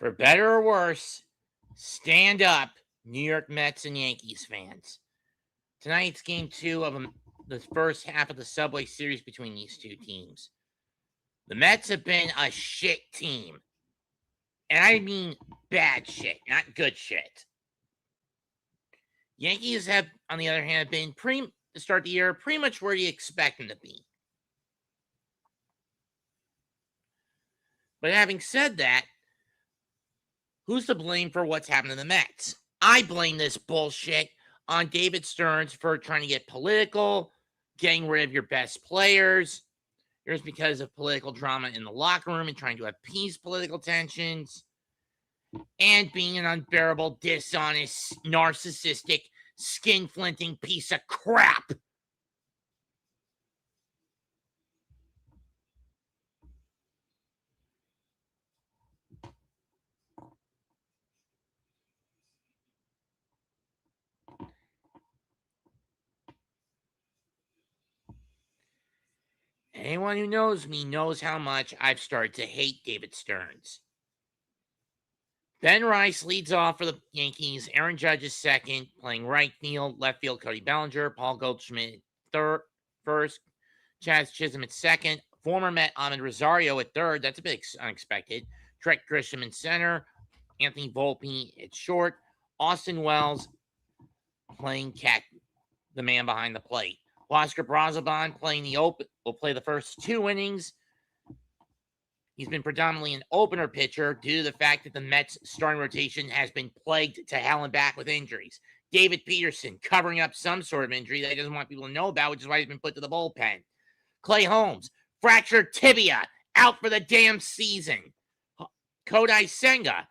For better or worse, stand up, New York Mets and Yankees fans. Tonight's game two of the first half of the Subway Series between these two teams. The Mets have been a shit team. And I mean bad shit, not good shit. Yankees have, on the other hand, been to start the year pretty much where you expect them to be. But having said that, who's to blame for what's happened to the Mets? I blame this bullshit on David Stearns for trying to get political, getting rid of your best players. It was because of political drama in the locker room and trying to appease political tensions, and being an unbearable, dishonest, narcissistic, skin-flinting piece of crap. Anyone who knows me knows how much I've started to hate David Stearns. Ben Rice leads off for the Yankees. Aaron Judge is second, playing right field. Left field, Cody Bellinger. Paul Goldschmidt first. Chaz Chisholm at second. Former Met Ahmed Rosario at third. That's a bit unexpected. Trent Grisham in center. Anthony Volpe at short. Austin Wells playing the man behind the plate. Oscar Brazoban playing the open will play the first two innings. He's been predominantly an opener pitcher due to the fact that the Mets' starting rotation has been plagued to hell and back with injuries. David Peterson covering up some sort of injury that he doesn't want people to know about, which is why he's been put to the bullpen. Clay Holmes, fractured tibia, out for the damn season. Kodai Senga,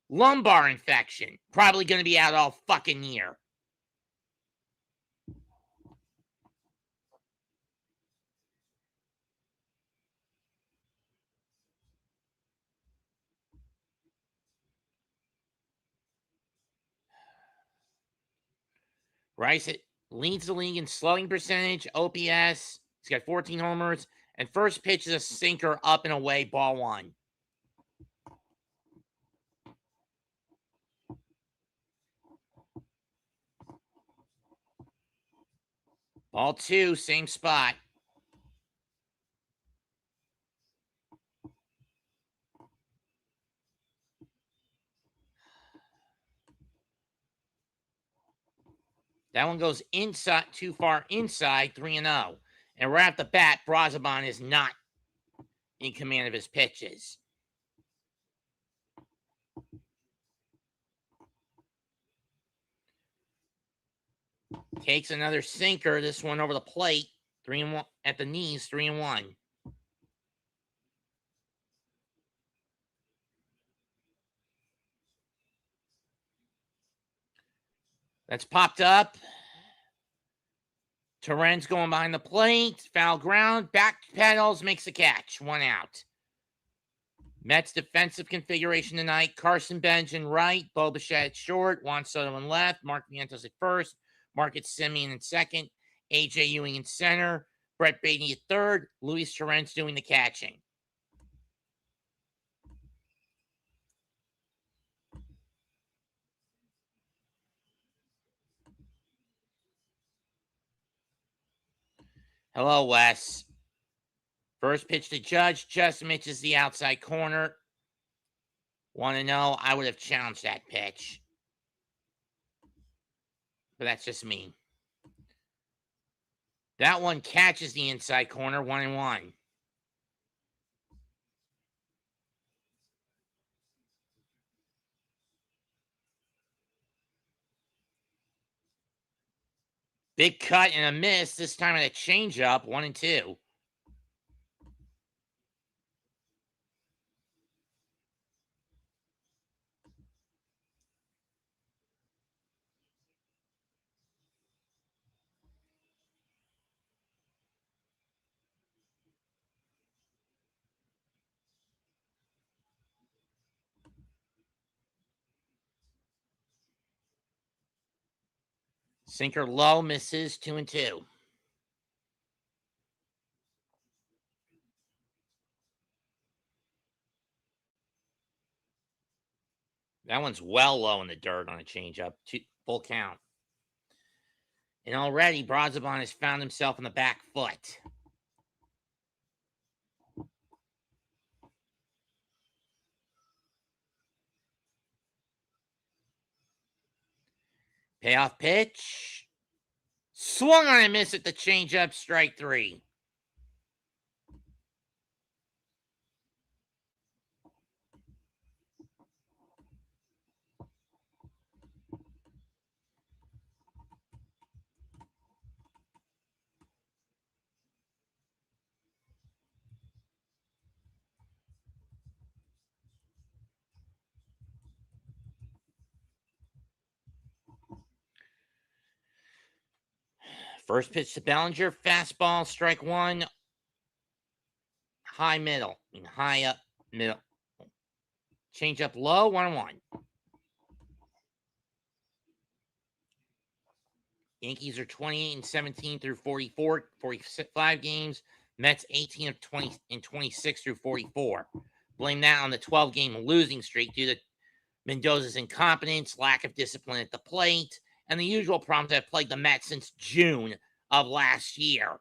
lumbar infection, probably going to be out all fucking year. Rice leads the league in slugging percentage, OPS. He's got 14 homers. And first pitch is a sinker up and away, ball one. Ball two, same spot. That one goes inside, too far inside, 3-0. And right off the bat, Brazoban is not in command of his pitches. Takes another sinker, this one over the plate, 3-1 at the knees, 3-1. That's popped up. Torrens going behind the plate, foul ground, back pedals, makes the catch, 1 out. Mets defensive configuration tonight: Carson Benjamin right, Bo Bichette at short, Juan Soto in left, Mark Vientos at first, Marcus Semien in second, AJ Ewing in center, Brett Baty at third, Luis Torrens doing the catching. Hello, Wes. First pitch to Judge, just misses the outside corner. Want to know? I would have challenged that pitch. But that's just me. That one catches the inside corner, 1-1. Big cut and a miss, this time at a changeup, 1-2. Sinker low, misses, 2-2. That one's well low in the dirt on a changeup. Full count. And already Brazoban has found himself on the back foot. Payoff pitch. Swung on and missed at the changeup. Strike 3. First pitch to Bellinger. Fastball. Strike 1. High middle. High up middle. Change up low. 1-1. Yankees are 28-17 through 45 games. Mets 18 of 20 and 26 through 44. Blame that on the 12-game losing streak due to Mendoza's incompetence, lack of discipline at the plate, and the usual problems that have plagued the Mets since June of last year.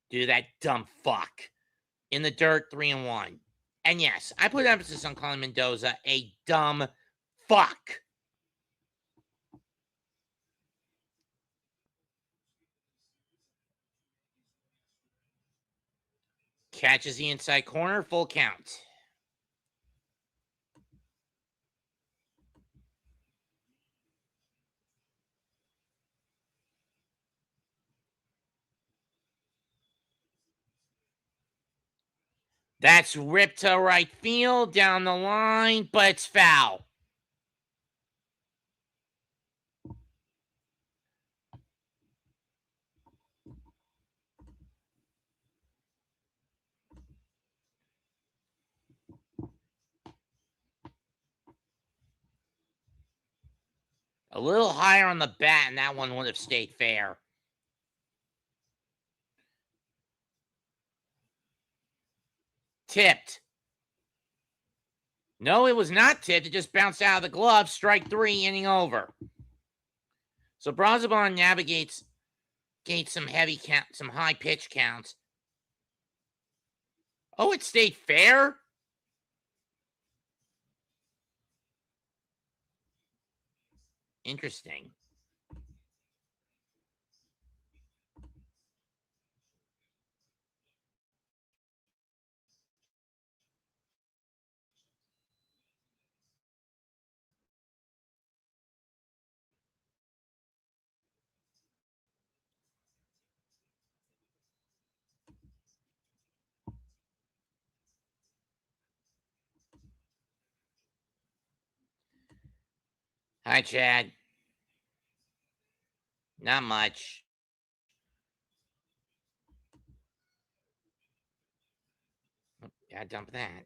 Due to that dumb fuck. In the dirt, 3-1. And yes, I put emphasis on calling Mendoza a dumb fuck. Catches the inside corner, full count. That's ripped to right field down the line, but it's foul. A little higher on the bat, and that one would have stayed fair. Tipped. No, it was not tipped. It just bounced out of the glove. Strike 3, inning over. So Brazoban navigates some heavy count, some high pitch counts. Oh, it stayed fair? Interesting. Hi, Chad. Not much. Gotta dump that.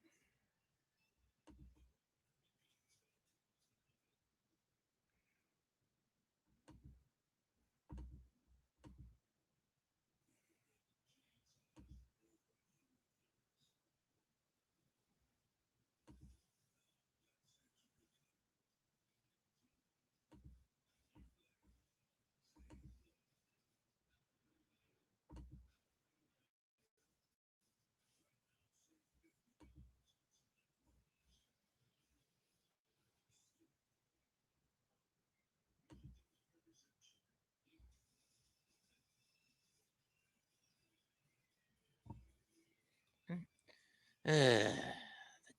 The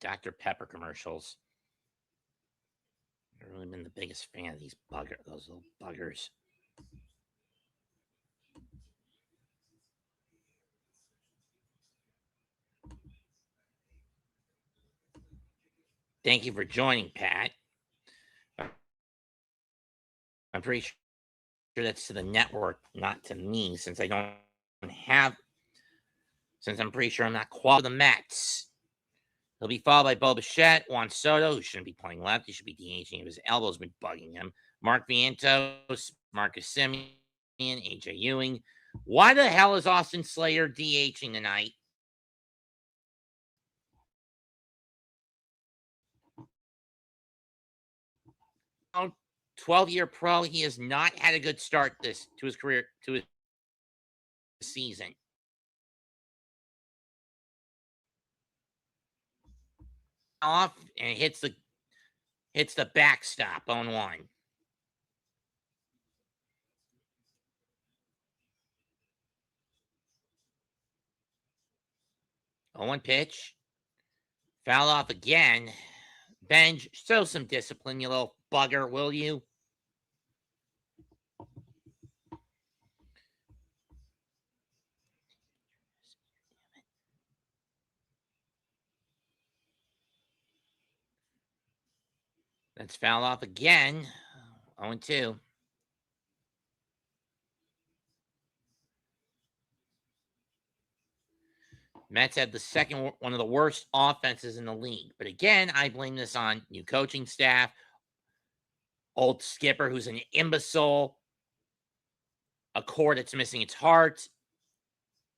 Dr. Pepper commercials. I've really been the biggest fan of those little buggers. Thank you for joining, Pat. I'm pretty sure that's to the network, not to me, since I'm pretty sure I'm not qualified for the Mets. He'll be followed by Bo Bichette, Juan Soto, who shouldn't be playing left. He should be DHing if his elbow's been bugging him. Mark Vientos, Marcus Semien, AJ Ewing. Why the hell is Austin Slater DHing tonight? 12-year pro. He has not had a good start to his career, to his season. Off and hits the backstop on 1. 0-1 pitch. Foul off again. Benj, show some discipline, you little bugger, will you? That's foul off again. 0-2. Mets have the second one of the worst offenses in the league. But again, I blame this on new coaching staff, old skipper who's an imbecile, a core that's missing its heart.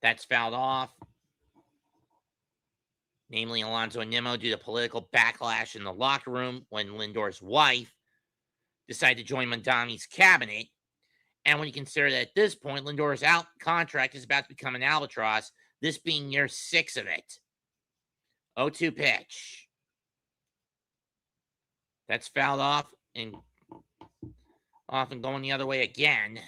That's fouled off. Namely, Alonso and Nimmo, due to political backlash in the locker room when Lindor's wife decided to join Mondami's cabinet. And when you consider that at this point, Lindor's contract is about to become an albatross, this being year 6 of it. 0-2 pitch. That's fouled off and going the other way again.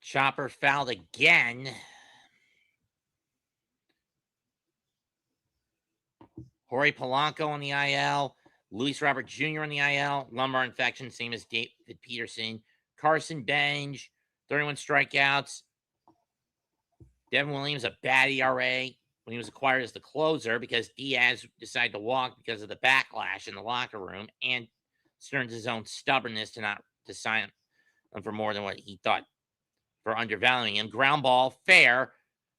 Chopper fouled again. Jorge Polanco on the IL. Luis Robert Jr. on the IL. Lumbar infection, same as David Peterson. Carson Benj, 31 strikeouts. Devin Williams, a bad ERA when he was acquired as the closer because Diaz decided to walk because of the backlash in the locker room and Stearns' own stubbornness to sign him for more than what he thought for undervaluing him. Ground ball, fair.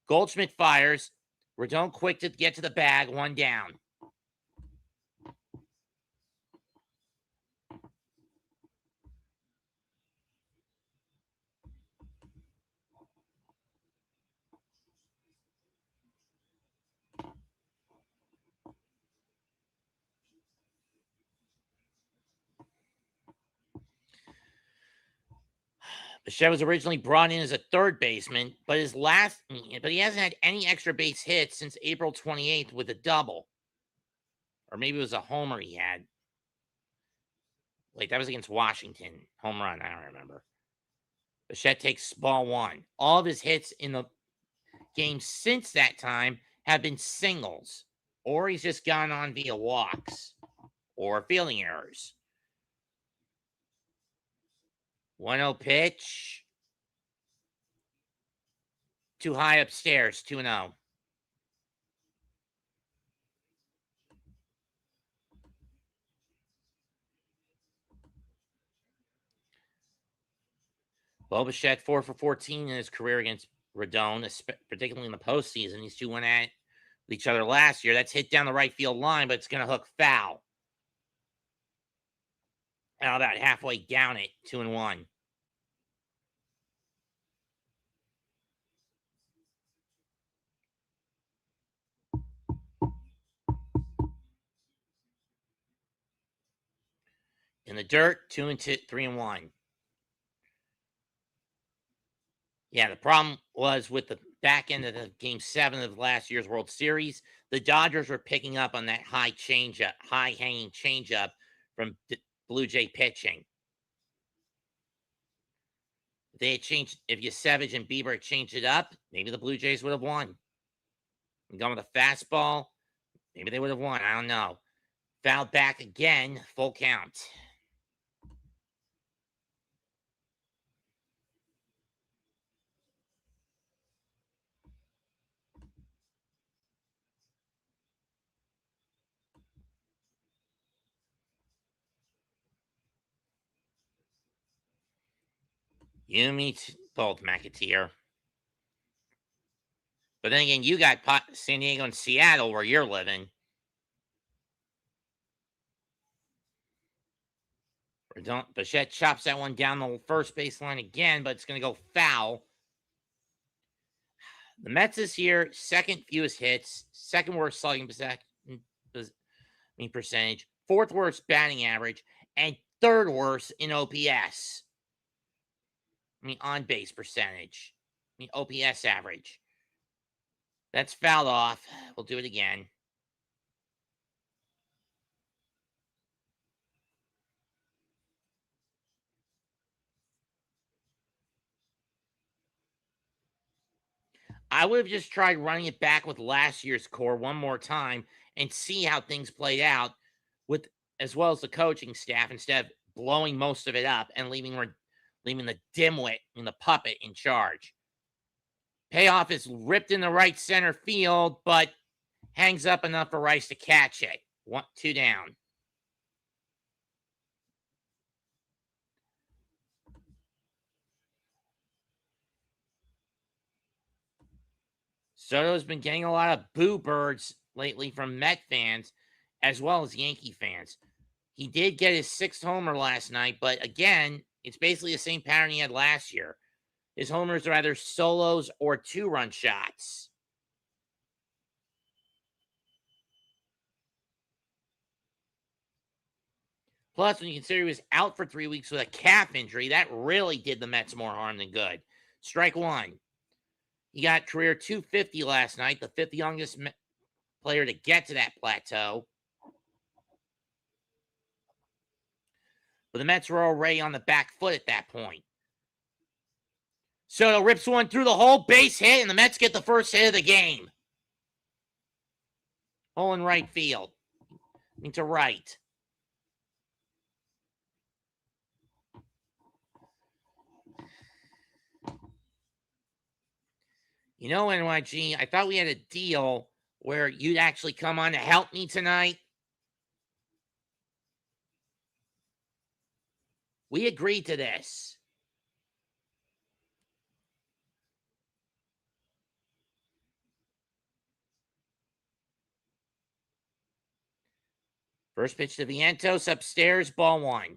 Goldschmidt fires. Rodon quick to get to the bag, 1 down. Bichette was originally brought in as a third baseman, but he hasn't had any extra base hits since April 28th with a double. Or maybe it was a homer he had. Wait, that was against Washington. Home run, I don't remember. Bichette takes ball 1. All of his hits in the game since that time have been singles, or he's just gone on via walks or fielding errors. 1-0 pitch. Too high upstairs, 2-0. Bo Bichette 4 for 14 in his career against Rodon, particularly in the postseason. These two went at each other last year. That's hit down the right field line, but it's going to hook foul. Now about halfway down it, 2-1. In the dirt, 2-2, 3-1. Yeah, the problem was with the back end of the game 7 of last year's World Series, the Dodgers were picking up on that high hanging changeup from Blue Jay pitching. If Yasevich and Bieber had changed it up, maybe the Blue Jays would have won. And gone with a fastball, maybe they would have won. I don't know. Fouled back again, full count. You meet both, McAteer. But then again, you got San Diego and Seattle where you're living. Bichette chops that one down the first baseline again, but it's going to go foul. The Mets this year, second fewest hits, second worst slugging percentage, fourth worst batting average, and third worst in OPS. On base percentage. OPS average. That's fouled off. We'll do it again. I would have just tried running it back with last year's core one more time and see how things played out with as well as the coaching staff instead of blowing most of it up and leaving the dimwit and the puppet in charge. Payoff is ripped in the right center field, but hangs up enough for Rice to catch it. 2 down. Soto's been getting a lot of boo birds lately from Met fans as well as Yankee fans. He did get his 6th homer last night, but again, it's basically the same pattern he had last year. His homers are either solos or 2-run shots. Plus, when you consider he was out for 3 weeks with a calf injury, that really did the Mets more harm than good. Strike one. He got career 250 last night, the 5th youngest player to get to that plateau. But the Mets were already on the back foot at that point. Soto rips one through the hole, base hit, and the Mets get the first hit of the game. Hole in right field. To right. NYG, I thought we had a deal where you'd actually come on to help me tonight. We agreed to this. First pitch to Vientos, upstairs, ball 1.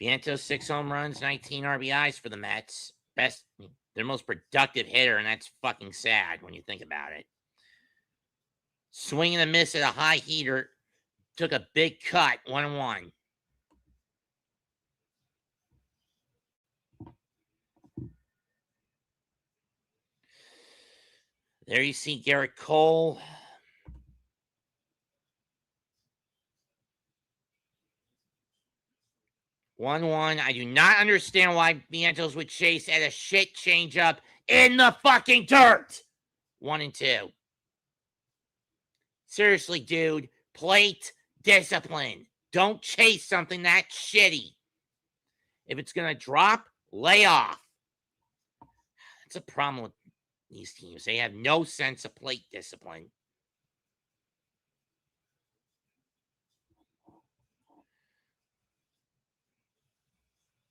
Vientos 6 home runs, 19 RBIs for the Mets. Their most productive hitter, and that's fucking sad when you think about it. Swing and a miss at a high heater. Took a big cut, 1-1. There you see Garrett Cole. 1-1. I do not understand why Vientos would chase at a shit changeup in the fucking dirt. 1-2. Seriously, dude. Plate discipline. Don't chase something that shitty. If it's going to drop, lay off. That's a problem with these teams. They have no sense of plate discipline.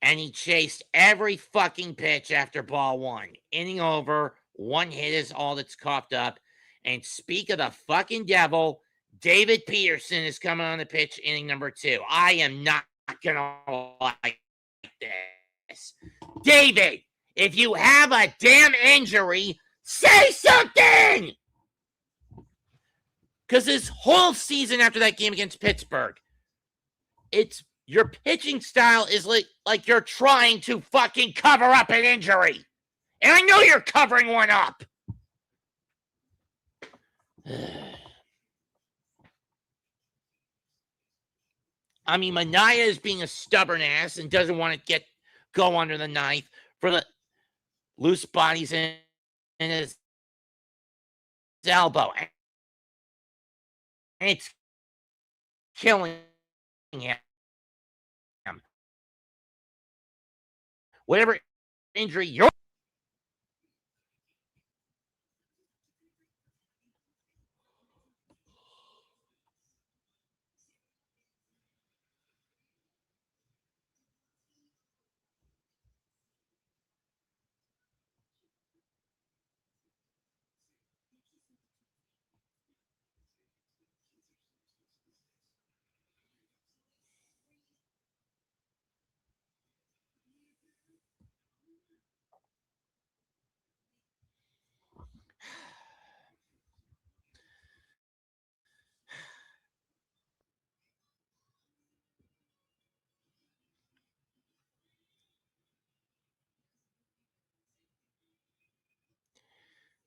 And he chased every fucking pitch after ball 1. Inning over. 1 hit is all that's coughed up. And speak of the fucking devil, David Peterson is coming on the pitch inning number 2. I am not going to like this. David, if you have a damn injury, say something! Because this whole season after that game against Pittsburgh, your pitching style is like you're trying to fucking cover up an injury. And I know you're covering one up. Mania is being a stubborn ass and doesn't want to go under the knife for the loose bodies in his elbow. And it's killing him. Whatever injury you're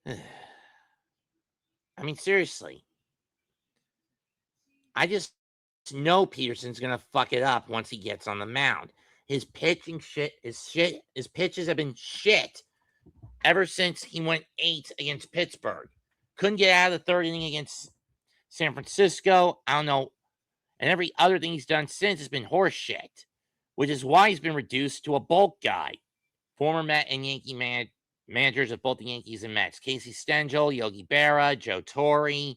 I mean, seriously. I just know Peterson's gonna fuck it up once he gets on the mound. His pitching is shit. His pitches have been shit ever since he went 8 against Pittsburgh. Couldn't get out of the third inning against San Francisco. I don't know. And every other thing he's done since has been horse shit, which is why he's been reduced to a bulk guy. Former Met and Yankee managers of both the Yankees and Mets: Casey Stengel, Yogi Berra, Joe Torre.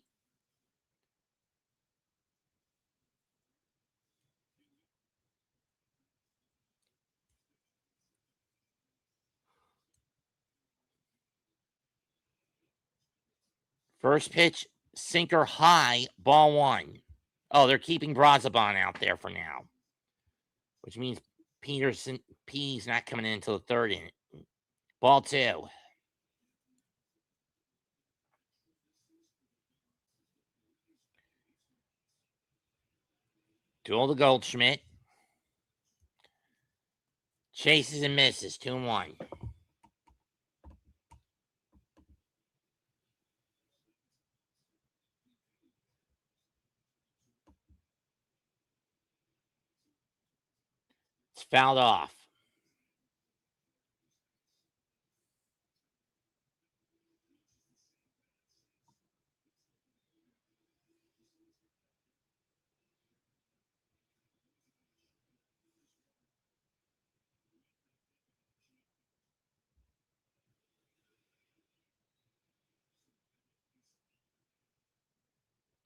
First pitch, sinker high, ball 1. Oh, they're keeping Brazaban out there for now, which means P's not coming in until the third inning. Ball 2. Duel to Goldschmidt. Chases and misses, 2-1. It's fouled off.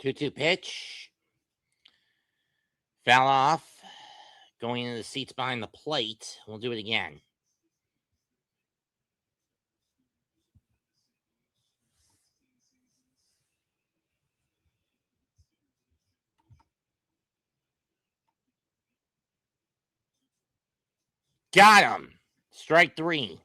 Two-two pitch. Foul off. Going into the seats behind the plate. We'll do it again. Got him. Strike 3.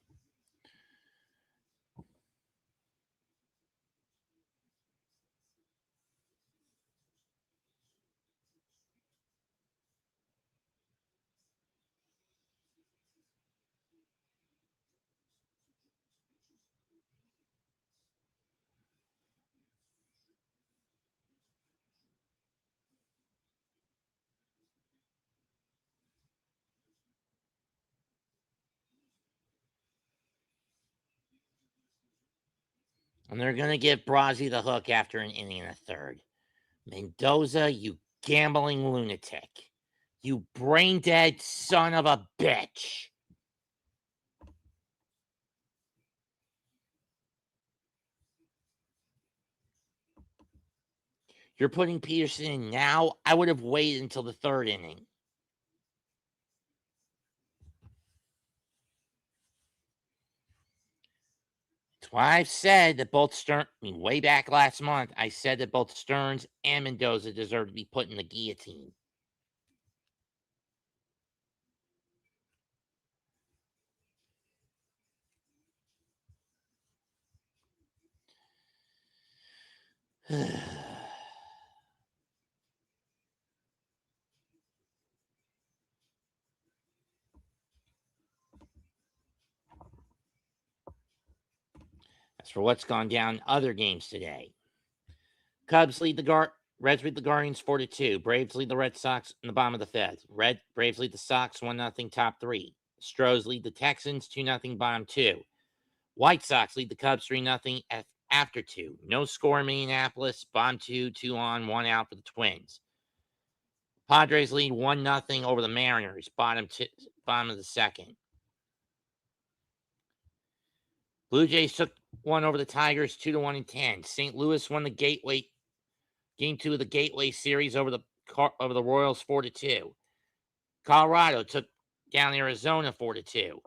And they're going to give Brazzi the hook after an inning and a third. Mendoza, you gambling lunatic. You brain dead son of a bitch. You're putting Peterson in now? I would have waited until the third inning. That's why I've said that both way back last month, I said that both Stearns and Mendoza deserve to be put in the guillotine. As for what's gone down in other games today, Cubs lead the Reds lead the Guardians 4-2. Braves lead the Red Sox in the bottom of the fifth. Braves lead the Sox 1-0 top 3. Stros lead the Texans 2-0 bottom 2. White Sox lead the Cubs 3-0 after 2. No score in Minneapolis. Bottom 2, 2 on, 1 out for the Twins. Padres lead 1-0 over the Mariners. Bottom of the second. Blue Jays took one over the Tigers 2-1 in 10. St. Louis won the Game 2 of the Gateway Series over the Royals 4-2. Colorado took down Arizona 4-2.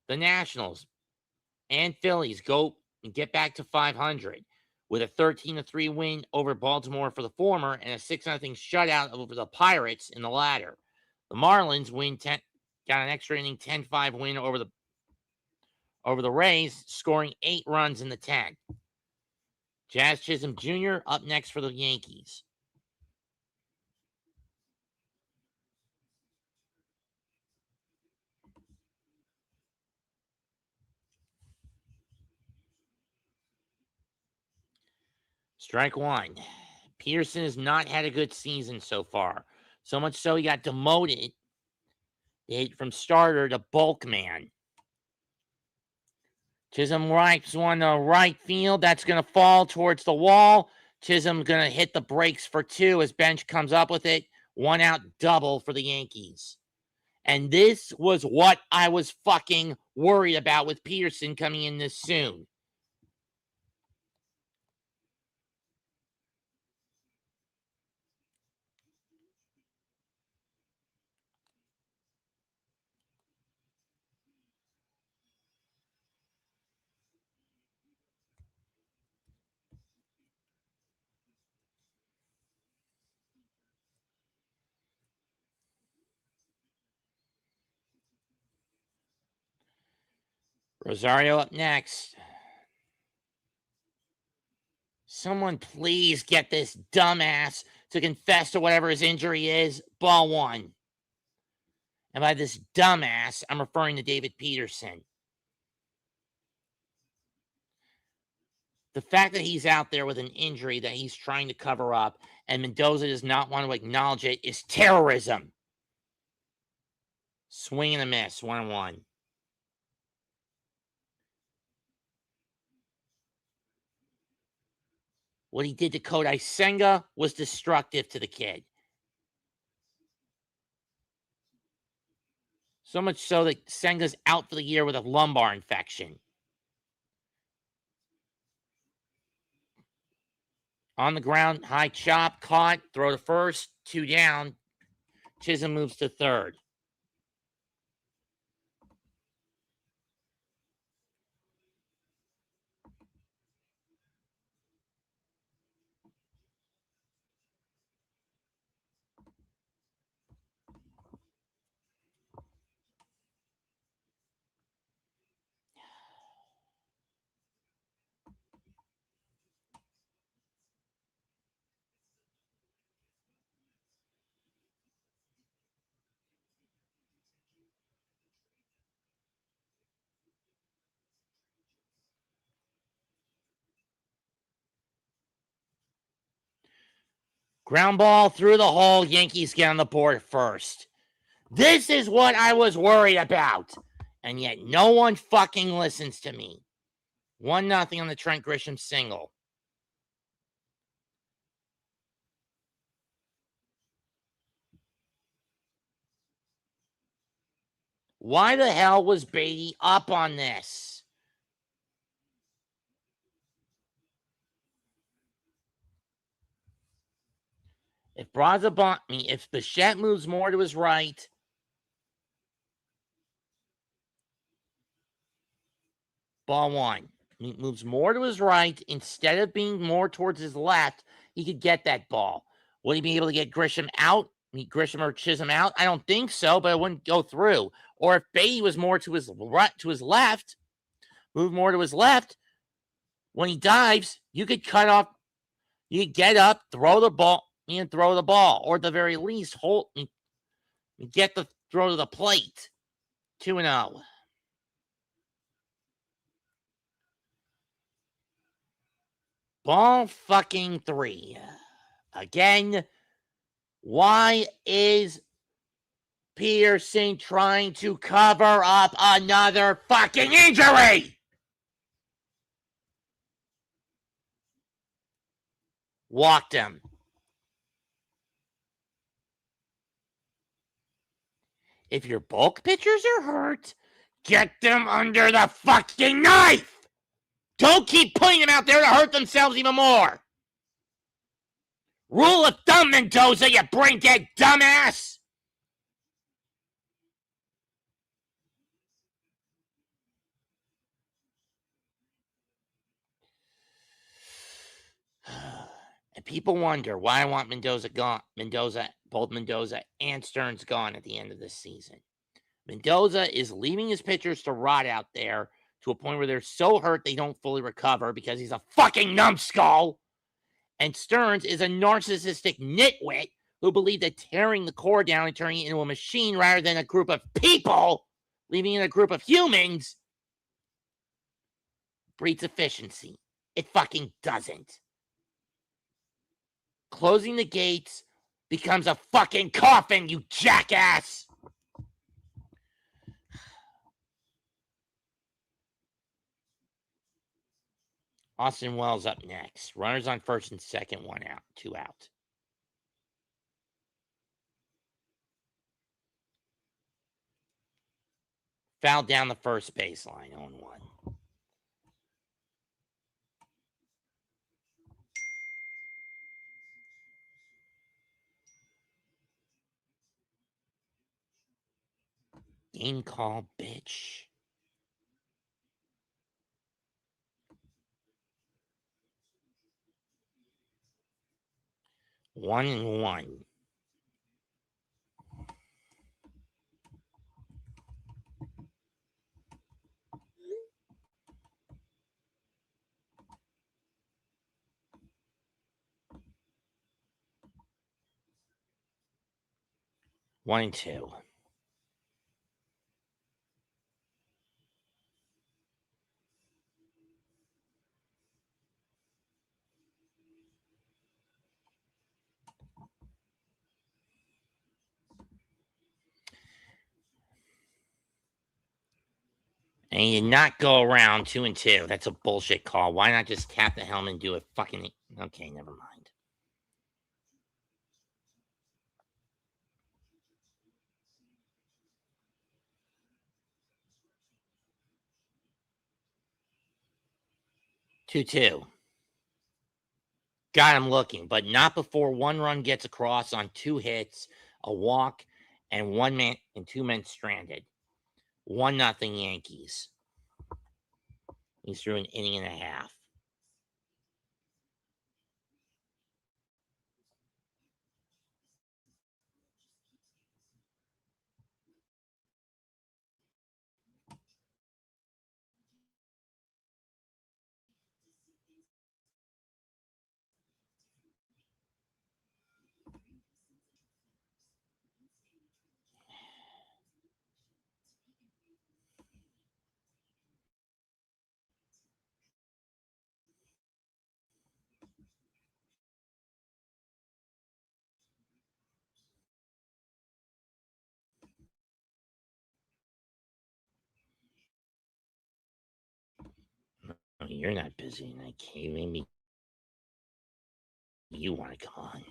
The Nationals and Phillies go and get back to 500 with a 13-3 win over Baltimore for the former and a 6-0 shutout over the Pirates in the latter. The Marlins got an extra inning 10-5 win over the Rays, scoring 8 runs in the 10th. Jazz Chisholm Jr. up next for the Yankees. Strike one. Peterson has not had a good season so far. So much so he got demoted from starter to bulk man. Chisholm rips one to right field. That's going to fall towards the wall. Chisholm going to hit the brakes for two as Bench comes up with it. 1 out double for the Yankees. And this was what I was fucking worried about with Peterson coming in this soon. Rosario up next. Someone please get this dumbass to confess to whatever his injury is. Ball one. And by this dumbass, I'm referring to David Peterson. The fact that he's out there with an injury that he's trying to cover up and Mendoza does not want to acknowledge it is terrorism. Swing and a miss, 1-1. What he did to Kodai Senga was destructive to the kid. So much so that Senga's out for the year with a lumbar infection. On the ground, high chop, caught, throw to first, 2 down. Chisholm moves to third. Ground ball through the hole. Yankees get on the board first. This is what I was worried about. And yet no one fucking listens to me. 1-0 on the Trent Grisham single. Why the hell was Beatty up on this? If Bichette moves more to his right, ball one. He moves more to his right instead of being more towards his left. He could get that ball. Would he be able to get Grisham out? Grisham or Chisholm out? I don't think so, but it wouldn't go through. Or if Beatty was more to his right, to his left, move more to his left, when he dives, you could cut off. You could get up, throw the ball, and throw the ball, or at the very least, hold and get the throw to the plate. 2-0. Ball fucking 3. Again, why is Peterson trying to cover up another fucking injury? Walked him. If your bulk pitchers are hurt, get them under the fucking knife! Don't keep putting them out there to hurt themselves even more! Rule of thumb, Mendoza, you brain-dead dumbass! And people wonder why I want Mendoza gone. Both Mendoza and Stearns gone at the end of this season. Mendoza is leaving his pitchers to rot out there to a point where they're so hurt they don't fully recover because he's a fucking numbskull. And Stearns is a narcissistic nitwit who believed that tearing the core down and turning it into a machine rather than a group of people, leaving it a group of humans, breeds efficiency. It fucking doesn't. Closing the gates becomes a fucking coffin, you jackass! Austin Wells up next. Runners on first and second, 1 out, 2 out. Foul down the first baseline, 0-1. Game call, bitch. One and one. One and two. And you did not go around 2 and 2. That's a bullshit call. Why not just tap the helmet and do it fucking... Okay, never mind. Two. Got him looking, but not before one run gets across on 2 hits, a walk, and 2 men stranded. 1-0 Yankees. He's through an inning and a half. Oh, you're not busy in that cave. Maybe you want to come on.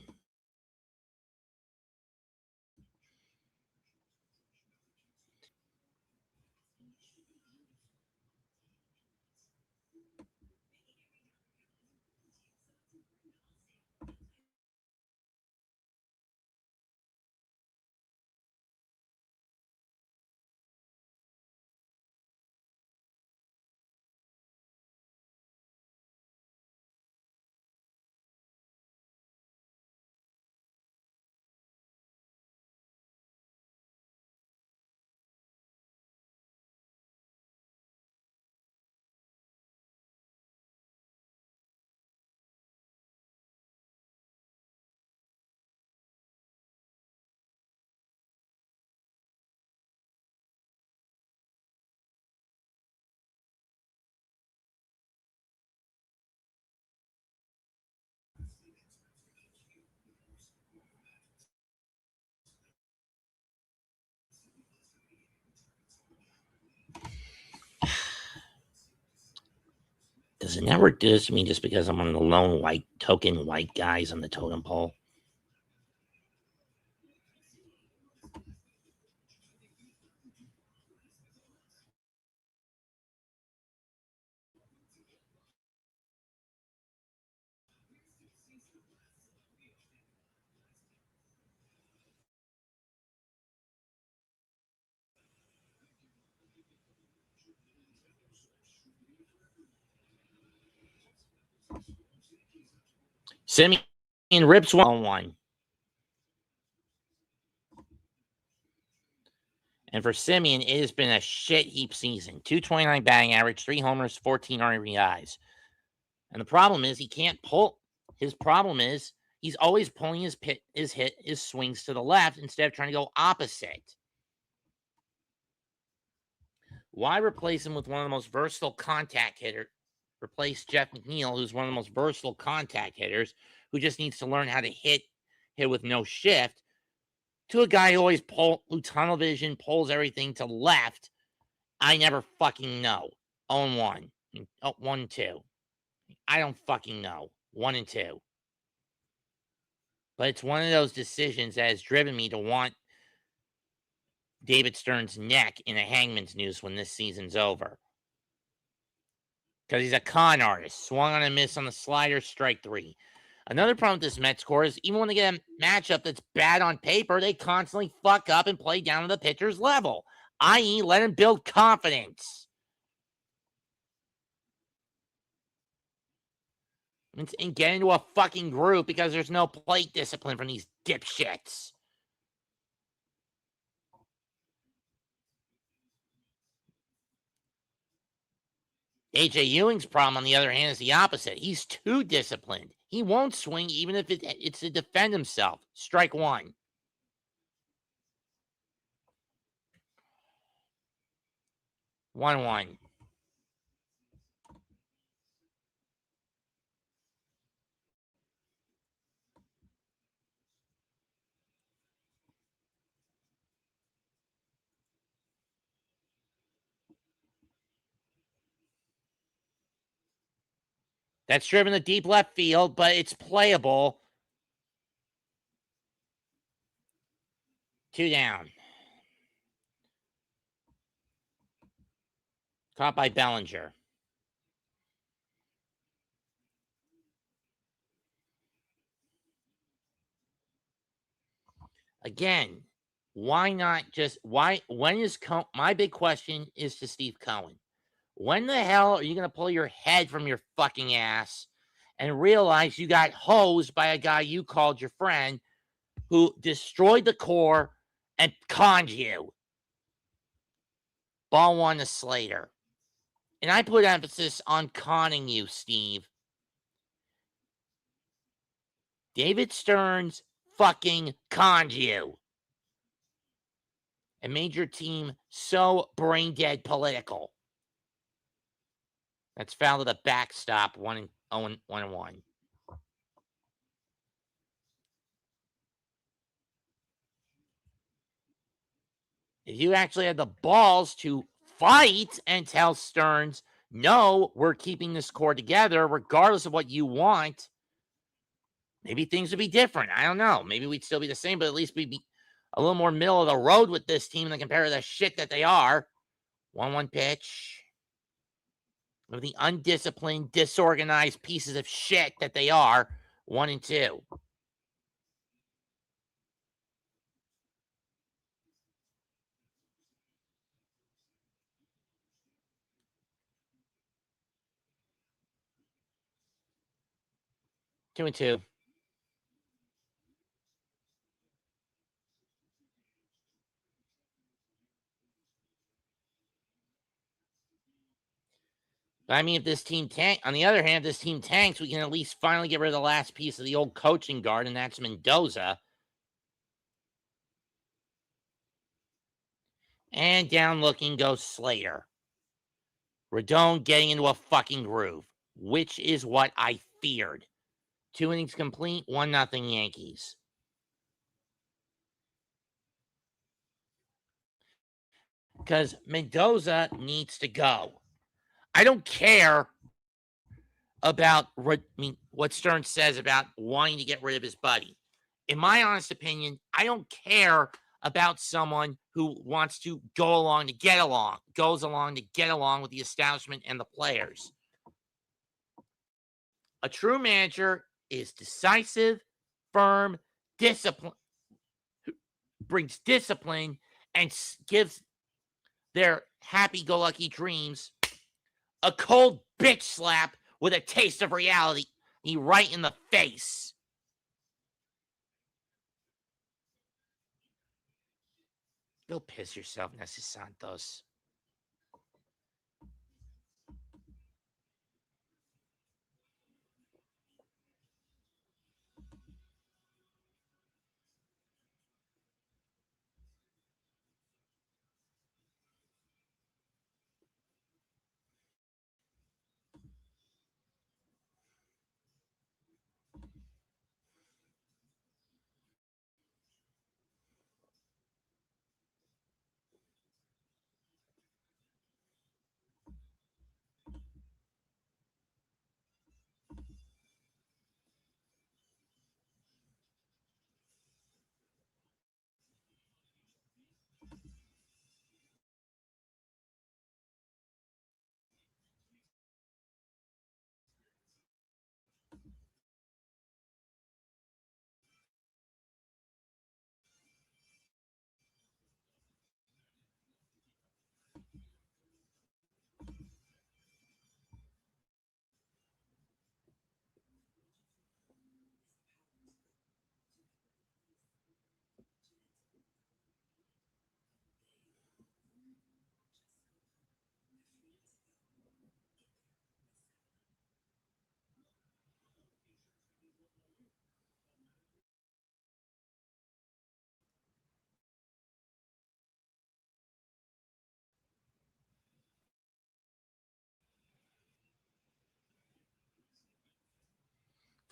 Does it never do this to me just because I'm one of the lone token white guys on the totem pole? Simeon rips 1-1. And for Simeon, it has been a shit heap season. 229 batting average, 3 homers, 14 RBIs. And the problem is he can't pull. His problem is he's always pulling his swings to the left instead of trying to go opposite. Why replace him with one of the most versatile contact hitters? Replace Jeff McNeil, who's one of the most versatile contact hitters, who just needs to learn how to hit with no shift, to a guy who tunnel vision, pulls everything to left. I never fucking know. 0-1. 1-2. I don't fucking know. 1-2. But it's one of those decisions that has driven me to want David Stern's neck in a hangman's noose when this season's over. Because he's a con artist. Swung on a miss on the slider, strike 3. Another problem with this Mets core is even when they get a matchup that's bad on paper, they constantly fuck up and play down to the pitcher's level, i.e., let him build confidence. And get into a fucking group because there's no plate discipline from these dipshits. AJ Ewing's problem, on the other hand, is the opposite. He's too disciplined. He won't swing even if it's to defend himself. Strike 1. 1-1. That's driven to deep left field, but it's playable. 2 down. Caught by Bellinger. Again, why not just my big question is to Steve Cohen. When the hell are you going to pull your head from your fucking ass and realize you got hosed by a guy you called your friend who destroyed the core and conned you? Ball 1 to Slater. And I put emphasis on conning you, Steve. David Stearns fucking conned you and made your team so brain dead political. That's foul to the backstop. 1-1. If you actually had the balls to fight and tell Stearns, no, we're keeping this core together regardless of what you want, maybe things would be different. I don't know. Maybe we'd still be the same, but at least we'd be a little more middle of the road with this team than compared to the shit that they are. 1-1 pitch. Of the undisciplined, disorganized pieces of shit that they are. 1-2. Two and two. But I mean, if this team on the other hand, if this team tanks, we can at least finally get rid of the last piece of the old coaching guard, and that's Mendoza. And down looking goes Slater. Rodon getting into a fucking groove, which is what I feared. 2 innings complete, 1-0 Yankees. Because Mendoza needs to go. I don't care about what Stearns says about wanting to get rid of his buddy. In my honest opinion, I don't care about someone who wants to goes along to get along with the establishment and the players. A true manager is decisive, firm, discipline, brings discipline, and gives their happy-go-lucky dreams a cold bitch slap with a taste of reality right in the face. Go piss yourself, Nessie Santos.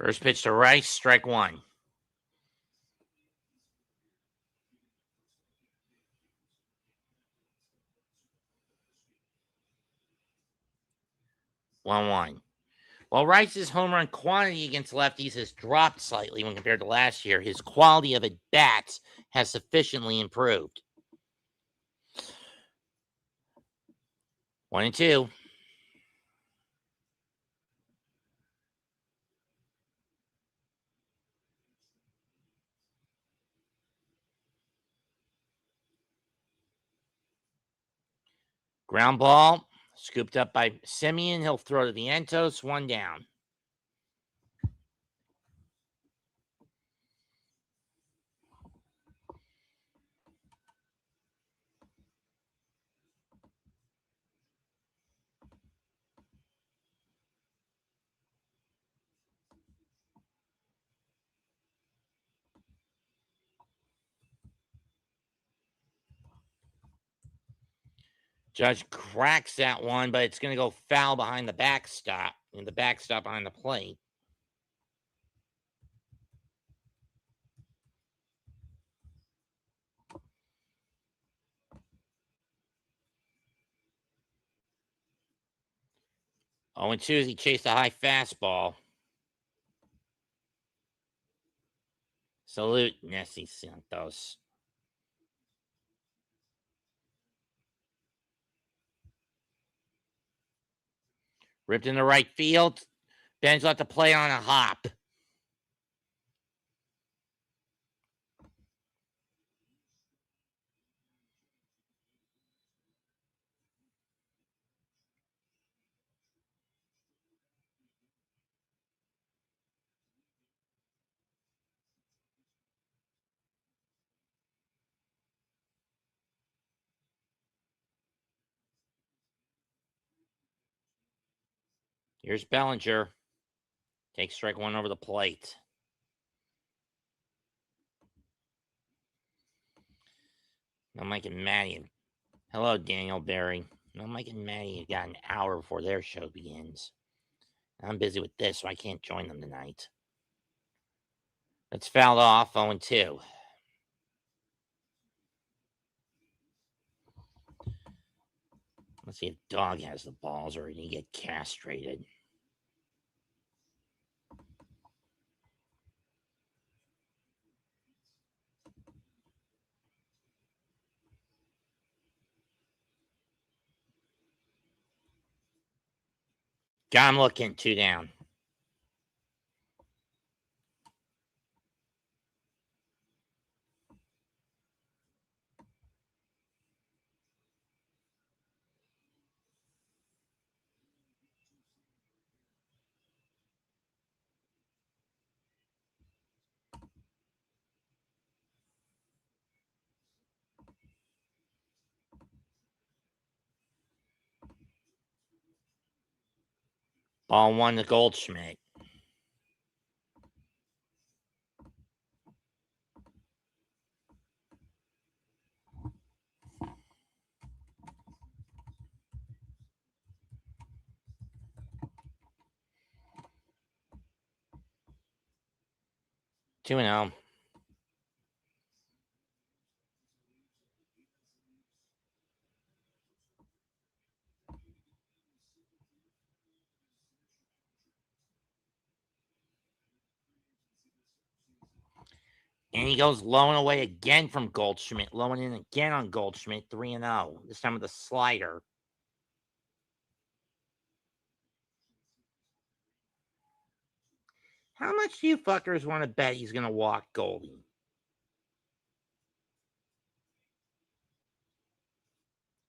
First pitch to Rice, strike one. One. While Rice's home run quantity against lefties has dropped slightly when compared to last year, his quality of at-bats has sufficiently improved. 1-2. Ground ball, scooped up by Simeon. He'll throw to the Entos, one down. Judge cracks that one, but it's going to go foul behind the backstop. And the backstop behind the plate. Oh, and 2 as he chased a high fastball. Salute, Nessie Santos. Ripped into right field. Ben's left to play on a hop. Here's Bellinger. Takes strike one over the plate. Now Mike and Maddie. Hello, Daniel Barry. Now Mike and Maddie have got an hour before their show begins. I'm busy with this, so I can't join them tonight. That's fouled off, 0-2. Let's see if Dog has the balls or did he get castrated. Got him looking, 2 down. Ball 1 to Goldschmidt. Two and 0. And he goes low and away again from Goldschmidt. Low and in again on Goldschmidt. 3-0. This time with a slider. How much do you fuckers want to bet he's going to walk Goldie?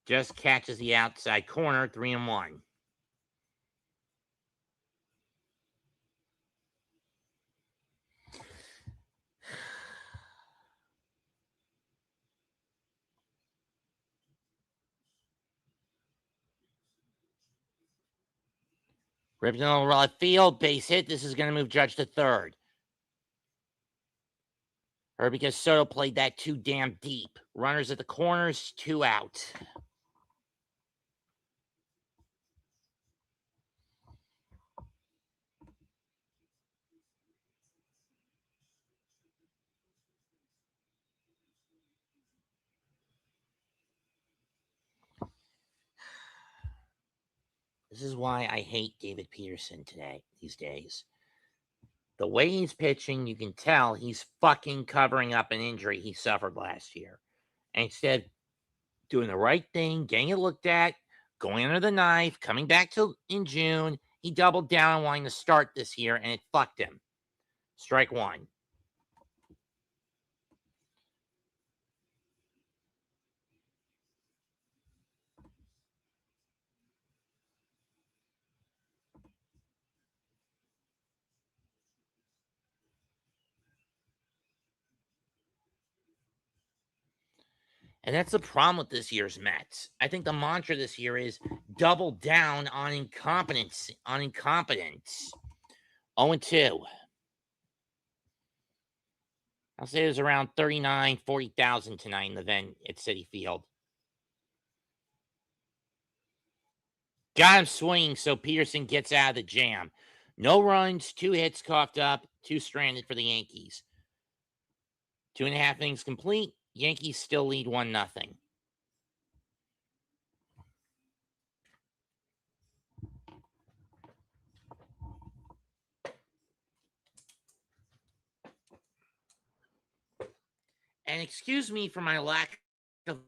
Just catches the outside corner. 3-1. Ripped in the left field, base hit. This is going to move Judge to third. Or because Soto played that too damn deep. Runners at the corners, 2 out. This is why I hate David Peterson these days. The way he's pitching, you can tell he's fucking covering up an injury he suffered last year. And instead of doing the right thing, getting it looked at, going under the knife, coming back in June, he doubled down on wanting to start this year, and it fucked him. Strike one. And that's the problem with this year's Mets. I think the mantra this year is double down on incompetence. 0-2. I'll say there's around 40,000 tonight in the event at Citi Field. Got him swinging, so Peterson gets out of the jam. No runs, 2 hits coughed up, 2 stranded for the Yankees. 2.5 innings complete. Yankees still lead 1-0. And excuse me for my lack of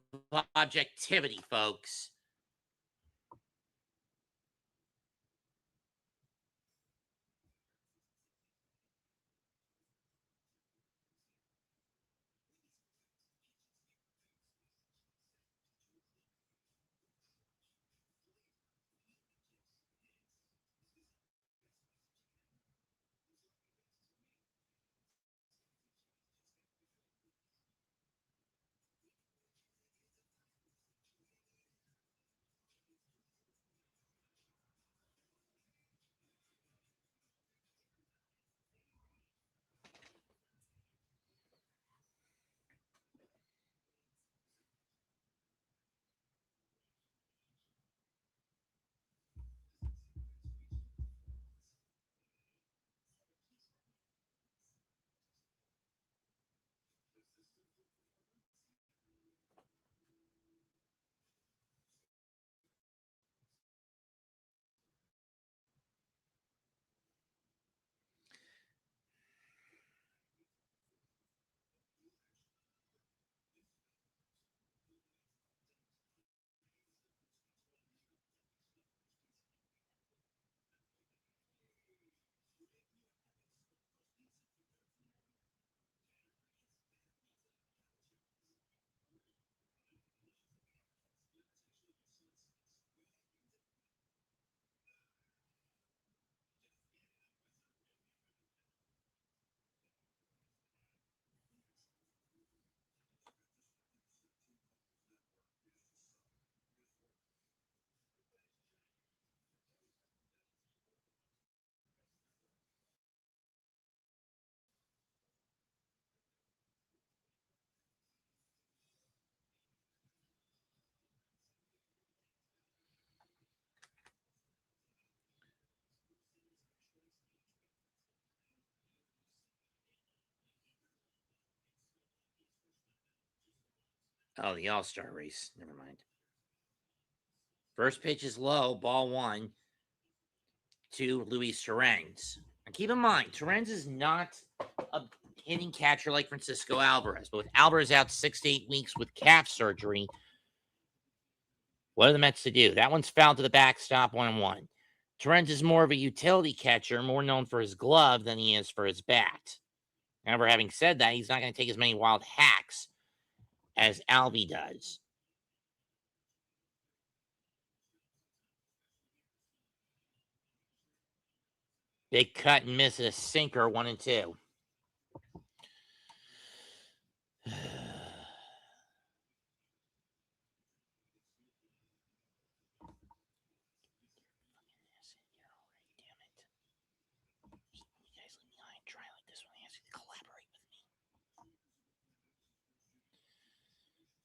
objectivity, folks. Oh, the All-Star race. Never mind. First pitch is low, ball 1 to Luis Torrens. And keep in mind, Torrens is not a hitting catcher like Francisco Alvarez, but with Alvarez out 6 to 8 weeks with calf surgery, what are the Mets to do? That one's fouled to the backstop, 1-1. Torrens is more of a utility catcher, more known for his glove than he is for his bat. However, having said that, he's not going to take as many wild hacks as Alvy does. Big cut and miss a sinker, 1-2.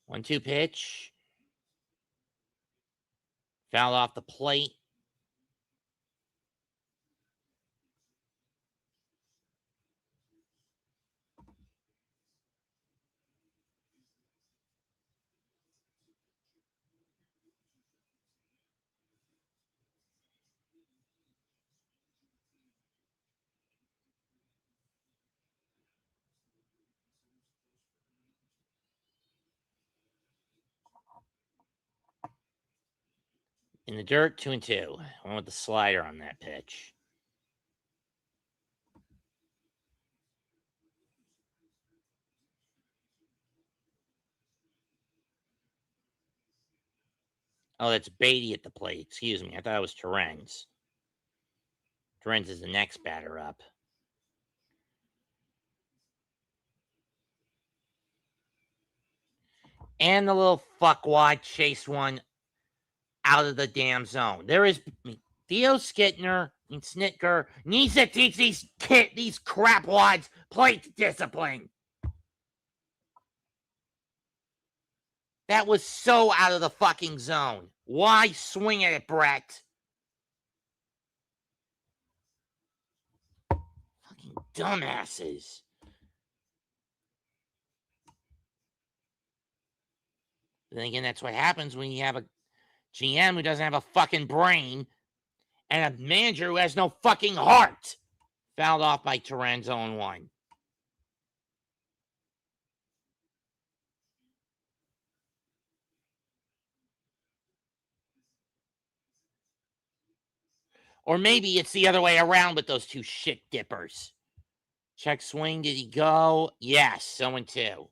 One, two pitch. Foul off the plate. In the dirt, 2-2. Went with the slider on that pitch. Oh, that's Beatty at the plate. Excuse me. I thought it was Terrence. Terrence is the next batter up. And the little fuckwad chased one out of the damn zone. There is Theo Snitker needs to teach these crapwads plate discipline. That was so out of the fucking zone. Why swing at it, Brett? Fucking dumbasses. But then again, that's what happens when you have a GM who doesn't have a fucking brain and a manager who has no fucking heart. Fouled off by Terrence 0-1. Or maybe it's the other way around with those two shit dippers. Check swing. Did he go? Yes. 0-2.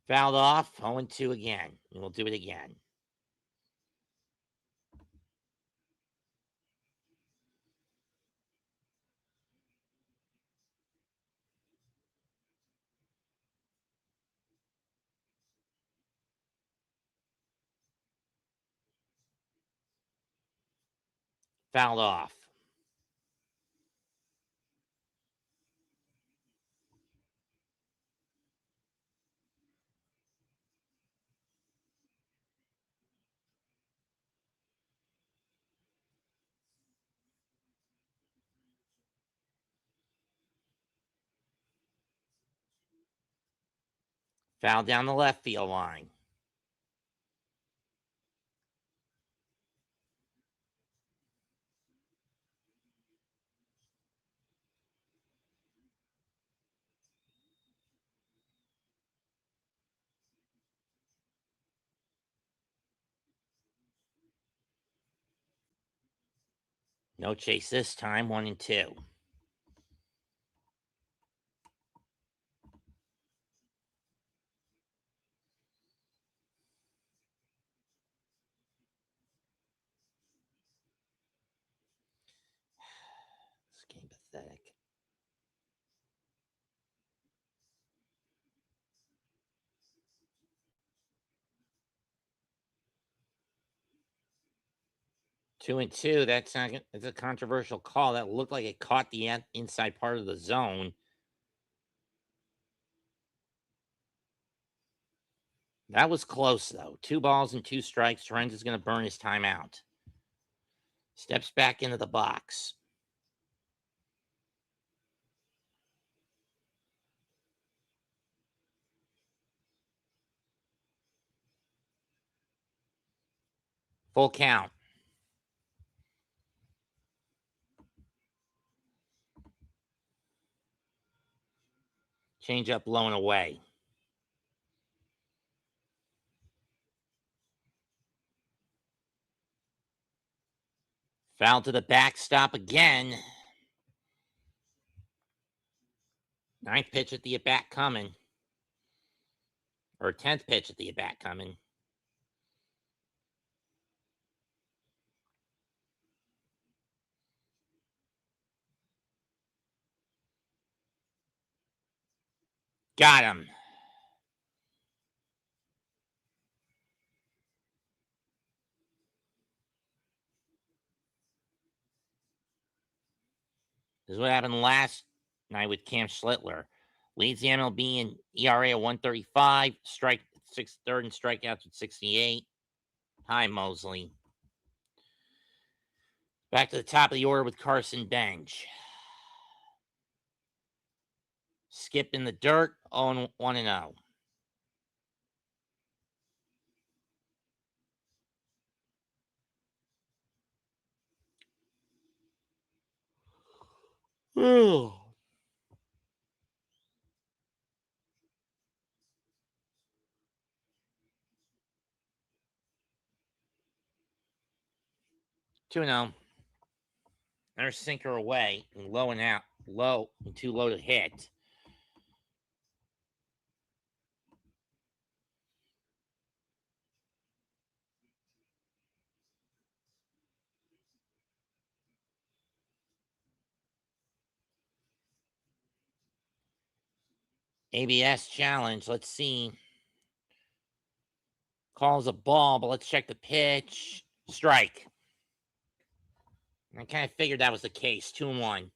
Fouled off. 0-2 again. And we'll do it again. Fouled off. Fouled down the left field line. No chase this time. 1-2. This game pathetic. Two and two. That's not. It's a controversial call. That looked like it caught the inside part of the zone. That was close though. 2 balls and 2 strikes. Terrence is going to burn his time out. Steps back into the box. Full count. Change up low and away. Foul to the backstop again. 9th pitch at the at-bat coming. Or 10th pitch at the at-bat coming. Got him. This is what happened last night with Cam Schlittler. Leads the MLB in ERA at 135. Third and strikeouts with 68. Hi, Mosley. Back to the top of the order with Carson Bench. Skip in the dirt, 1-0. Ooh. Two now. Another sinker away and low and out. Low and too low to hit. ABS challenge. Let's see. Calls a ball, but let's check the pitch. Strike. I kind of figured that was the case. 2-1.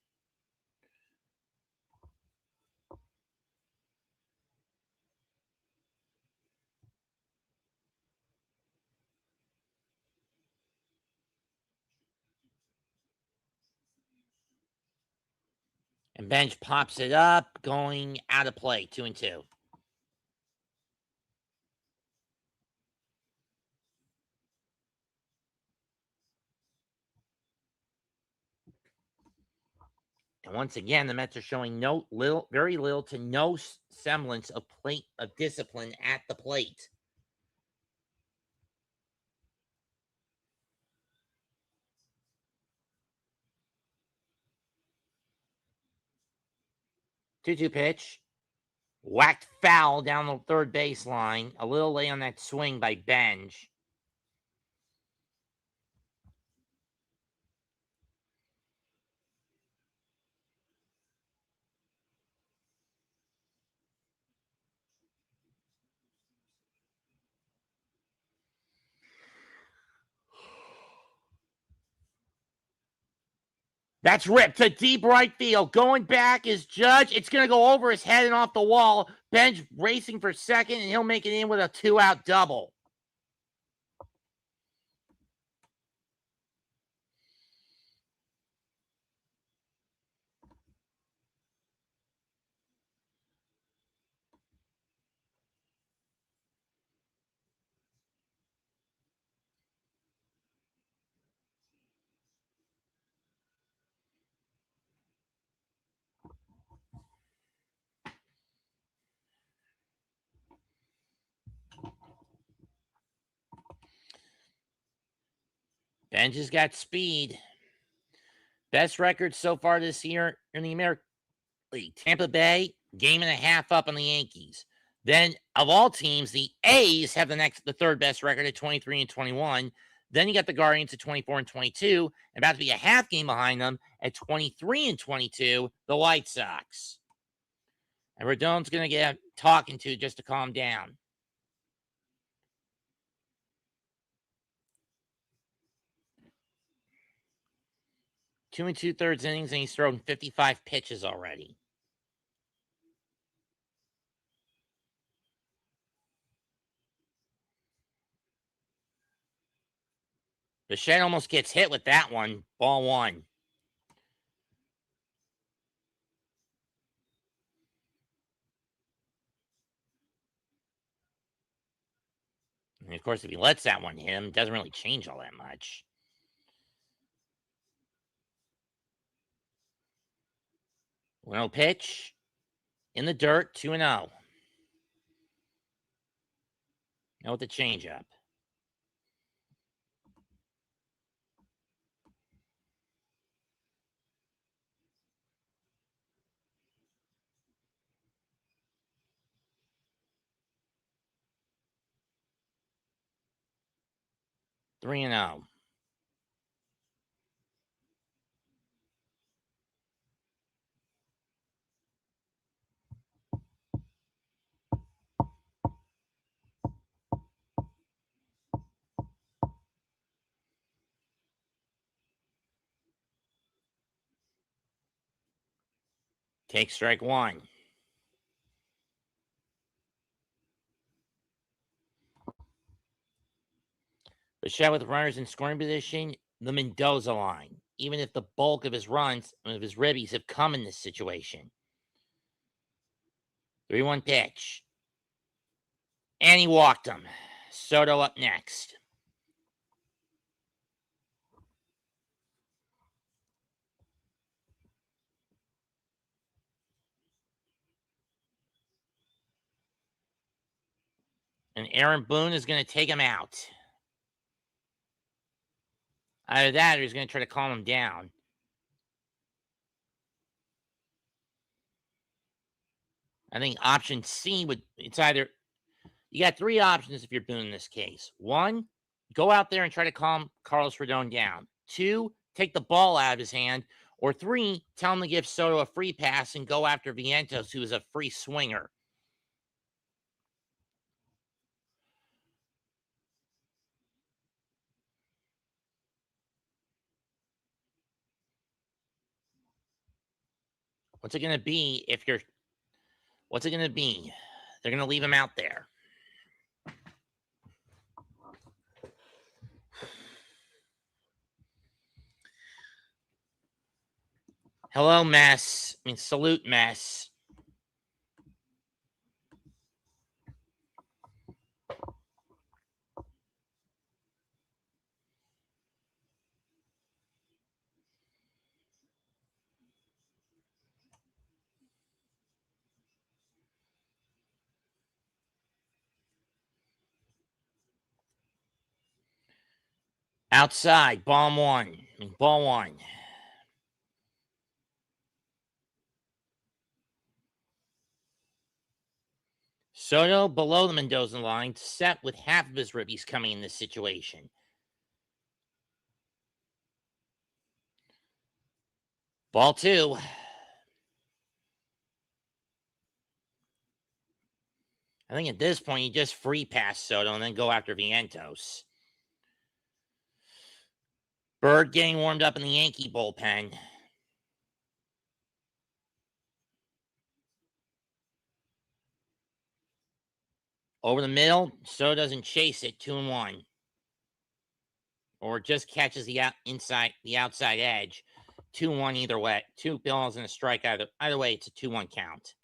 And Bench pops it up, going out of play. 2-2. And once again, the Mets are showing very little to no semblance of discipline at the plate. Two-two pitch. Whacked foul down the third baseline. A little late on that swing by Benj. That's ripped to deep right field. Going back is Judge. It's going to go over his head and off the wall. Benj racing for second, and he'll make it in with a 2-out double. Benj has got speed. Best record so far this year in the American League. Tampa Bay, game and a half up on the Yankees. Then, of all teams, the A's have the third best record at 23-21. Then you got the Guardians at 24-22, and about to be a half game behind them at 23-22, the White Sox. And Rodon's going to get talking to just to calm down. 2 2/3 innings, and he's thrown 55 pitches already. Bichette almost gets hit with that one. Ball one. And of course, if he lets that one hit him, it doesn't really change all that much. No pitch. In the dirt, 2-0. Now with the changeup. Three and 0. Take strike one. Bichette with runners in scoring position, the Mendoza line. Even if the bulk of his runs, of his ribbies, have come in this situation. 3-1 pitch. And he walked him. Soto up next. And Aaron Boone is going to take him out. Either that or he's going to try to calm him down. I think option C it's either, you got three options if you're Boone in this case. One, go out there and try to calm Carlos Rodon down. Two, take the ball out of his hand. Or three, tell him to give Soto a free pass and go after Vientos, who is a free swinger. What's it going to be what's it going to be? They're going to leave him out there. Hello, Mess. I mean, salute, Mess. Outside, ball one. Ball one. Soto below the Mendoza line, set with half of his ribbies coming in this situation. Ball two. I think at this point, you just free pass Soto and then go after Vientos. Bird getting warmed up in the Yankee bullpen. Over the middle, Soto doesn't chase it, 2-1. Or just catches the outside edge. 2-1 either way. 2 balls and a strike either way, it's a 2-1 count.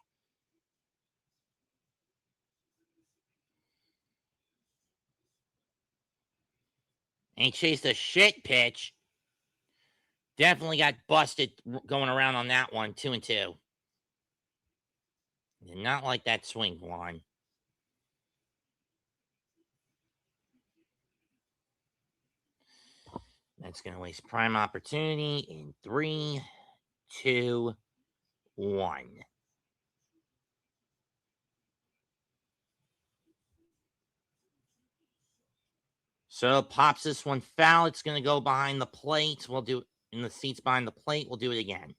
And he chased a shit pitch. Definitely got busted going around on that one, 2-2. Did not like that swing, Juan. That's going to waste prime opportunity in 3, 2, 1. So pops this one foul. It's going to go behind the plate. We'll do in the seats behind the plate. We'll do it again.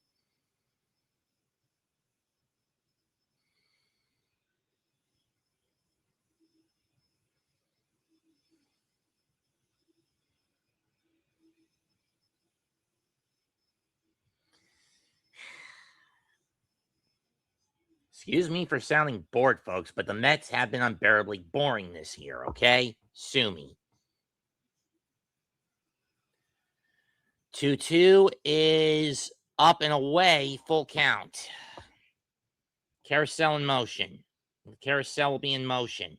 Excuse me for sounding bored, folks, but the Mets have been unbearably boring this year, okay? Sue me. 2-2 is up and away, full count. Carousel in motion. The carousel will be in motion.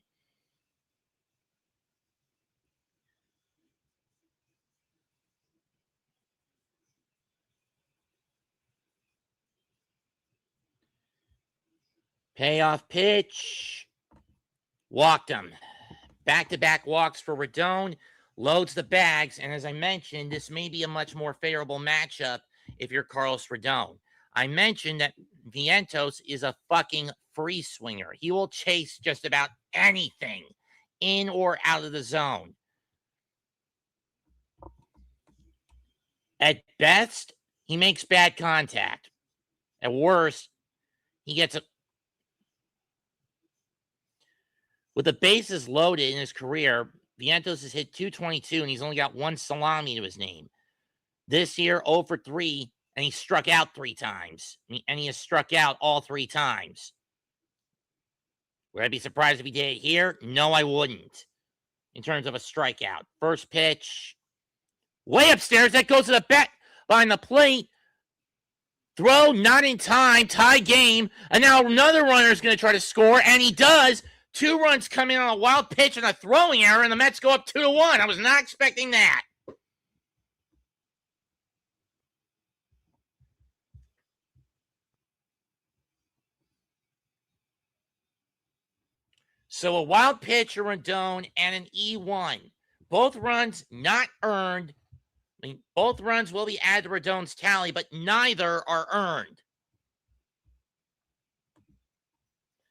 Payoff pitch. Walked him. Back-to-back walks for Rodon. Loads the bags. And as I mentioned, this may be a much more favorable matchup if you're Carlos Rodon. I mentioned that Vientos is a fucking free swinger. He will chase just about anything in or out of the zone. At best, he makes bad contact. At worst, he gets a. With the bases loaded in his career, Vientos has hit 222 and he's only got one salami to his name. This year, 0 for 3, and he struck out 3 times. And he has struck out all 3 times. Would I be surprised if he did it here? No, I wouldn't. In terms of a strikeout. First pitch. Way upstairs. That goes to the bat behind the plate. Throw not in time. Tie game. And now another runner is going to try to score, and he does. 2 runs come in on a wild pitch and a throwing error, and the Mets go up 2-1. I was not expecting that. So a wild pitch, a Rendon, and an E1. Both runs not earned. I mean, both runs will be added to Rendon's tally, but neither are earned.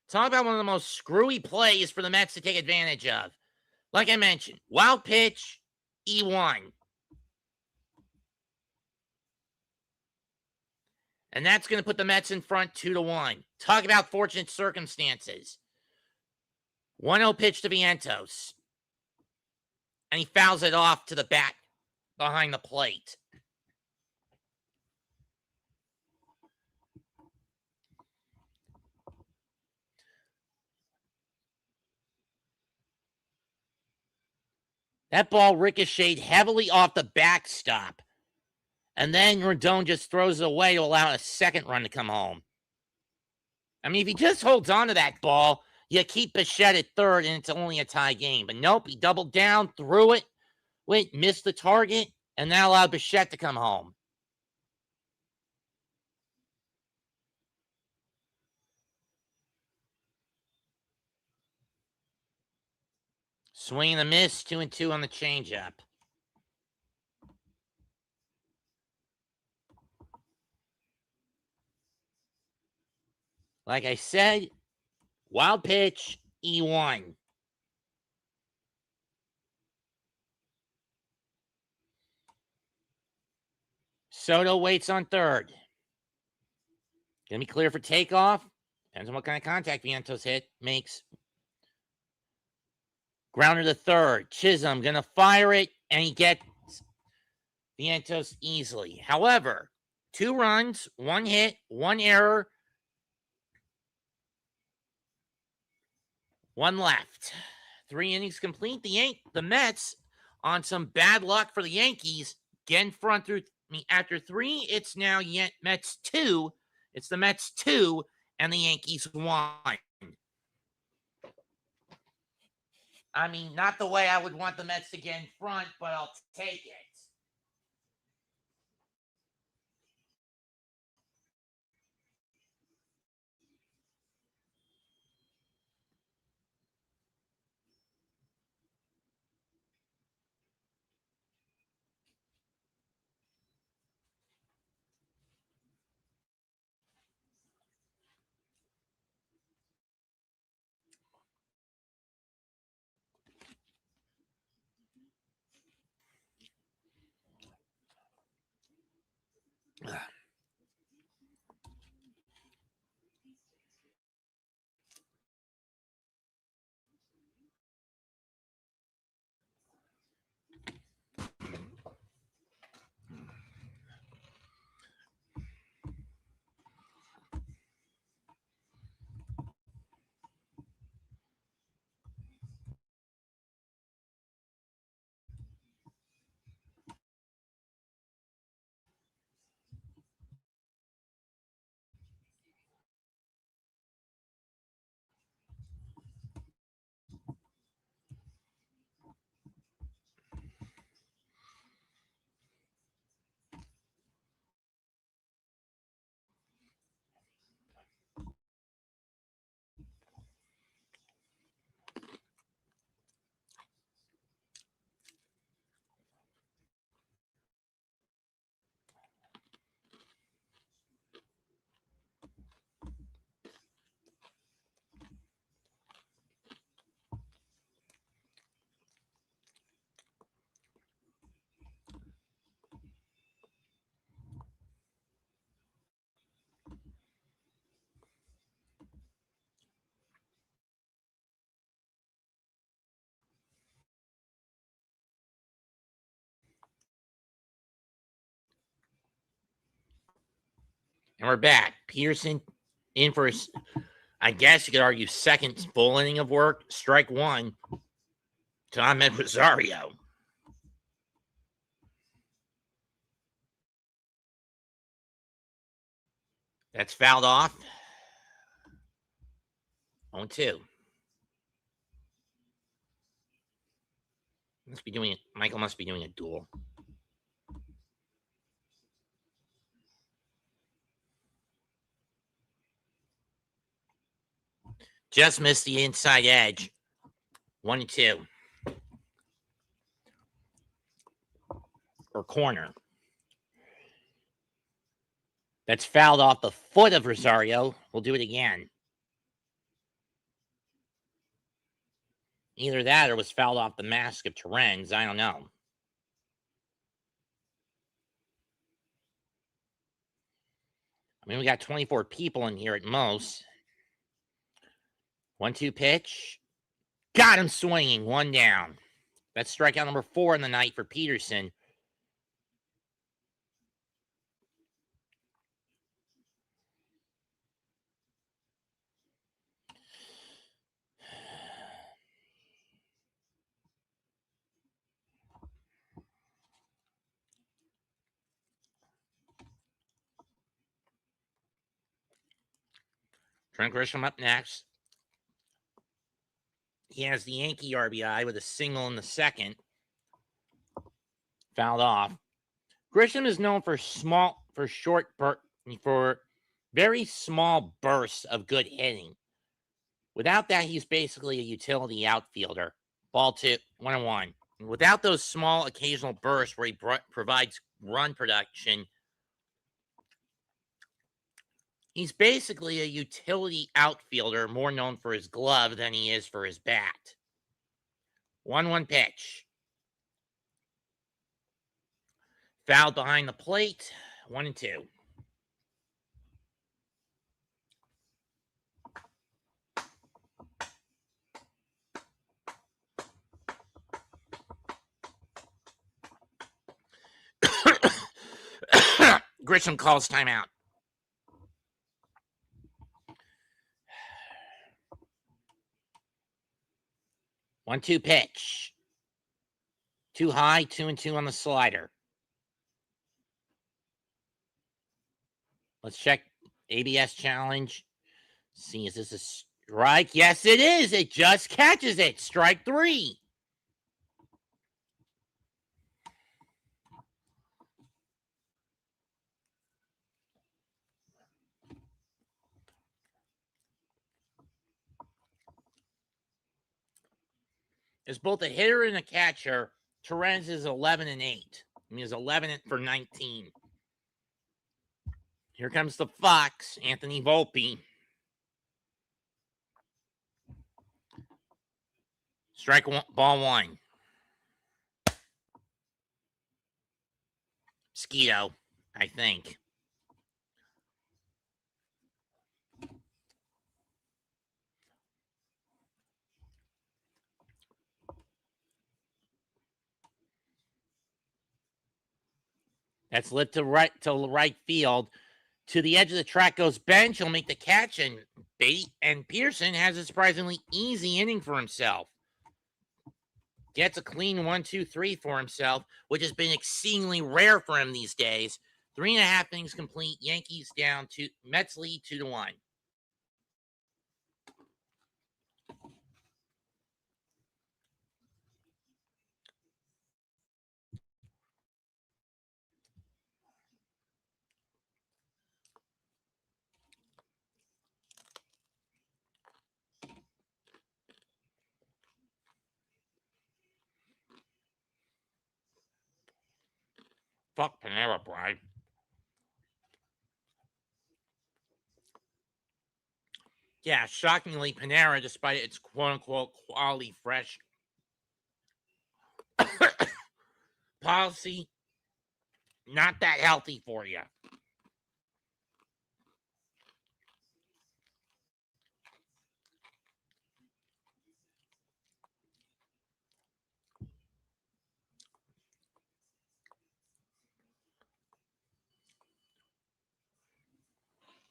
Talk about one of the most screwy plays for the Mets to take advantage of. Like I mentioned, wild pitch, E1. And that's going to put the Mets in front 2-1. Talk about fortunate circumstances. 1-0 pitch to Vientos. And he fouls it off to the back behind the plate. That ball ricocheted heavily off the backstop. And then Rendon just throws it away to allow a second run to come home. I mean, if he just holds on to that ball, you keep Bichette at third and it's only a tie game. But nope, he doubled down, threw it, missed the target, and that allowed Bichette to come home. Swing and a miss, 2-2 on the changeup. Like I said, wild pitch, E1. Soto waits on third. Gonna be clear for takeoff. Depends on what kind of contact Vientos makes. Grounder to third. Chisholm gonna fire it, and he gets Vientos easily. However, 2 runs, 1 hit, 1 error, 1 left. 3 innings complete. The Mets, on some bad luck for the Yankees, get in front through. After 3, it's now Mets 2. It's the Mets 2 and the Yankees 1. I mean, not the way I would want the Mets to get in front, but I'll take it. And we're back. Peterson in for his, I guess you could argue, second full inning of work. Strike 1 to Ahmed Rosario. That's fouled off. 0-2. Michael must be doing a duel. Just missed the inside edge. 1-2. Or corner. That's fouled off the foot of Rosario. We'll do it again. Either that or was fouled off the mask of Terens. I don't know. I mean, we got 24 people in here at most. 1-2 pitch. Got him swinging. 1 down. That's strikeout number 4 in the night for Peterson. Trent Grisham up next. He has the Yankee RBI with a single in the second. Fouled off. Grisham is known for very small bursts of good hitting. Without that, he's basically a utility outfielder. Ball 2, 1-1. Without those small occasional bursts where he provides run production, he's basically a utility outfielder, more known for his glove than he is for his bat. 1-1 pitch. Fouled behind the plate. 1-2. Grisham calls timeout. One-two pitch. Too high, 2-2 on the slider. Let's check ABS challenge. See, is this a strike? Yes, it is. It just catches it. Strike 3. As both a hitter and a catcher, Terens is 11-8. I mean, he's 11 for 19. Here comes the Fox, Anthony Volpe. Strike one, ball 1. Mosquito, I think. That's lit to right field. To the edge of the track goes Bench. He'll make the catch, and Pearson has a surprisingly easy inning for himself. Gets a clean 1-2-3 for himself, which has been exceedingly rare for him these days. 3.5 innings complete. Yankees down to Mets lead 2-1. Fuck Panera Bread. Yeah, shockingly, Panera, despite its quote-unquote quality fresh policy, not that healthy for you.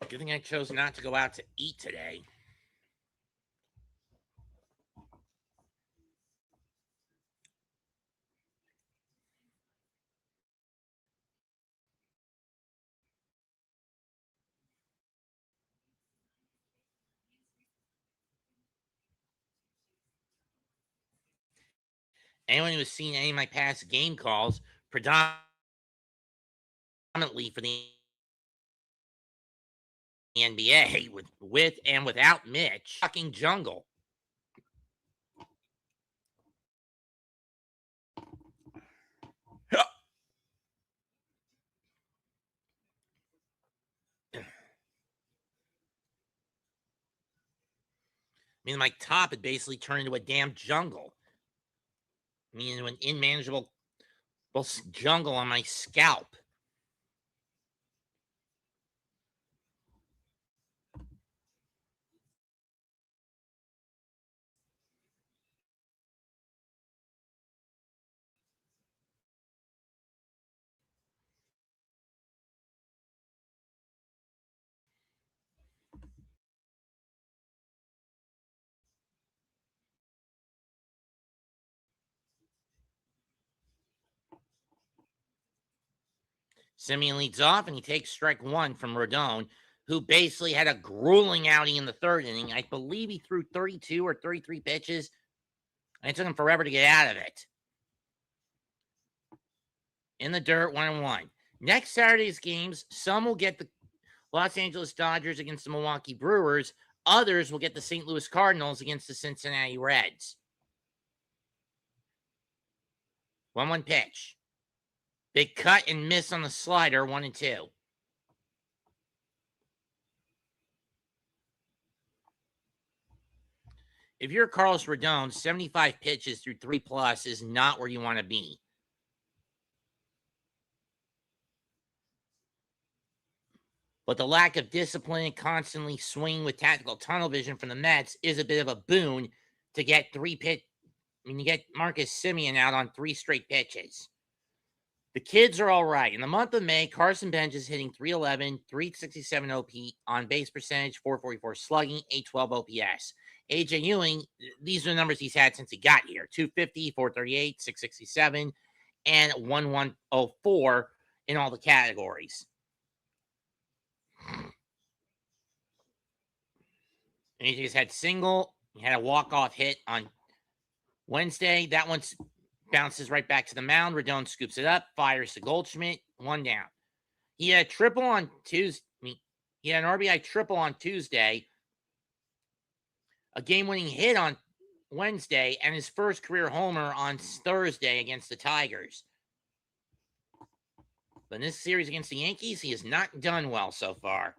Good thing I chose not to go out to eat today. Anyone who has seen any of my past game calls, predominantly for the NBA, with and without Mitch, fucking jungle. I mean, my top had basically turned into a damn jungle. I mean, an unmanageable jungle on my scalp. Simeon leads off, and he takes strike one from Rodon, who basically had a grueling outing in the third inning. I believe he threw 32 or 33 pitches, and it took him forever to get out of it. In the dirt, 1-1. Next Saturday's games, some will get the Los Angeles Dodgers against the Milwaukee Brewers. Others will get the St. Louis Cardinals against the Cincinnati Reds. 1-1 pitch. Big cut and miss on the slider, 1-2. If you're Carlos Rodon, 75 pitches through 3+ is not where you want to be. But the lack of discipline and constantly swinging with tactical tunnel vision from the Mets is a bit of a boon to get you get Marcus Semien out on 3 straight pitches. The kids are all right. In the month of May, Carson Bench is hitting 311, 367 OP on base percentage, 444 slugging, 812 OPS. AJ Ewing, these are the numbers he's had since he got here: 250, 438, 667, and 1104 in all the categories. And he just had single. He had a walk-off hit on Wednesday. That one bounces right back to the mound. Rodon scoops it up, fires to Goldschmidt, 1 down. He had a triple on Tuesday. He had an RBI triple on Tuesday, a game-winning hit on Wednesday, and his first career homer on Thursday against the Tigers. But in this series against the Yankees, he has not done well so far.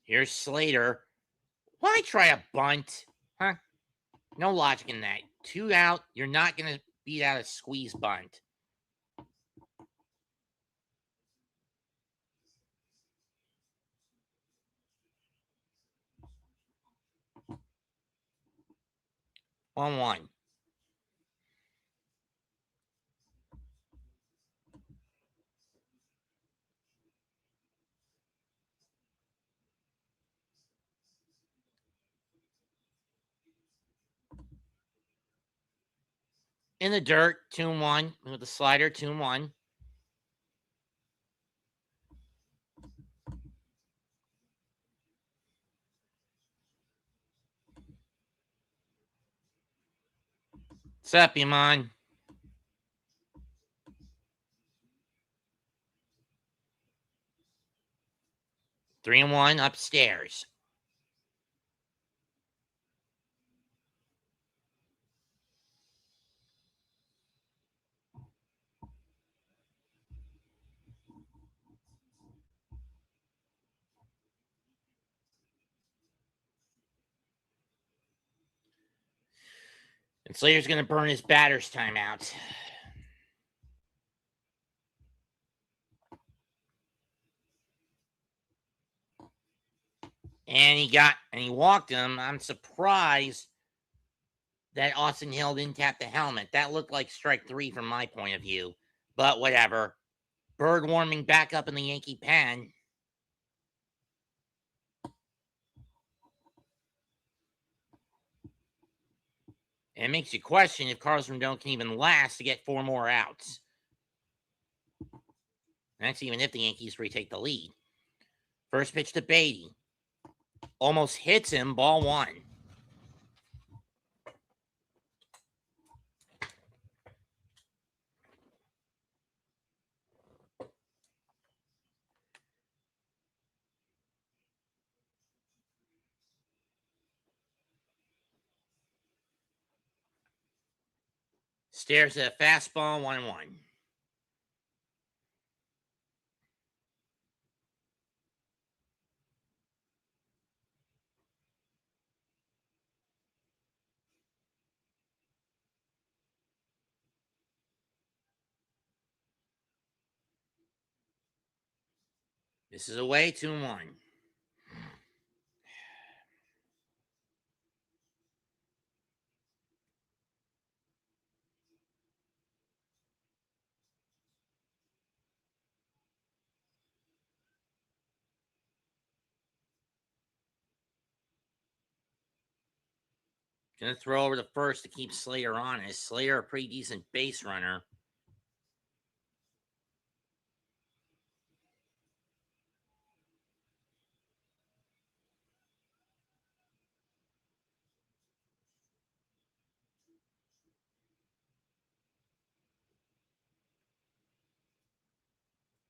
Here's Slater. Why try a bunt? Huh? No logic in that. 2 out. You're not going to beat out a squeeze bunt. On 1. In the dirt, 2-1 with the slider, 2-1. What's up, Iman? 3-1 upstairs. And Slater's going to burn his batter's timeout. And he walked him. I'm surprised that Austin Hill didn't tap the helmet. That looked like strike 3 from my point of view. But whatever. Bird warming back up in the Yankee pen. And it makes you question if Carlos Rodon can even last to get 4 more outs. That's even if the Yankees retake the lead. First pitch to Beatty. Almost hits him, ball 1. Stares at a fastball, 1-1. This is away 2-1. Gonna throw over the first to keep Slater honest. Slater, a pretty decent base runner.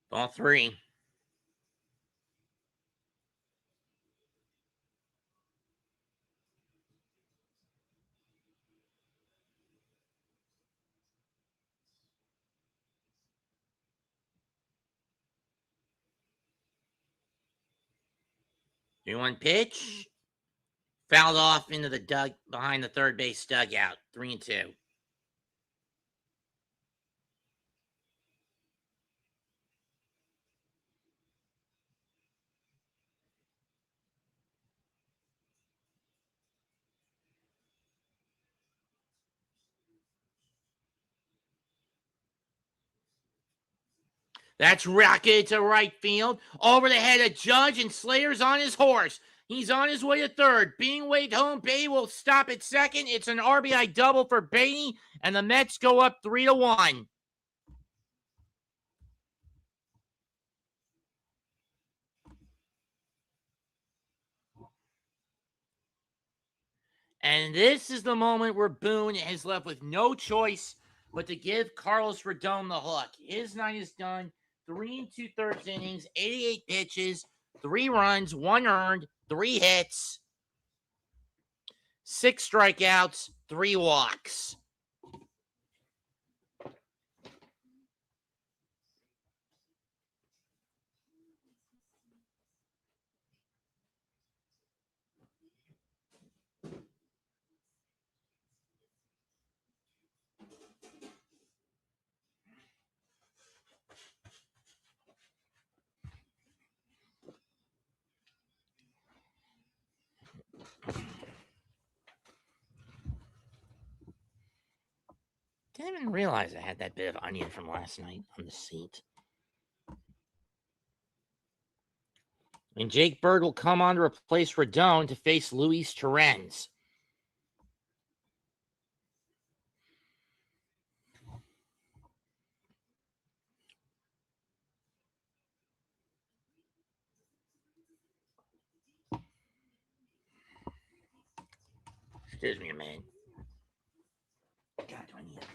Ball 3. Do one pitch. Fouled off into the behind the third base dugout. 3-2. That's rocketed to right field. Over the head of Judge, and Slater's on his horse. He's on his way to third. Being waved home. Beatty will stop at second. It's an RBI double for Beatty, and the Mets go up 3-1. And this is the moment where Boone is left with no choice but to give Carlos Rodon the hook. His night is done. 3 2/3 innings, 88 pitches, 3 runs, 1 earned, 3 hits, 6 strikeouts, 3 walks. Didn't even realize I had that bit of onion from last night on the seat. And Jake Bird will come on to replace Rodon to face Luis Torrens. Excuse me a minute. God, do I need it?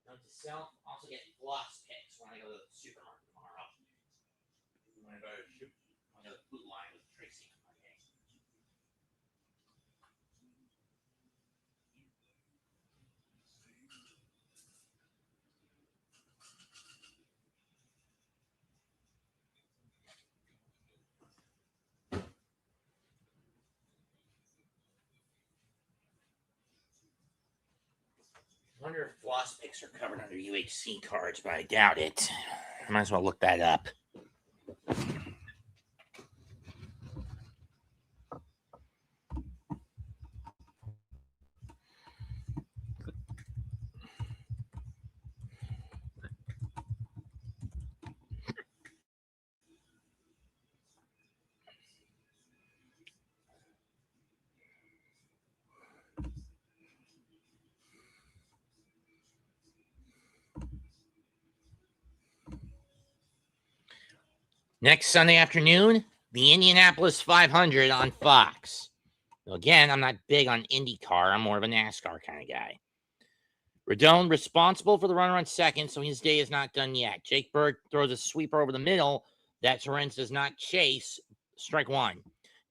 Note to self, also get floss picks when I go to the supermarket tomorrow. When I go to the food line with Tracy on Monday. I wonder if floss picks are covered under UHC cards, but I doubt it. I might as well look that up. Next Sunday afternoon, the Indianapolis 500 on Fox. So again, I'm not big on IndyCar. I'm more of a NASCAR kind of guy. Rodon responsible for the runner on second, so his day is not done yet. Jake Bird throws a sweeper over the middle that Torrens does not chase. Strike 1.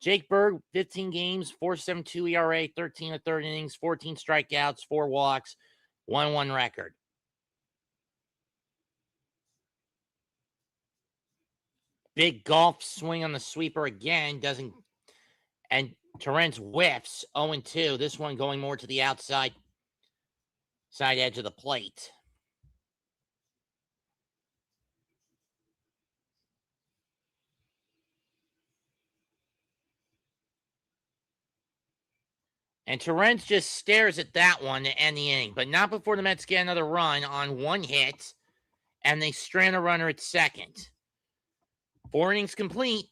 Jake Bird, 15 games, 4.72 ERA, 13 1/3 innings, 14 strikeouts, 4 walks, 1-1 record. Big golf swing on the sweeper again, doesn't, and Torrens whiffs 0-2. This one going more to the outside side edge of the plate. And Torrens just stares at that one to end the inning, but not before the Mets get another run on one hit, and they strand a runner at second. 4 innings complete.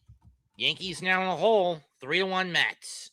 Yankees now in a hole, 3-1 Mets.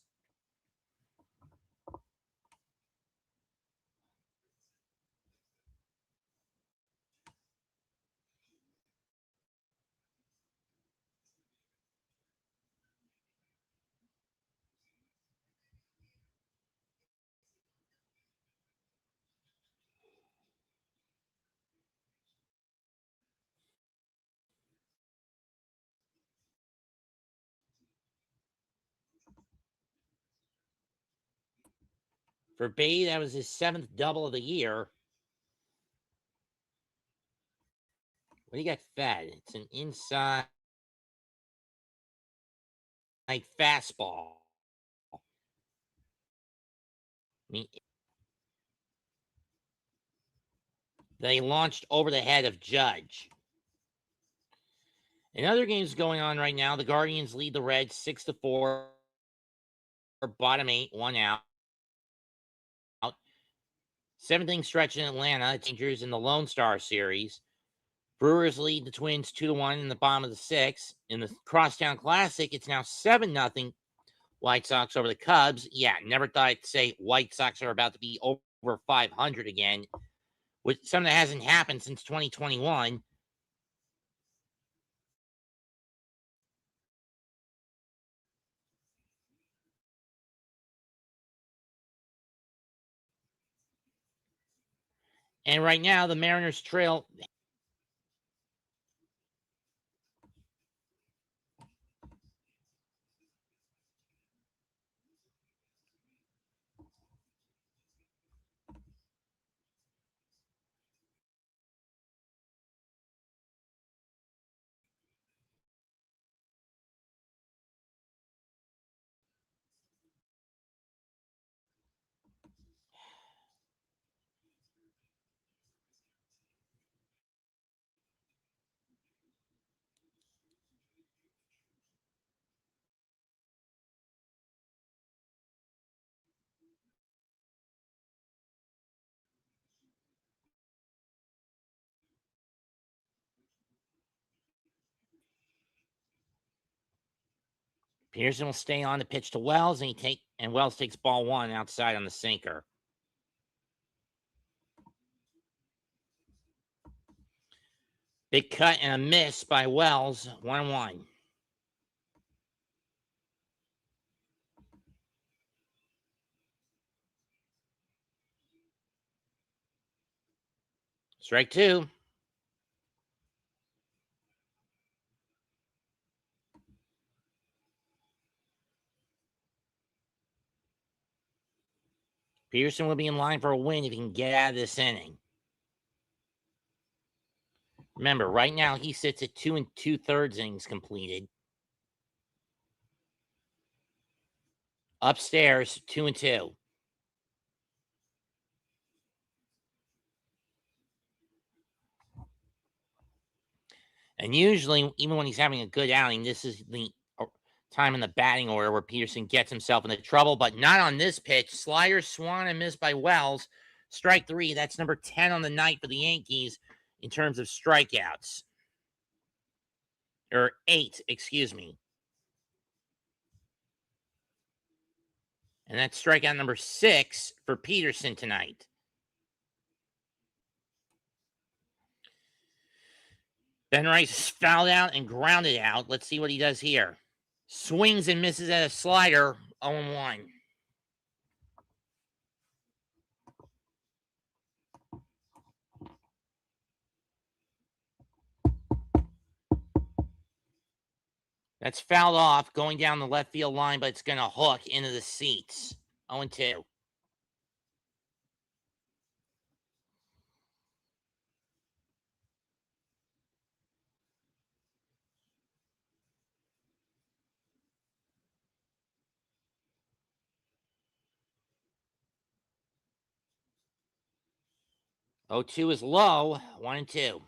For Bay, that was his 7th double of the year. What do you got fed? It's an inside fastball. I mean, they launched over the head of Judge. In other games going on right now, the Guardians lead the Reds 6-4. Bottom 8, 1 out. 7th-inning stretch in Atlanta. Rangers in the Lone Star Series. Brewers lead the Twins 2-1 in the bottom of the 6th. In the Crosstown Classic, it's now 7-0 White Sox over the Cubs. Yeah, never thought I'd say White Sox are about to be over 500 again, which something that hasn't happened since 2021. And right now, the Mariners trail. Pearson will stay on the pitch to Wells, and Wells takes ball 1 outside on the sinker. Big cut and a miss by Wells, 1-1. Strike 2. Pearson will be in line for a win if he can get out of this inning. Remember, right now he sits at 2 2/3 innings completed. Upstairs, 2-2. And usually, even when he's having a good outing, this is the time in the batting order where Peterson gets himself into trouble, but not on this pitch. Slider, swung, and missed by Wells. Strike 3. That's number 10 on the night for the Yankees in terms of strikeouts. Or 8, excuse me. And that's strikeout number 6 for Peterson tonight. Ben Rice is fouled out and grounded out. Let's see what he does here. Swings and misses at a slider, 0-1. That's fouled off, going down the left field line, but it's going to hook into the seats. 0-2. Oh, 2 is low. 1-2.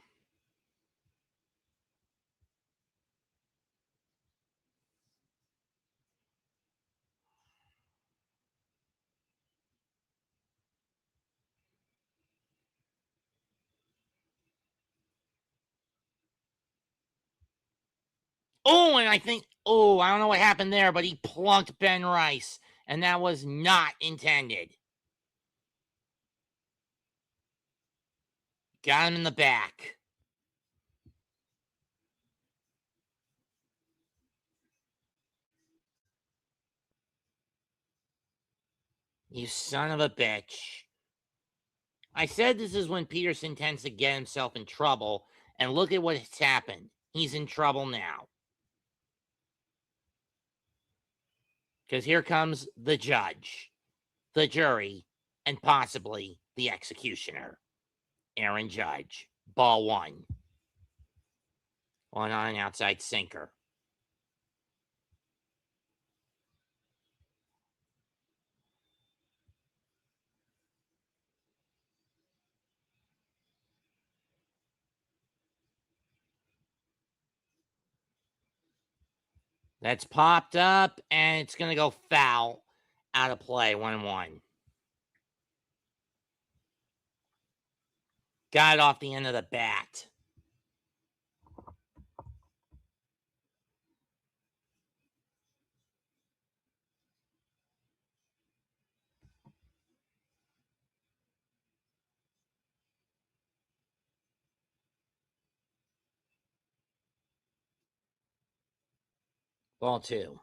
Oh, and I don't know what happened there, but he plunked Ben Rice, and that was not intended. Got him in the back. You son of a bitch. I said this is when Peterson tends to get himself in trouble, and look at what's happened. He's in trouble now. Because here comes the judge, the jury, and possibly the executioner. Aaron Judge. Ball one. One on an outside sinker. That's popped up, and it's going to go foul. Out of play, 1-1. Got it off the end of the bat. Ball two.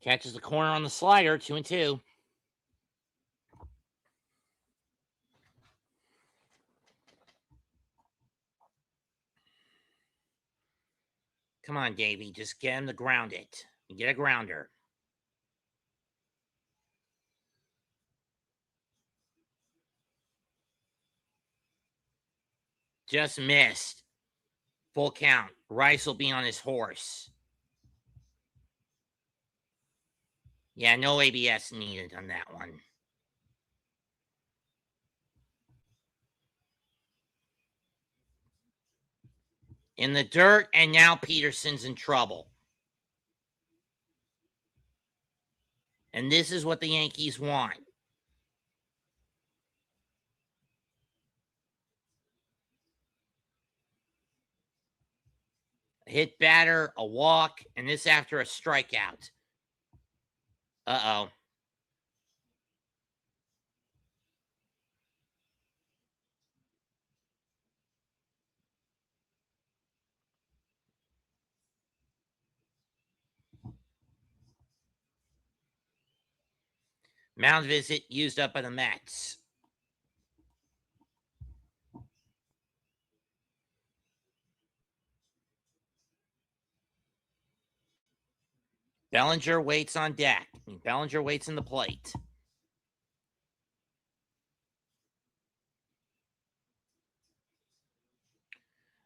Catches the corner on the slider, 2-2. Come on, Davey. Just get him to ground it. Get a grounder. Just missed. Full count. Rice will be on his horse. Yeah, no ABS needed on that one. In the dirt, and now Peterson's in trouble. And this is what the Yankees want. A hit batter, a walk, and this after a strikeout. Uh-oh. Mound visit used up by the Mets. Bellinger waits on deck. Bellinger waits in the plate.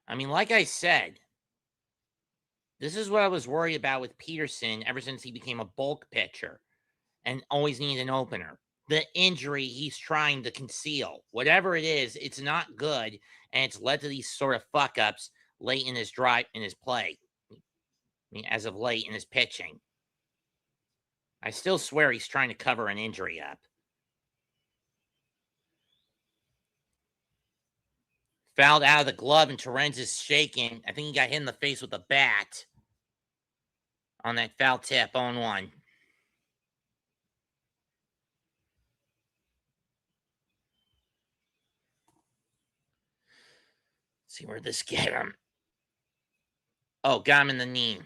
I mean, like I said, this is what I was worried about with Peterson ever since he became a bulk pitcher and always needed an opener. The injury he's trying to conceal. Whatever it is, it's not good, and it's led to these sort of fuck ups late in his play. I mean, as of late in his pitching. I still swear he's trying to cover an injury up. Fouled out of the glove, and Torrens is shaking. I think he got hit in the face with a bat on that foul tip, 0-1. Let's see where this get him. Oh, got him in the knee.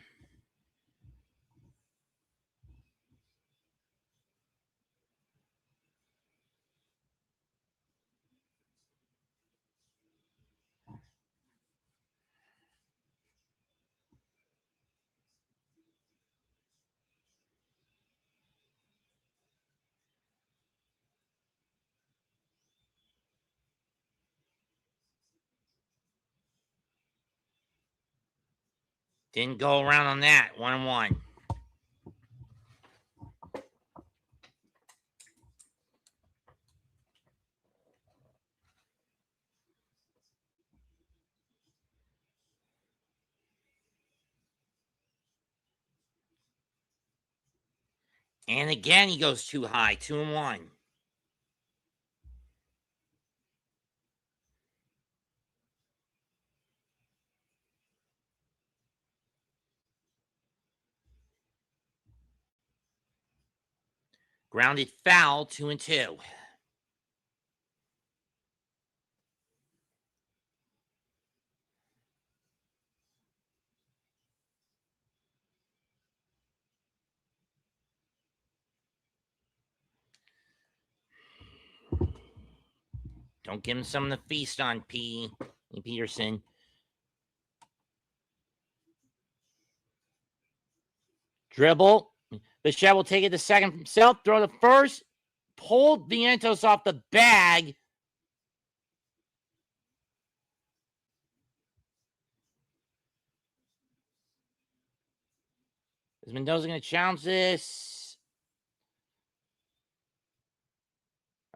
Didn't go around on that. 1-1. And again, he goes too high, 2-1. Grounded foul, 2-2. Don't give him something to feast on, Peterson. Dribble. Bichette will take it to second himself. Throw the first. Pulled Vientos off the bag. Is Mendoza going to challenge this?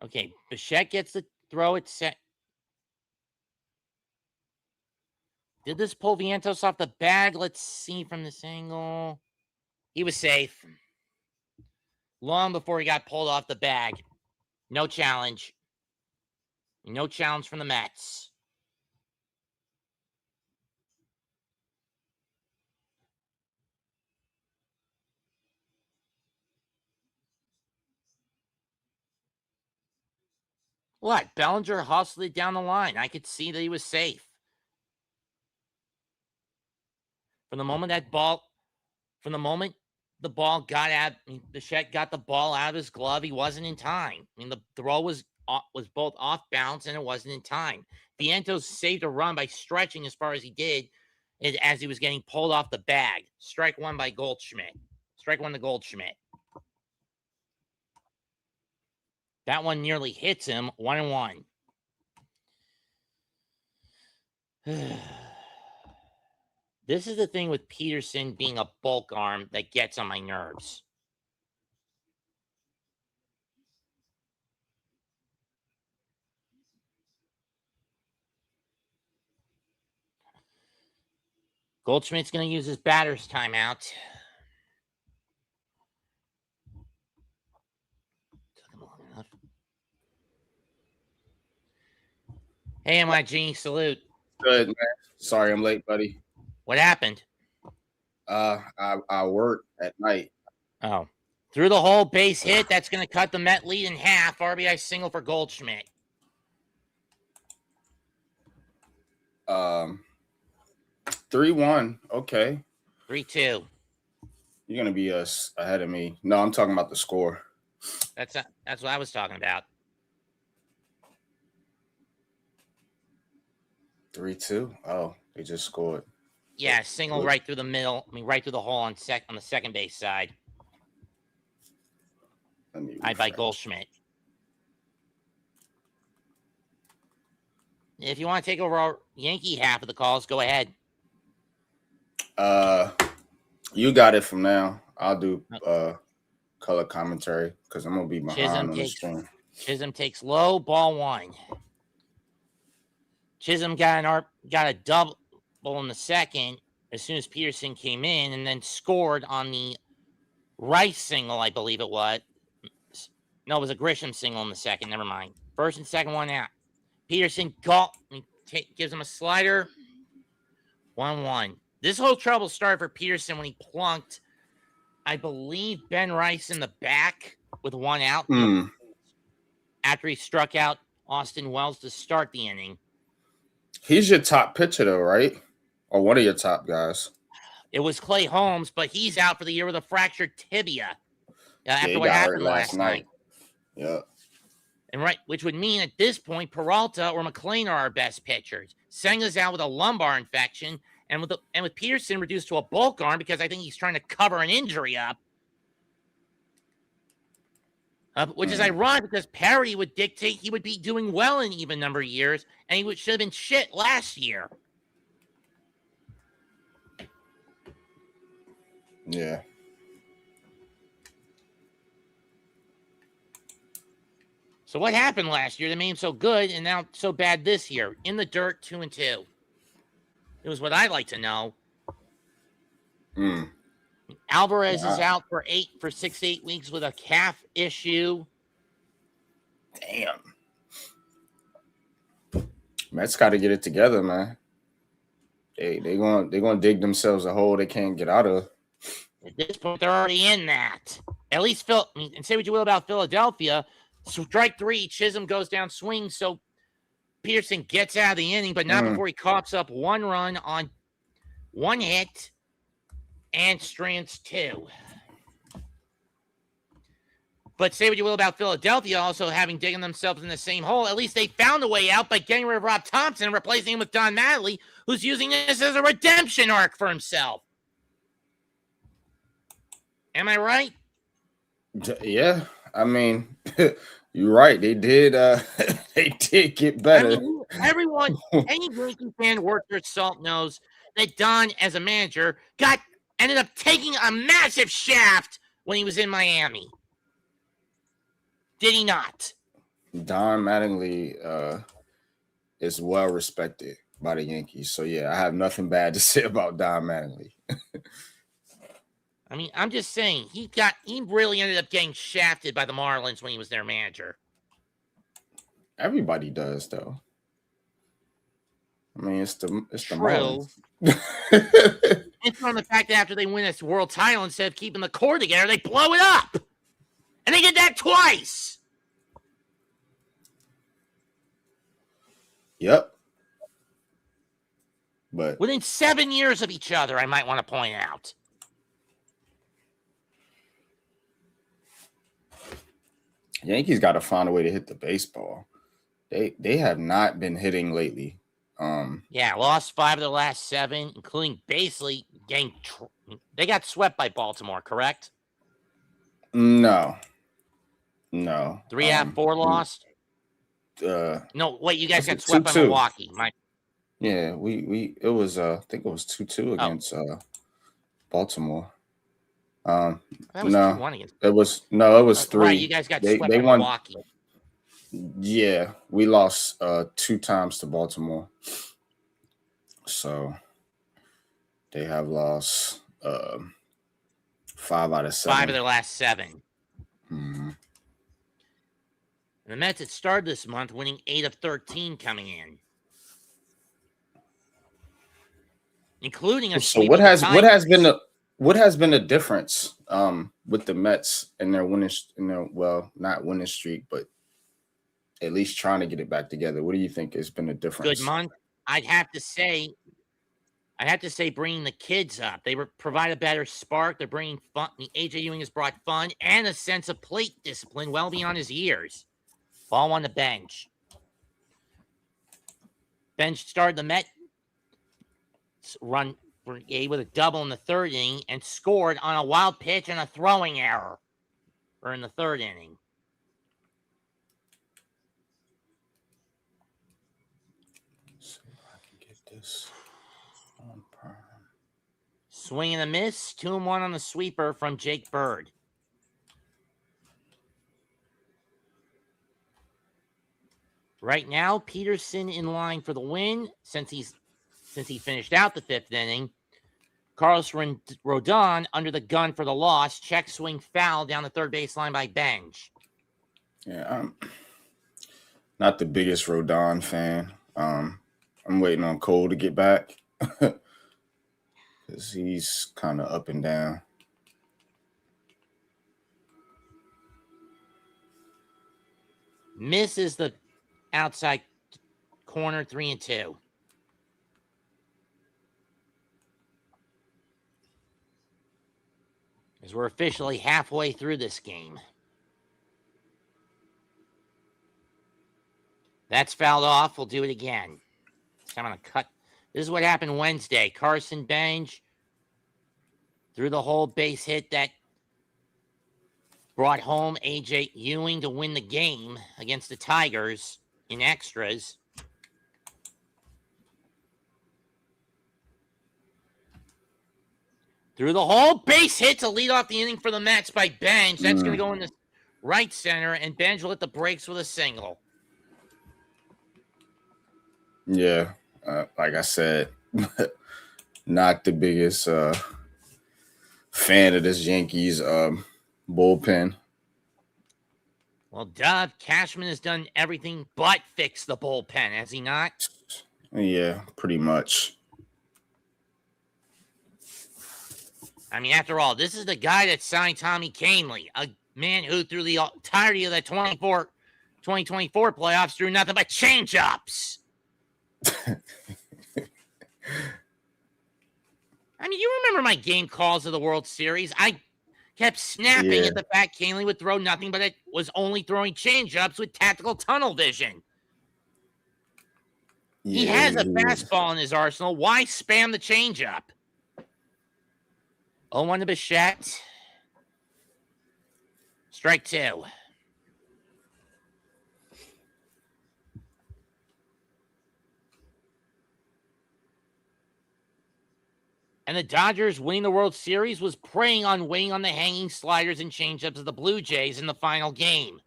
Okay, Bichette gets the throw it set. Did this pull Vientos off the bag? Let's see from this angle. He was safe. Long before he got pulled off the bag. No challenge. No challenge from the Mets. What? Bellinger hustled it down the line. I could see that he was safe. From the moment the ball got out, Bichette got the ball out of his glove, he wasn't in time. The throw was both off balance and it wasn't in time. Vientos saved a run by stretching as far as he did as he was getting pulled off the bag. Strike one by Goldschmidt. Strike one to Goldschmidt. That one nearly hits him. 1-1. This is the thing with Peterson being a bulk arm that gets on my nerves. Goldschmidt's going to use his batter's timeout. Took him long enough. Hey, MYG, salute. Good, man. Sorry I'm late, buddy. What happened? I work at night. Oh. Through the hole, base hit. That's going to cut the Met lead in half. RBI single for Goldschmidt. 3-1. Okay. 3-2. You're gonna be ahead of me. No, I'm talking about the score. That's what I was talking about. 3-2. Oh, they just scored. Yeah, single right through the middle. Right through the hole on the second base side. By Goldschmidt. If you want to take over our Yankee half of the calls, go ahead. You got it from now. I'll do color commentary because I'm gonna be behind on the stream. Chisholm takes low, ball one. Chisholm got a double in the second as soon as Peterson came in, and then scored on the Rice single, I believe it was. No, it was a Grisham single in the second. Never mind. First and second one out. Peterson gives him a slider. 1-1. This whole trouble started for Peterson when he plunked, I believe, Ben Rice in the back with one out after he struck out Austin Wells to start the inning. He's your top pitcher, though, right? Or one of your top guys? It was Clay Holmes, but he's out for the year with a fractured tibia after what happened last night. Yeah. And which would mean at this point, Peralta or McLean are our best pitchers. Senga's out with a lumbar infection, and with Peterson reduced to a bulk arm because I think he's trying to cover an injury up. Which is ironic because parity would dictate he would be doing well in even number of years, and he should have been shit last year. Yeah. So what happened last year that made him so good and now so bad this year? In the dirt, 2-2. It was what I'd like to know. Alvarez is out for 6 to 8 weeks with a calf issue. Damn. Mets got to get it together, man. They gonna dig themselves a hole they can't get out of. At this point, they're already in that. At least and say what you will about Philadelphia. Strike 3, Chisholm goes down, swings, so Peterson gets out of the inning, but not before he coughs up 1 run on 1 hit and strands 2. But say what you will about Philadelphia also having digging themselves in the same hole. At least they found a way out by getting rid of Rob Thompson and replacing him with Don Mattingly, who's using this as a redemption arc for himself. Am I right? Yeah, I mean, you're right. They did. They did get better. I mean, everyone, any Yankee fan worth their salt knows that Don, as a manager, ended up taking a massive shaft when he was in Miami. Did he not? Don Mattingly is well respected by the Yankees. So, yeah, I have nothing bad to say about Don Mattingly. I mean, I'm just saying, he really ended up getting shafted by the Marlins when he was their manager. Everybody does, though. I mean, it's the True. Marlins. It's on the fact that after they win this world title, instead of keeping the core together, they blow it up. And they did that twice. Yep. But within 7 years of each other, I might want to point out. Yankees got to find a way to hit the baseball. They have not been hitting lately. Yeah, lost 5 of their last 7, including basically getting. They got swept by Baltimore, correct? No. 3 out of 4 lost. No, wait, you guys got swept by Milwaukee. Yeah, it was I think it was 2-2 against Baltimore. That was 2-1 against. It was 3. Right, you guys got swept by won. Milwaukee. Yeah, we lost 2 times to Baltimore. So they have lost 5 out of 7. 5 of their last 7. Mm-hmm. And the Mets had started this month winning 8 of 13 coming in. Including a So what has been the difference with the Mets and their not winning streak, but at least trying to get it back together? What do you think has been the difference? Good month. I'd have to say bringing the kids up. They provide a better spark. They're bringing fun. AJ Ewing has brought fun and a sense of plate discipline well beyond his years. Ball on the bench. Bench started the Mets run with a double in the 3rd inning and scored on a wild pitch and a throwing error in the 3rd inning. Let's see if I can get this on Prime. Swing and a miss. 2-1 on the sweeper from Jake Bird. Right now, Peterson in line for the win since he finished out the 5th inning. Carlos Rodon under the gun for the loss. Check swing foul down the 3rd baseline by Benj. Yeah, I'm not the biggest Rodon fan. I'm waiting on Cole to get back because he's kind of up and down. Misses the outside corner, 3-2. As we're officially halfway through this game. That's fouled off. We'll do it again. I'm going to cut. This is what happened Wednesday. Carson Benj threw the whole base hit that brought home AJ Ewing to win the game against the Tigers in extras. Threw the whole base hit to lead off the inning for the Mets by Benj. That's going to go in the right center, and Benj will hit the brakes with a single. Yeah, like I said, not the biggest fan of this Yankees bullpen. Well, Cashman has done everything but fix the bullpen, has he not? Yeah, pretty much. I mean, after all, this is the guy that signed Tommy Kahnle, a man who through the entirety of the 2024 playoffs threw nothing but change-ups. I mean, you remember my game calls of the World Series. I kept snapping at the fact Kahnle would throw nothing, but it was only throwing change-ups with tactical tunnel vision. He has a fastball in his arsenal. Why spam the changeup? 0-1 to Bichette. Strike 2. And the Dodgers winning the World Series was preying on weighing on the hanging sliders and changeups of the Blue Jays in the final game.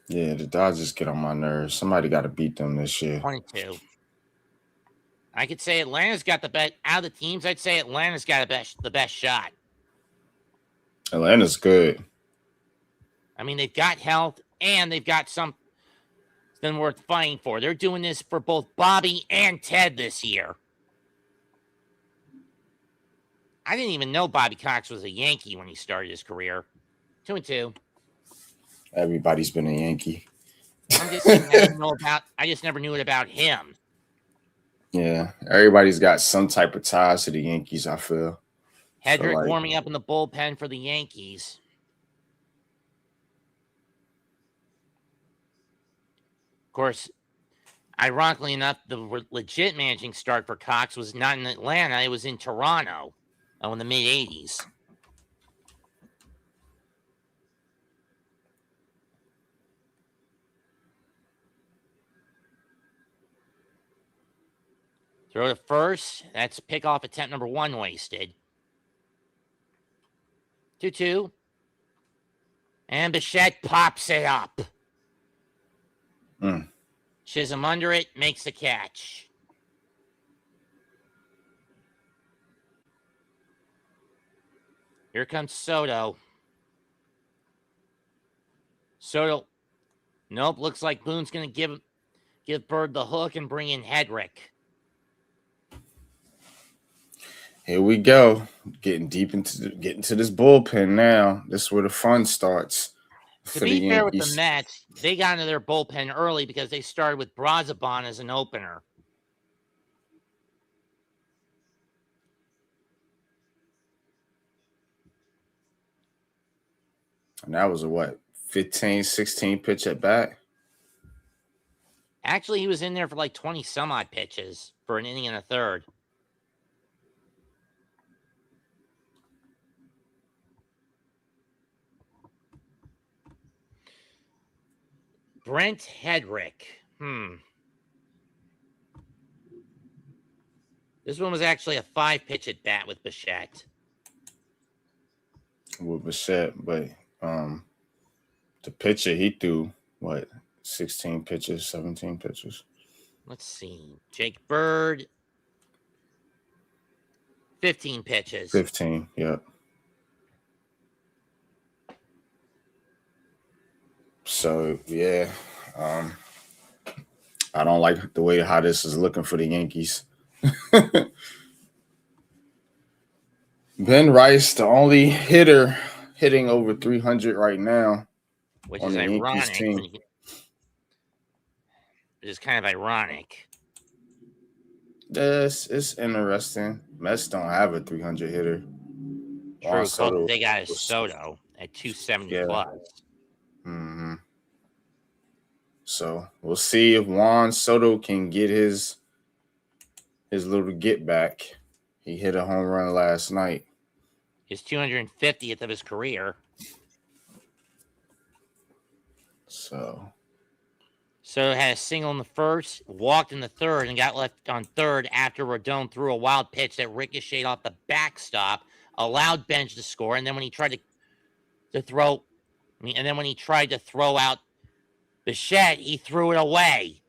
Yeah, the Dodgers get on my nerves. Somebody got to beat them this year. 22. I could say Atlanta's got the best out of the teams. I'd say Atlanta's got the best shot. Atlanta's good. I mean, they've got health and they've got something worth fighting for. They're doing this for both Bobby and Ted this year. I didn't even know Bobby Cox was a Yankee when he started his career. 2-2. Everybody's been a Yankee. I'm just saying I just never knew it about him. Yeah, everybody's got some type of ties to the Yankees, I feel. Hedrick warming up in the bullpen for the Yankees. Of course, ironically enough, the legit managing start for Cox was not in Atlanta. It was in Toronto in the mid-'80s. Throw to first. That's pickoff attempt number 1 wasted. 2-2. And Bichette pops it up. Chisholm under it, makes the catch. Here comes Soto. Nope, looks like Boone's going to give Bird the hook and bring in Hedrick. Here we go. Getting to this bullpen now. This is where the fun starts. To be fair with the Mets, they got into their bullpen early because they started with Brazoban as an opener. And that was a 15, 16 pitch at bat? Actually, he was in there for like 20 some odd pitches for an inning and a third. Brent Hedrick. This one was actually a 5-pitch at bat with Bichette. With Bichette, but the pitcher he threw 16 pitches, 17 pitches. Let's see. Jake Bird, 15 pitches. 15, yep. So, yeah, I don't like the way how this is looking for the Yankees. Ben Rice, the only hitter hitting over 300 right now, which is ironic. It is kind of ironic. Yes, it's interesting. Mets don't have a 300 hitter. True, they got a Soto at 270 plus. Mm-hmm. So we'll see if Juan Soto can get his little get back. He hit a home run last night. His 250th of his career. So had a single in the first, walked in the third, and got left on third after Rodon threw a wild pitch that ricocheted off the backstop, allowed Bench to score, and then when he tried to throw out Bichette, he threw it away.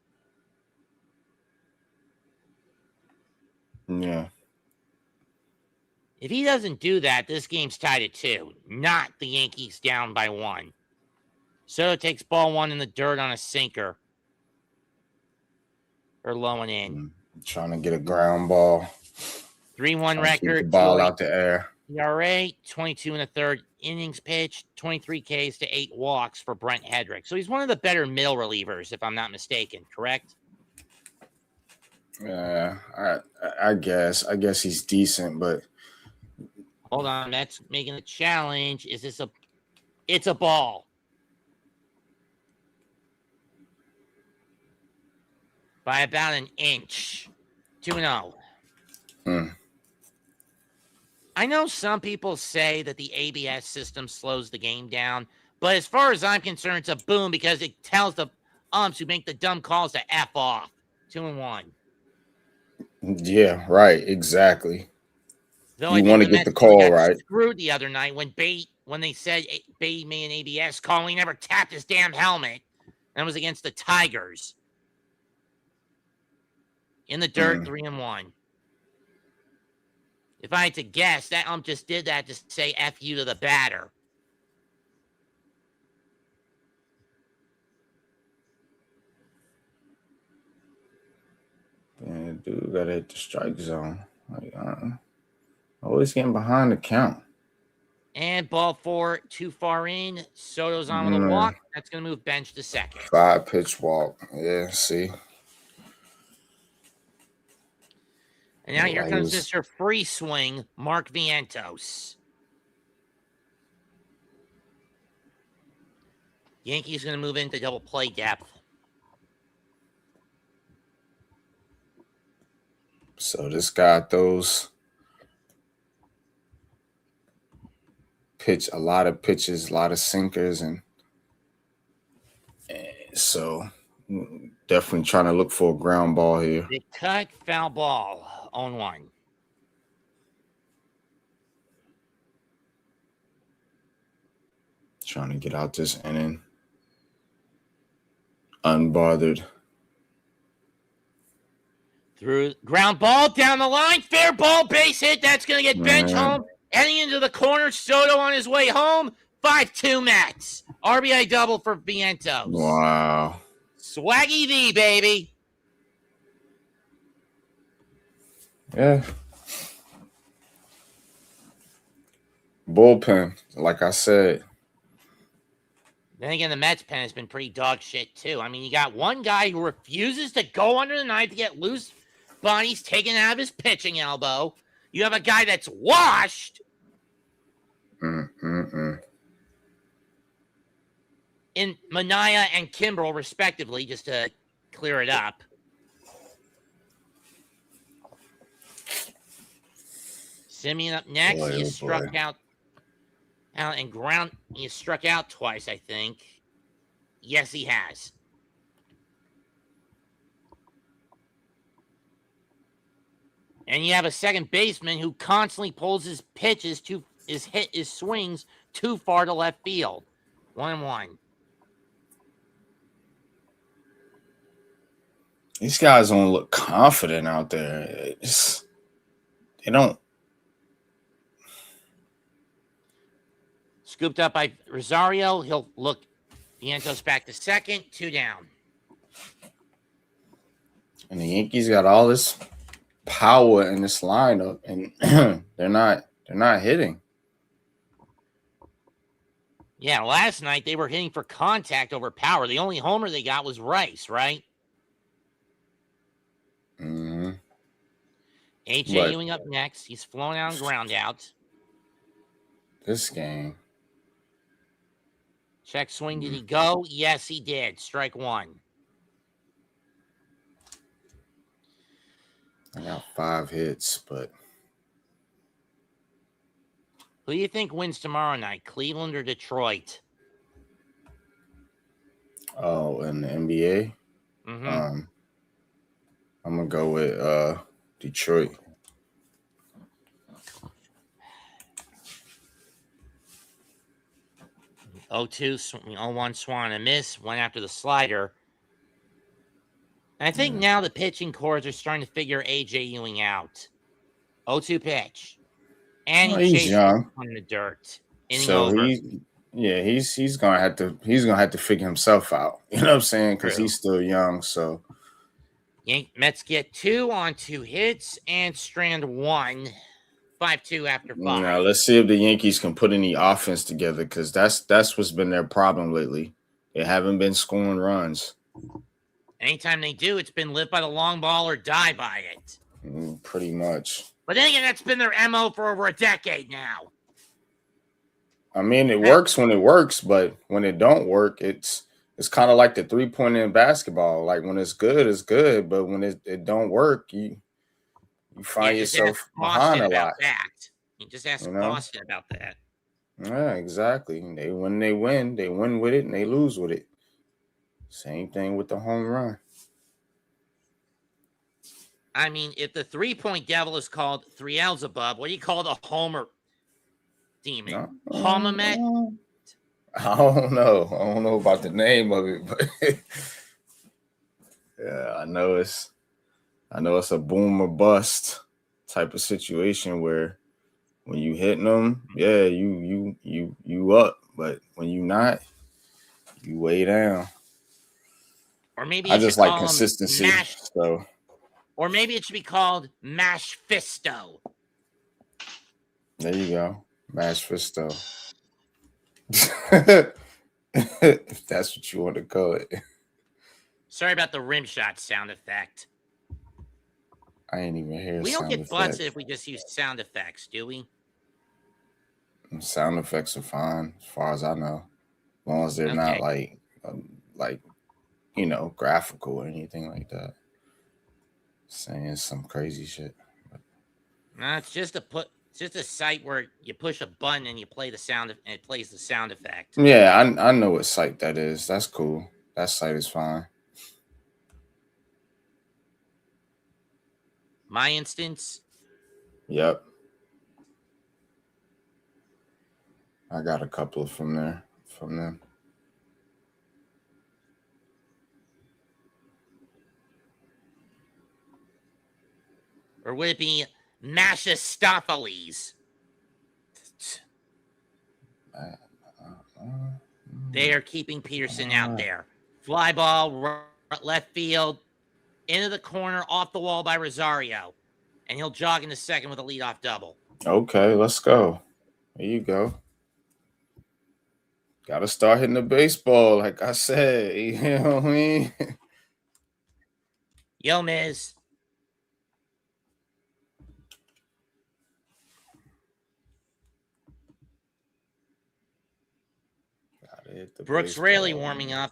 Yeah. If he doesn't do that, this game's tied at 2, not the Yankees down by 1. Soto takes ball 1 in the dirt on a sinker. Or low and in. Trying to get a ground ball. 3-1 Keep the record. ball out the air. ERA, 22 in the third innings pitched, 23 Ks to 8 walks for Brent Hedrick. So he's one of the better middle relievers, if I'm not mistaken, correct? Yeah, I guess. I guess he's decent, but hold on, that's making a challenge. Is this a? It's a ball. By about an inch. 2-0. I know some people say that the ABS system slows the game down, but as far as I'm concerned, it's a boom because it tells the umps who make the dumb calls to F off. 2-1. Yeah, right. Exactly. Though You want to get the call right. Screwed the other night when they said Bate made an ABS call, he never tapped his damn helmet. And it was against the Tigers. In the dirt, 3-1. If I had to guess, that ump just did that to say F you to the batter. Yeah, dude, gotta hit the strike zone. Like, always getting behind the count. And ball 4, too far in. Soto's on with a walk. That's going to move bench to second. 5-pitch walk. Yeah, see. And now here comes Mr. Free Swing, Mark Vientos. Yankees going to move into double play depth. So this guy throws a lot of pitches, a lot of sinkers, and so definitely trying to look for a ground ball here. The cut, foul ball, 0-1. Trying to get out this inning unbothered. Through ground ball down the line, fair ball, base hit. That's going to get bench home. Heading into the corner, Soto on his way home. 5-2 Mets. RBI double for Vientos. Wow. Swaggy V, baby. Yeah. Bullpen, like I said. Then again, the Mets pen has been pretty dog shit, too. I mean, you got one guy who refuses to go under the knife to get loose bunnies taken out of his pitching elbow. You have a guy that's washed. In Manaea and Kimbrel, respectively, just to clear it up. Simeon up next. He is struck out and ground. He is struck out twice, I think. Yes, he has. And you have a second baseman who constantly pulls his pitches his swings too far to left field. 1-1. These guys don't look confident out there. They don't. Scooped up by Rosario. He'll look Vientos back to second. 2 down. And the Yankees got all this power in this lineup, and they're not hitting. Yeah, last night they were hitting for contact over power. The only homer they got was Rice, right? A.J. Ewing up next. He's flown out and ground out. This game. Check swing. Did he go? Yes, he did. Strike 1. I got 5 hits, but who do you think wins tomorrow night, Cleveland or Detroit? Oh, in the NBA? I'm going to go with Detroit. Oh, 0-1 Swan and a miss. Went after the slider. And I think now the pitching cores are starting to figure A.J. Ewing out. 0-2 pitch. And Oh, he he's chased young, on the dirt, inning so over. he's gonna have to figure himself out. You know what I'm saying? Because True. he's still young. So Mets get 2 on 2 hits and strand 1. 5-2 after now 5. let's see if the Yankees can put any offense together because that's what's been their problem lately. They haven't been scoring runs. Anytime they do, it's been live by the long ball or die by it. Pretty much. But then again, that's been their MO for over a decade now. I mean, it works when it works, but when it don't work, it's kind of like the 3-point in basketball. Like when it's good, but when it don't work, you Yeah, find just ask yourself behind Boston a about lot. that. You just ask You know? Boston about that. Yeah, exactly. They win with it, and they lose with it. Same thing with the home run. I mean, if the 3-point devil is called 3Lzebub, what do you call the homer demon? Homamet? I don't know. I don't know about the name of it, but yeah, I know it's a boom or bust type of situation where when you hitting them, yeah, you up, but when you not, you way down. Or maybe I you just should like call him consistency. Mash. So Or maybe it should be called Mash Fisto. there you go, Mash Fisto. If that's what you want to call it. Sorry about the rim shot sound effect. I ain't even hear We don't sound get busted effects. if we just use sound effects, do we? Sound effects are fine as far as I know, as long as they're not Okay. like graphical or anything like that. Saying some crazy shit. No, it's just a site where you push a button and you play the sound and it plays the sound effect. Yeah, I know what site that is. That's cool. That site is fine. My instance, Yep. I got a couple from them. or would it be Mashistopheles? They are keeping Peterson out there. Fly ball, left field, into the corner, off the wall by Rosario. And he'll jog into second with a leadoff double. Okay, let's go. There you go. Got to start hitting the baseball, like I said. You know what I mean? Yo, Miz. Gotta hit the Brooks baseball. Raley warming up.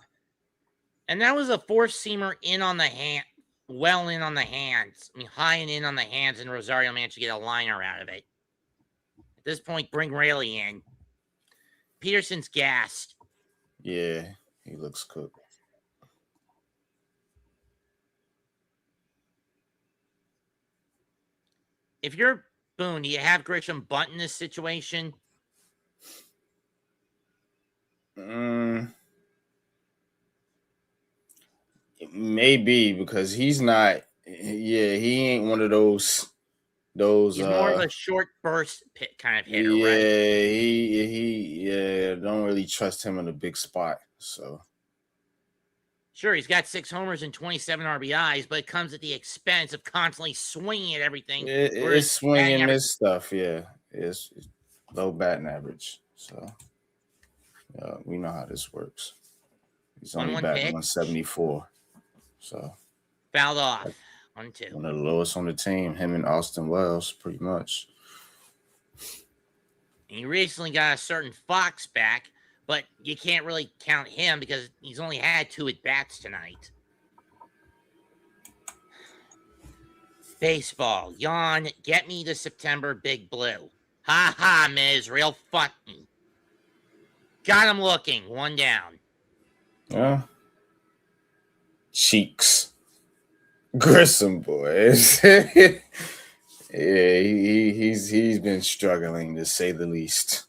And that was a four-seamer in on the hand, well in on the hands. I mean, high and in on the hands, and Rosario managed to get a liner out of it. At this point, bring Raley in. Peterson's gassed. Yeah, he looks cooked. If you're Boone, do you have Grisham bunt in this situation? Maybe because he's not. Yeah, he ain't one of those. He's more of a short burst pit kind of hitter, Yeah, right? he don't really trust him in a big spot. So Sure, he's got 6 homers and 27 RBIs, but it comes at the expense of constantly swinging at everything. it's Whereas batting swinging average, this stuff. Yeah, it's low batting average. So yeah, we know how this works. He's only 1-1 batting pitch, 174. So fouled off. 1-2. one of the lowest on the team. Him and Austin Wells, pretty much. And he recently got a certain Fox back, but you can't really count him because he's only had 2 at bats tonight. Baseball, yawn, get me to September Big Blue. Ha ha, Miz, real funny. Got him looking, 1 down. Yeah. Cheeks. Grissom boys. Yeah, he's been struggling to say the least.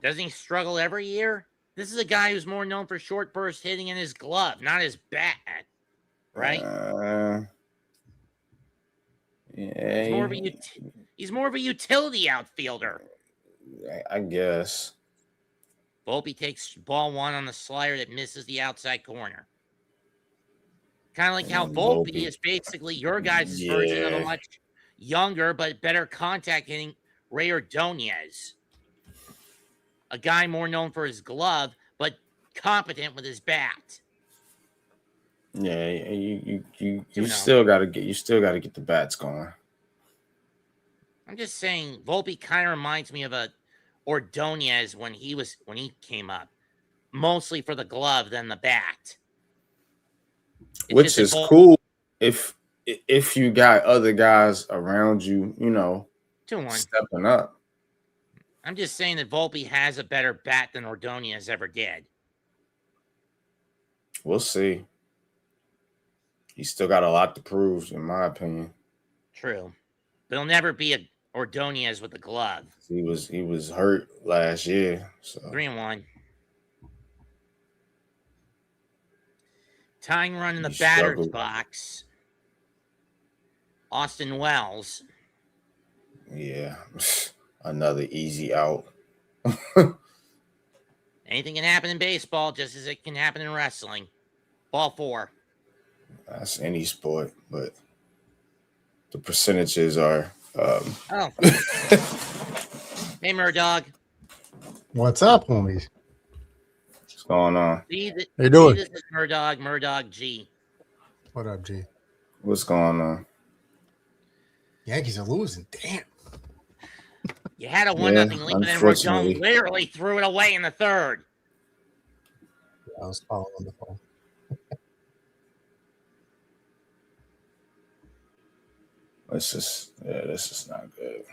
Doesn't he struggle every year? This is a guy who's more known for short burst hitting in his glove, not his bat, right? Yeah, He's more of a He's more of a utility outfielder. I guess. Volpe takes ball one on the slider that misses the outside corner. Kind of like how Volpe is basically your guys' version of a much younger but better contact hitting Ray Ordonez. A guy more known for his glove, but competent with his bat. Yeah, you still gotta get the bats going. I'm just saying, Volpe kind of reminds me of a Ordonez when he came up, mostly for the glove than the bat. Which is cool if you got other guys around you, stepping up. I'm just saying that Volpe has a better bat than Ordonez ever did. We'll see. He's still got a lot to prove, in my opinion. True. But he'll never be a Ordonez with a glove. He was hurt last year. So 3-1. Tying run in the batter's box. Austin Wells. Yeah. Another easy out. Anything can happen in baseball, just as it can happen in wrestling. Ball 4. That's any sport, but the percentages are. Hey, Murdog. What's up, homies? What's going on? How you doing? This is Murdog G. What up, G? What's going on? Yankees are losing. Damn. You had a 1-0 lead, and then Rodon literally threw it away in the third. Yeah, I was following the phone. This is not good.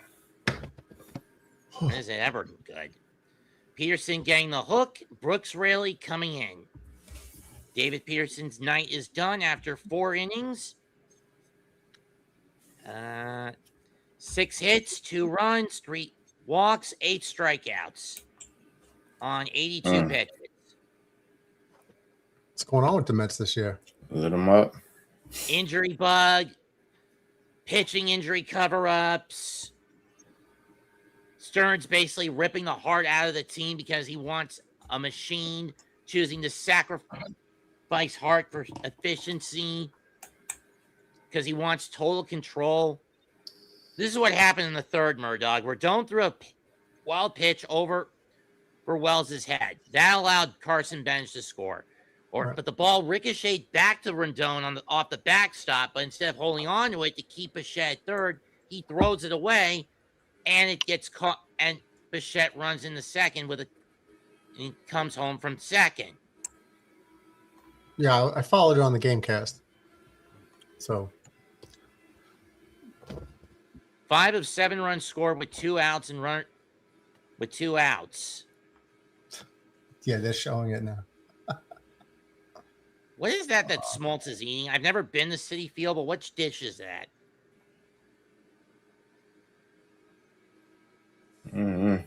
Is it ever good? Peterson getting the hook. Brooks Raley coming in. David Peterson's night is done after 4 innings. 6 hits, 2 runs, 3 walks, 8 strikeouts on 82 pitches. What's going on with the Mets this year? Lit them up. Injury bug, pitching injury cover-ups. Stearns basically ripping the heart out of the team because he wants a machine, choosing to sacrifice heart for efficiency because he wants total control. This is what happened in the third, Murdog. Rodon threw a wild pitch over for Wells' head. That allowed Carson Bench to score. But the ball ricocheted back to Rodon off the backstop, but instead of holding on to it to keep Bichette at third, he throws it away, and it gets caught, and Bichette runs in the second and he comes home from second. Yeah, I followed it on the Gamecast. So 5 of 7 runs scored with 2 outs with 2 outs. Yeah, they're showing it now. What is that Smoltz is eating? I've never been to Citi Field, but which dish is that? Mm-hmm.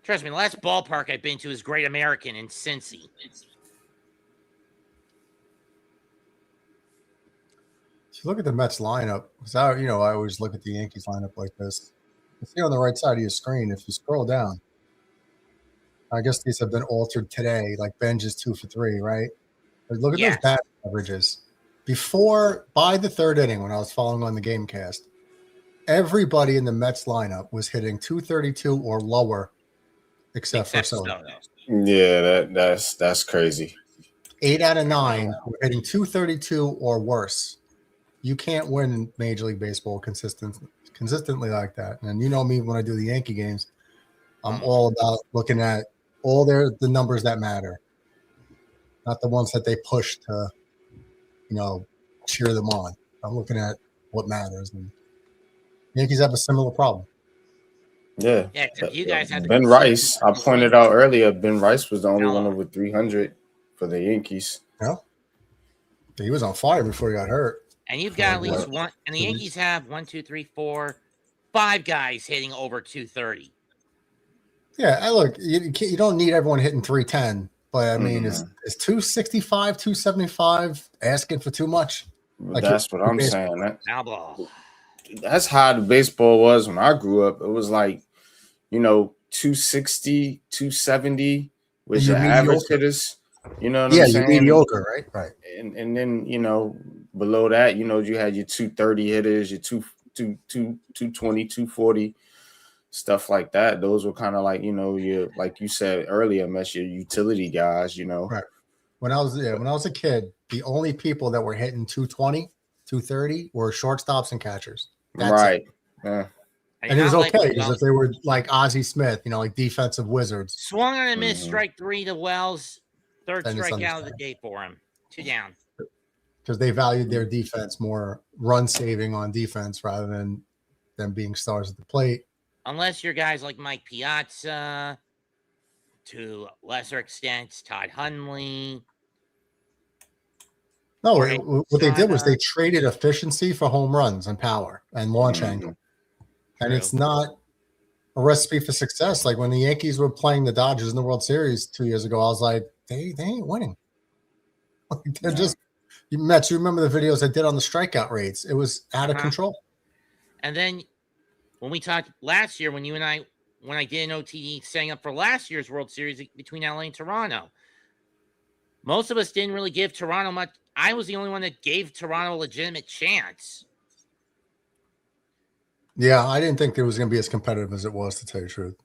Trust me, the last ballpark I've been to is Great American in Cincy. If you look at the Mets lineup, because I always look at the Yankees lineup like this. You see on the right side of your screen, if you scroll down, I guess these have been altered today, like Benj is 2 for 3, right? But look at those bat averages. By the third inning, when I was following on the Gamecast, everybody in the Mets lineup was hitting 232 or lower, except for Soto. Yeah, that's crazy. 8 out of 9 were hitting 232 or worse. You can't win Major League Baseball consistently like that. And you know me, when I do the Yankee games, I'm all about looking at all the numbers that matter, not the ones that they push to, cheer them on. I'm looking at what matters. And Yankees have a similar problem. Yeah. Yeah, you guys had Ben Rice. I pointed out earlier, Ben Rice was the only one over 300 for the Yankees. Yeah. He was on fire before he got hurt. And you've got at least one, and the Yankees have 1, 2, 3, 4, 5 guys hitting over 230. Yeah, look, you don't need everyone hitting 310, but I mean, is 265, 275 asking for too much? That's what I'm saying. that's how the baseball was when I grew up. It was like, 260, 270 was You're your average mediocre. hitters. You know what Yeah, I'm you're saying? mediocre, right? Right. And then below that, you had your 230 hitters, your 220, 240, stuff like that. Those were kind of like, your, like you said earlier, Mess, your utility guys. Right. When I was a kid, the only people that were hitting 220, 230 were shortstops and catchers. That's Right. it. Yeah. And it was Like okay because if they were like Ozzie Smith, like defensive wizards. Swung on a miss, strike 3 to Wells. Third then it's strikeout of the day for him. 2 down. Because they valued their defense more, run saving on defense rather than them being stars at the plate. Unless you're guys like Mike Piazza, to lesser extent, Todd Hundley. No, what they did was they traded efficiency for home runs and power and launch angle. And it's not a recipe for success. Like when the Yankees were playing the Dodgers in the World Series 2 years ago, I was like, they ain't winning. They're just, Mets, you remember the videos I did on the strikeout rates? It was out of control. And then when we talked last year, when I did an OTD setting up for last year's World Series between LA and Toronto, most of us didn't really give Toronto much. I was the only one that gave Toronto a legitimate chance. Yeah, I didn't think it was going to be as competitive as it was, to tell you the truth.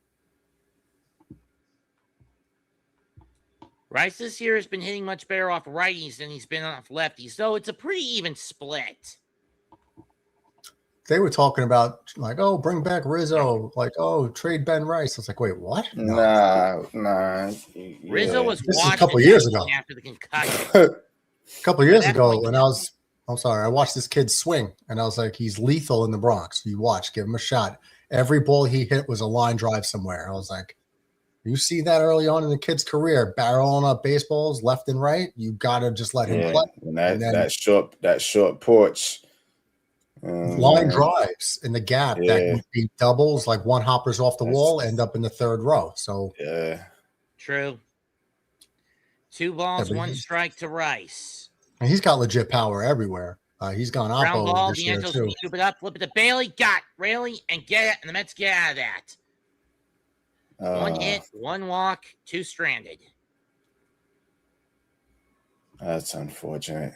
Rice this year has been hitting much better off righties than he's been off lefties, though it's a pretty even split. They were talking about like, oh, bring back Rizzo, like, oh, trade Ben Rice. I was like, wait, what? No. Nah. Rizzo was a couple years ago after the concussion. A couple years ago, when I watched this kid swing, and I was like, he's lethal in the Bronx. You watch, give him a shot. Every ball he hit was a line drive somewhere. I was like, you see that early on in the kid's career, barreling up baseballs left and right. You gotta just let him play. And that short porch. Line drives in the gap that would be doubles, like one hoppers off the wall, end up in the third row. So true. 2 balls, 1 strike to Rice. And he's got legit power everywhere. He's gone up over this year too. Scoop it up, flip it to Bailey, got Raley, and get it, and the Mets get out of that. 1 hit, 1 walk, 2 stranded. That's unfortunate.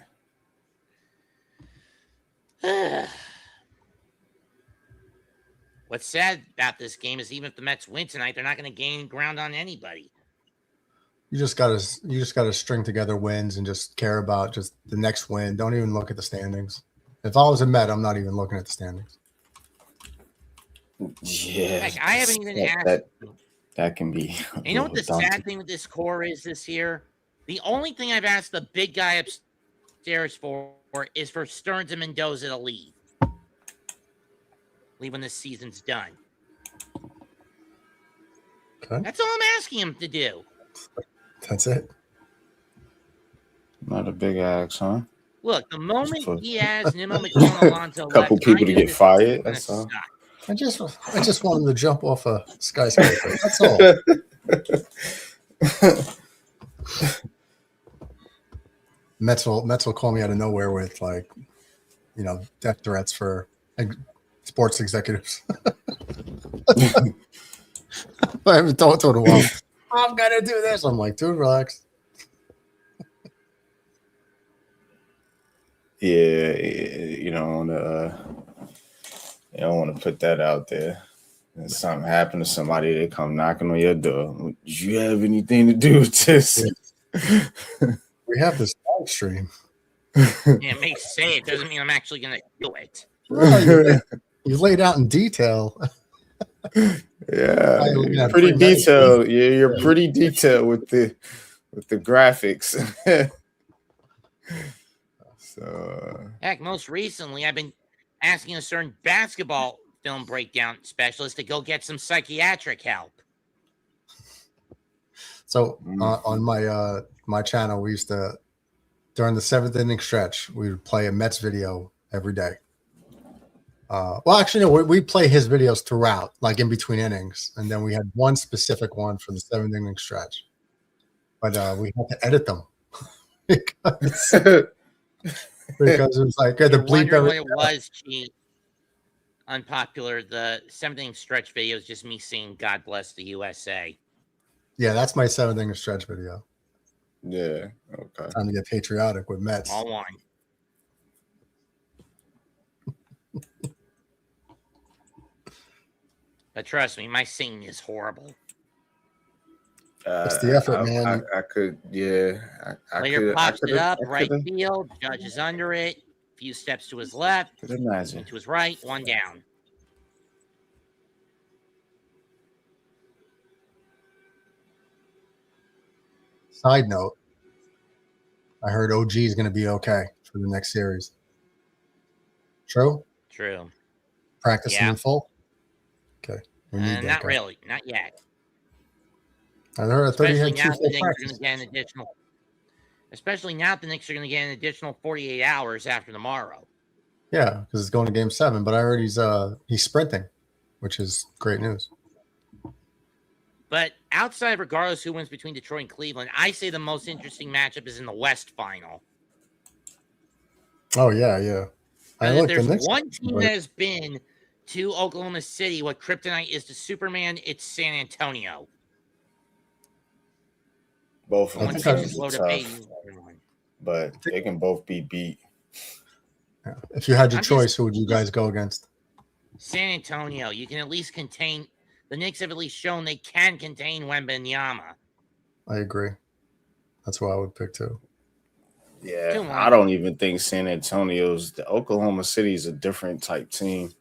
What's sad about this game is even if the Mets win tonight, they're not going to gain ground on anybody. You just gotta string together wins and just care about just the next win. Don't even look at the standings. If I was a Met, I'm not even looking at the standings. Yeah, Heck, I haven't even asked. That can be. You know what the sad thing with this core is this year? The only thing I've asked the big guy upstairs for is for Stearns and Mendoza to leave when this season's done. Okay. That's all I'm asking him to do. That's it. Not a big axe, huh? Look, the moment he has Nimmo, McKinnon, Alonso, a couple people to get fired. That's all. I just want him to jump off a skyscraper. That's all. Mets will call me out of nowhere with death threats for sports executives. I haven't told him, well, I'm gonna do this. I'm like, dude, relax. Yeah, you don't want to put that out there. If something happened to somebody, they come knocking on your door. Do you have anything to do with this? We have this live stream. It may say it doesn't mean I'm actually going to do it. Well, you laid out in detail. Yeah, you're pretty detailed. Yeah, you're pretty detailed with the graphics. So, heck, most recently, I've been asking a certain basketball film breakdown specialist to go get some psychiatric help. So on my channel, we used to, during the 7th inning stretch, we would play a Mets video every day. Well, actually, no, we play his videos throughout, like in between innings, and then we had one specific one for the 7th inning stretch. But we had to edit them because it was like I had to bleep everything. What it was, Chief. Unpopular. The 7th inning stretch video is just me saying "God bless the USA." Yeah, that's my 7th inning stretch video. Yeah. Okay. Time to get patriotic with Mets. All one. But trust me, my singing is horrible. It's the effort, man. I could, yeah. I Later could. pops it up, I right could field. Judge is under it. Few steps to his left, imagine. to his right, one down. Side note, I heard OG is going to be okay for the next series. True? True. Practicing Yeah. in full? Okay. We need that Not guy. really. Not yet. I heard. I thought he Especially had 2 now full the Knicks are going practices. to get an additional. Especially now the Knicks are going to get an additional 48 hours after tomorrow. Yeah, because it's going to Game 7. But I heard he's sprinting, which is great news. But outside, regardless who wins between Detroit and Cleveland, I say the most interesting matchup is in the West final. Oh yeah, yeah. And if there's Knicks, one team that has been to Oklahoma City, what kryptonite is to Superman, it's San Antonio. Both of One them team are is slow to tough, pay. but they can both be beat. Yeah. If you had your I'm choice, just- who would you guys go against? San Antonio, you can at least contain. The Knicks have at least shown they can contain Wembanyama. I agree. That's what I would pick too. Yeah, 2-1. I don't even think San Antonio's. The Oklahoma City is a different type team.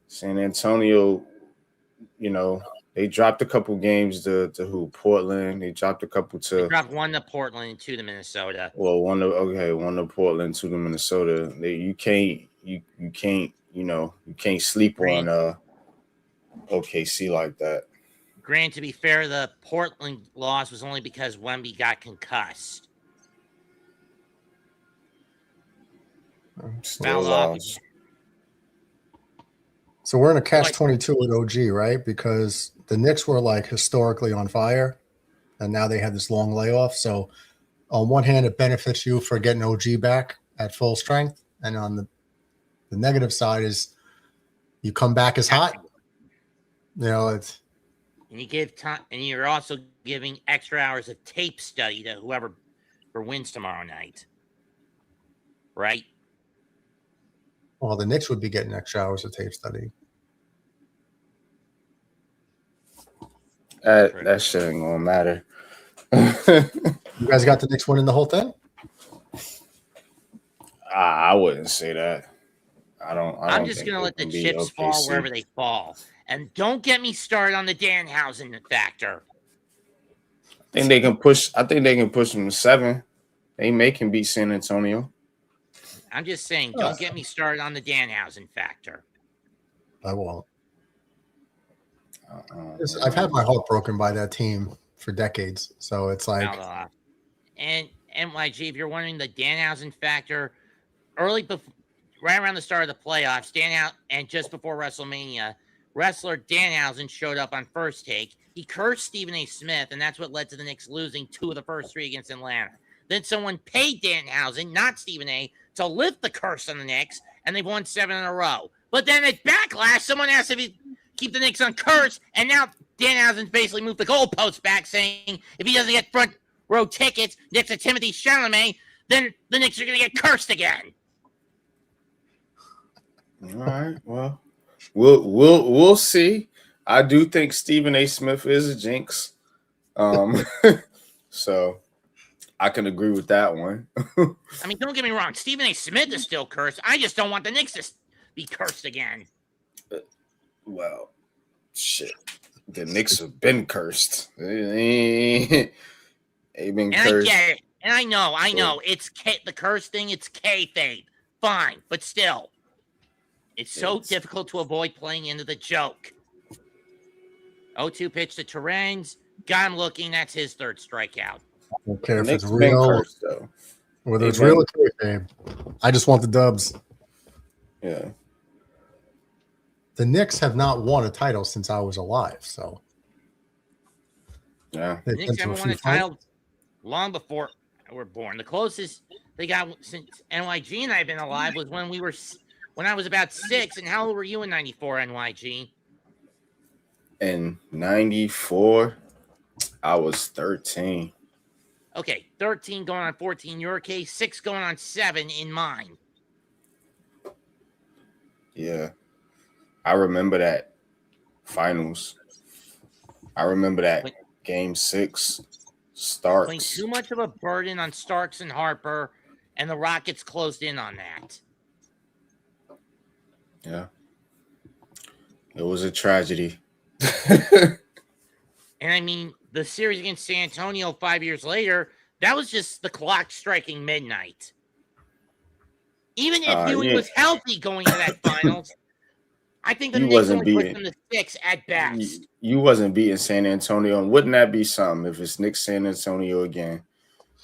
San Antonio, they dropped a couple games to who? Portland. They dropped a couple They to. dropped 1 to Portland and 2 to Minnesota. Well, one to Portland, 2 to Minnesota. You can't sleep on OKC like that. Granted, to be fair, the Portland loss was only because Wemby got concussed. Still Fouled off. lost. So we're in a catch-22 with OG, right? Because the Knicks were like historically on fire, and now they had this long layoff. So on one hand, it benefits you for getting OG back at full strength, and on the negative side is you come back as hot. It's And you give time, and you're also giving extra hours of tape study to whoever wins tomorrow night, right? well, the Knicks would be getting extra hours of tape study. That shit ain't gonna matter. You guys got the Knicks winning the whole thing? I wouldn't say that. I'm just gonna let the chips fall wherever they fall, and don't get me started on the Danhausen factor. I think they can push them to 7. They can beat San Antonio. I'm just saying, don't get me started on the Danhausen factor. I won't. I've had my heart broken by that team for decades, so it's like. And NYG, if you're wondering the Danhausen factor, right around the start of the playoffs, and just before WrestleMania, wrestler Danhausen showed up on First Take. He cursed Stephen A. Smith, and that's what led to the Knicks losing 2 of the first 3 against Atlanta. Then someone paid Danhausen, not Stephen A., to lift the curse on the Knicks, and they've won 7 in a row. But then at Backlash, someone asked if he'd keep the Knicks on curse, and now Danhausen's basically moved the goalposts back, saying if he doesn't get front row tickets next to Timothy Chalamet, then the Knicks are going to get cursed again. All right. Well, we'll see. I do think Stephen A. Smith is a jinx. So I can agree with that one. I mean, don't get me wrong. Stephen A. Smith is still cursed. I just don't want the Knicks to be cursed again. Well, shit. The Knicks have been cursed. They've been cursed. I get it. And I know. It's the curse thing. It's kayfabe. Fine. But still, it's so difficult to avoid playing into the joke. 0-2 pitch to Terrains. Got him looking. That's his 3rd strikeout. I don't care if Knicks it's been real, cursed, though. whether it's real or kayfabe. I just want the dubs. Yeah. The Knicks have not won a title since I was alive, so. Yeah. The Knicks haven't won a title long before we were born. The closest they got since NYG and I have been alive was when we were when I was about 6. And how old were you in 94, NYG? In 94, I was 13. Okay, 13 going on 14 in your case, 6 going on 7 in mine. Yeah. I remember that finals. I remember that When, game 6, putting Starks. too much of a burden on Starks and Harper, and the Rockets closed in on that. Yeah. It was a tragedy. And I mean, the series against San Antonio 5 years later, that was just the clock striking midnight. Even if Ewing Yeah. was healthy going into that finals, I think the You Knicks wasn't only pushed beating them to 6 at best. you wasn't beating San Antonio, and wouldn't that be something if it's Knicks San Antonio again?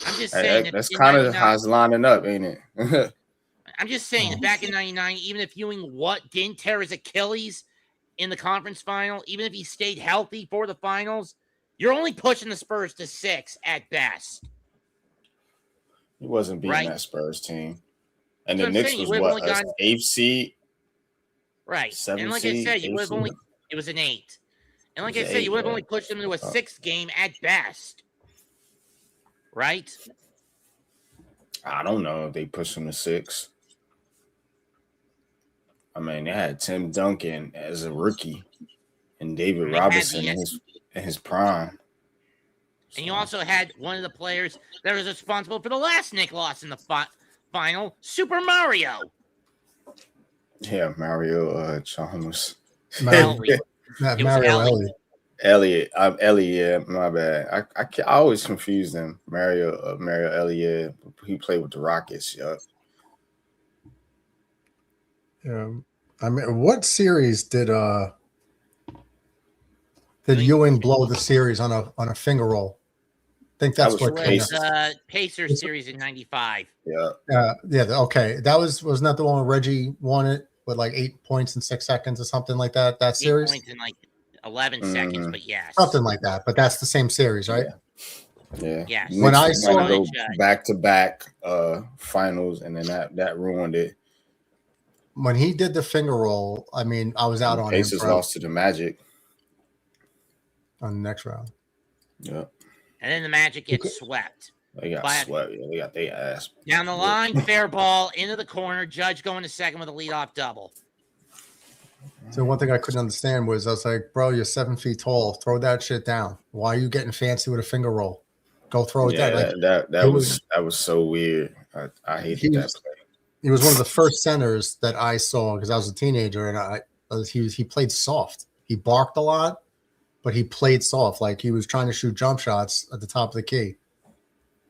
I'm just saying that That's in kind of 99, how it's lining up, ain't it? I'm just saying that back in 99, even if Ewing didn't tear his Achilles in the conference final, even if he stayed healthy for the finals, you're only pushing the Spurs to 6 at best. He wasn't beating Right? that Spurs team. And That's the what I'm Knicks saying. You was would have what, only gotten 8th seed, right. And 7th like I seed, said, you 8th would have seed. only it was an 8. And It like was I an said, you 8, would have yeah. only pushed them into a 6th game at best. Right? I don't know if they pushed him to 6. I mean, they had Tim Duncan as a rookie and David And they had Robinson the in his prime. and you So, also had one of the players that was responsible for the last Nick loss in the final, Super Mario. yeah, Mario Chalmers. Ellie. It was Mario Ellie. Elliott. Elliott. Yeah, my bad. I always confuse them. Mario Elliott. He played with the Rockets. Yup. I mean, what series did Ewing blow the series on a finger roll? I think that's was what It kind was of. Pacers series in 95. Yeah. Yeah. Okay, that wasn't that the one where Reggie won it with like 8 points in 6 seconds or something like that? That 8 series, points in like 11 seconds, but yes. something like that. But that's the same series, right? Yeah. Yes. When I Knicks saw trying to it- go back to back finals, and then that ruined it. When he did the finger roll, I mean, I was out on him Pacers lost to the Magic. on the next round. Yep. And then the Magic gets swept. They got swept. Yeah, they got their ass. Down the line, fair ball into the corner. Judge going to second with a leadoff double. So one thing I couldn't understand was I was like, bro, you're 7 feet tall. Throw that shit down. Why are you getting fancy with a finger roll? Go throw it down. Like that was so weird. I hated that play. He was one of the first centers that I saw because I was a teenager, and he played soft. He barked a lot, but he played soft. Like he was trying to shoot jump shots at the top of the key,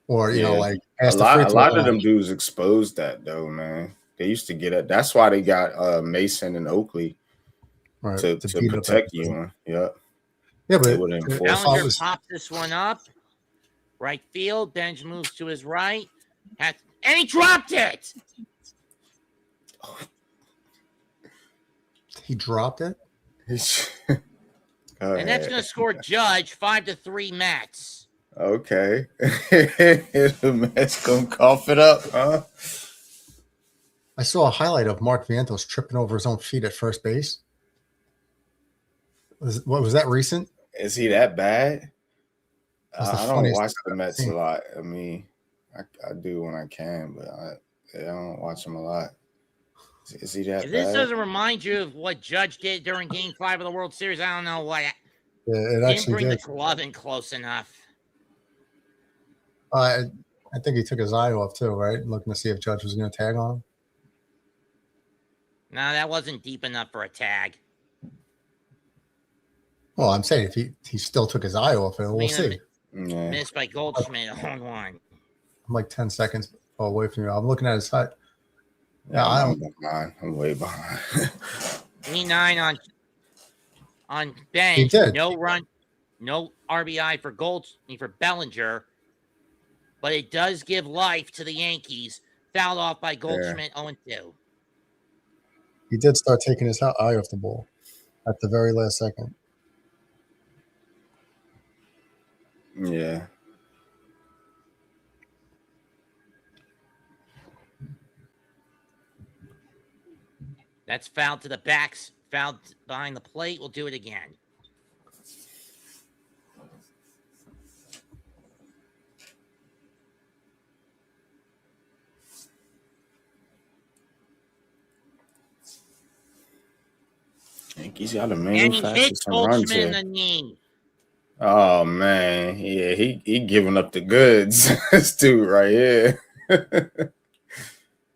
or like a lot of them dudes exposed that though, man. They used to get it. That's why they got Mason and Oakley to protect you. Yeah. Yeah, but Bellinger pops this one up. Right field. Benj moves to his right. And he dropped it. He dropped it? And that's going to score Judge 5-3 Mets. Okay. The Mets going to cough it up, huh? I saw a highlight of Mark Vientos tripping over his own feet at first base. Was that recent? Is he that bad? I don't watch the Mets a lot. I mean, I do when I can, but I don't watch them a lot. Is he that bad? If this doesn't remind you of what Judge did during Game 5 of the World Series, I don't know what. Yeah, it didn't bring the glove in close enough. I think he took his eye off too, right? Looking to see if Judge was going to tag on him. No, that wasn't deep enough for a tag. Well, I'm saying if he still took his eye off it, we'll see. Missed by Goldschmidt on one. I'm like 10 seconds away from you. I'm looking at his height. Yeah, I'm behind. I'm way behind. 3-9 on bench. No run, no RBI for Bellinger, but it does give life to the Yankees. Fouled off by Goldschmidt, 0-2. He did start taking his eye off the ball at the very last second. Yeah. That's fouled to the backs. Fouled behind the plate. We'll do it again. Yankees got to And he manufacture hit some runs Goldschmidt in here. the knee. Oh man, yeah, he giving up the goods. This dude right here.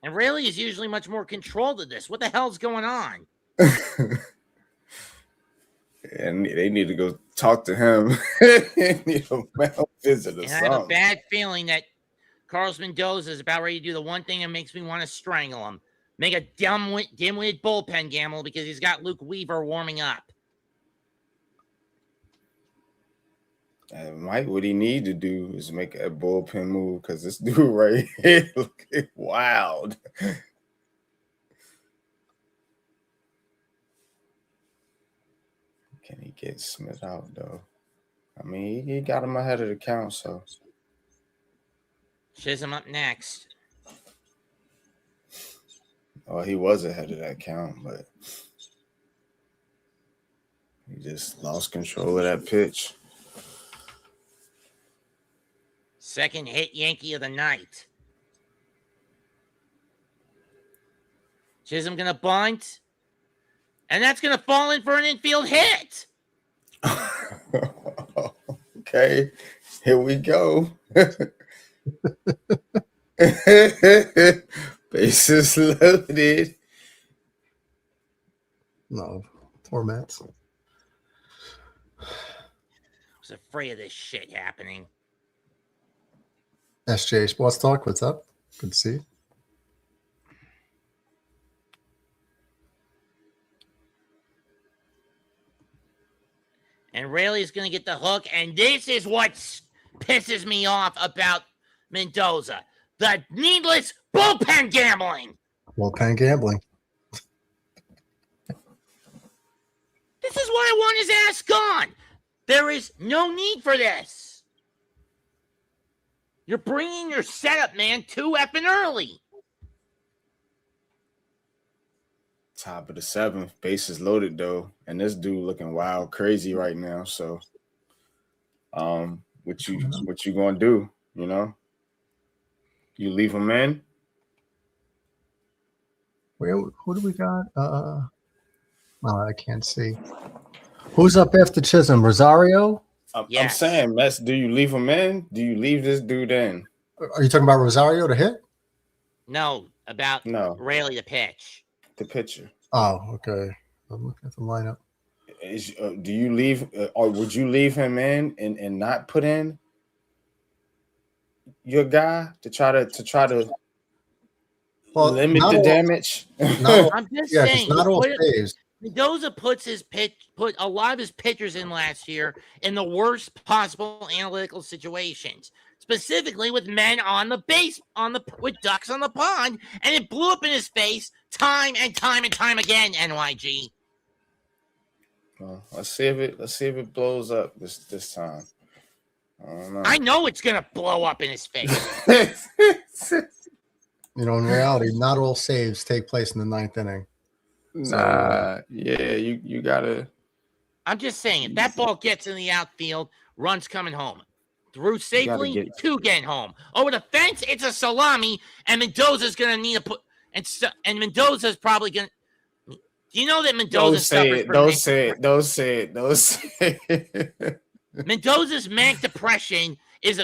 And Rayleigh is usually much more controlled of this. What the hell's going on? And they need to go talk to him. Need a male visit or And I have a something. bad feeling that Carlos Mendoza is about ready to do the one thing that makes me want to strangle him. Make a dim-witted bullpen gamble because he's got Luke Weaver warming up. Mike, what he need to do is make a bullpen move because this dude right here looking wild. Can he get Smith out though? I mean, he got him ahead of the count, so Chisholm up next. oh, he was ahead of that count, but he just lost control of that pitch. Second hit Yankee of the night. Chisholm gonna bunt. And that's gonna fall in for an infield hit. Okay, here we go. Bases loaded. No, poor Mets. I was afraid of this shit happening. SJ Sports Talk, what's up? Good to see you. And Rayleigh's going to get the hook. And this is what pisses me off about Mendoza. The needless bullpen gambling. Bullpen gambling. This is why I want his ass gone. There is no need for this. You're bringing your setup, man, too effing early. Top of the seventh, bases loaded though, and this dude looking wild, crazy right now. So, what you gonna do? You know, you leave him in. Who do we got? I can't see. Who's up after Chisholm? Rosario? I'm saying, Mets, do you leave him in? Do you leave this dude in? Are you talking about Rosario to hit? No, about Rayleigh to pitch. The pitcher. Oh, okay. I'm looking at the lineup. Do you leave, or would you leave him in and not put in your guy to try to limit the damage? I'm just saying. Not all saves. Mendoza put a lot of his pitchers in last year in the worst possible analytical situations, specifically with men on the base, with ducks on the pond, and it blew up in his face time and time and time again. NYG. Well, let's see if it blows up this time. I don't know. I know it's gonna blow up in his face. In reality, not all saves take place in the ninth inning. Nah, yeah, you gotta. I'm just saying, if that ball gets in the outfield, runs coming home. Through safely, two getting home. Over the fence, it's a salami, and Mendoza's gonna need to put and Mendoza's probably gonna. Do you know that Mendoza suffers from Don't say it. Mendoza's manic depression is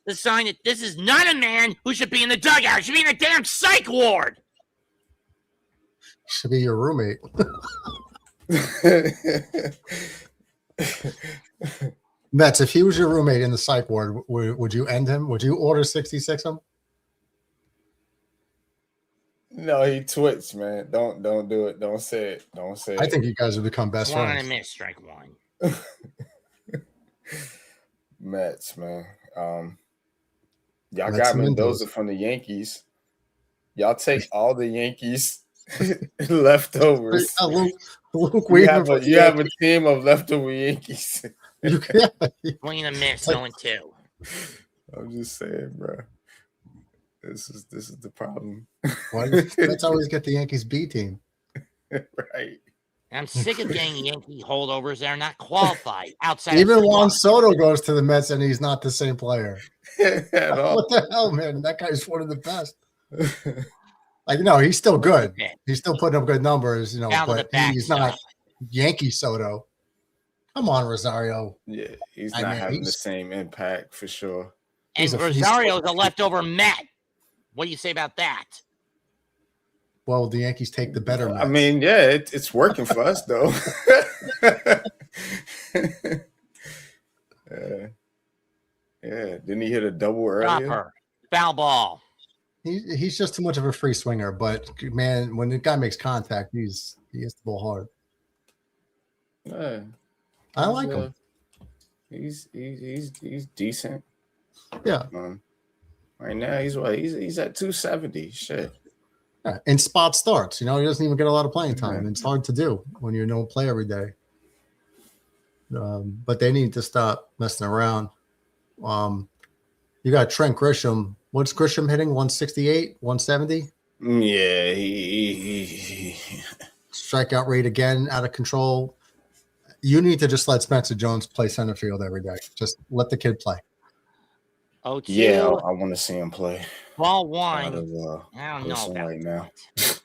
the sign that this is not a man who should be in the dugout. He should be in a damn psych ward. Should be your roommate. Mets, if he was your roommate in the psych ward, would you end him? Would you order 66 him? No, he twits, man. Don't do it. Don't say it. I think you guys would become best friends. One and a miss, strike one. Mets, man. Y'all got Mendoza from the Yankees. Y'all take all the Yankees leftovers. Luke you have a team of leftover Yankees. Swing and a miss, 0-2. I'm just saying, bro. This is the problem. Why let's always get the Yankees B team. Right. I'm sick of getting Yankee holdovers that are not qualified outside. Even of Juan Soto goes to the Mets, and he's not the same player. At all. What the hell, man? That guy's one of the best. Like, no, he's still good. He's still putting up good numbers, Down to the but he's backstop. not Yankee Soto. Come on, Rosario. Yeah, he's not having the same impact for sure. And Rosario is a leftover Met. What do you say about that? Well, the Yankees take the better Mets. I mean, yeah, it's working for us, though. Yeah, didn't he hit a double earlier? Dropper, foul ball. He's just too much of a free swinger, but man, when the guy makes contact, he hits the ball hard. Yeah, I like him. He's decent. Yeah. Right now he's at 270. Shit. Yeah. In spot starts, he doesn't even get a lot of playing time. It's hard to do when you don't play every day. But they need to stop messing around. You got Trent Grisham. What's Grisham hitting? 168, 170? Yeah, he strikeout rate again out of control. You need to just let Spencer Jones play center field every day. Just let the kid play. Oh, yeah, I want to see him play. Ball one. I don't know about right now.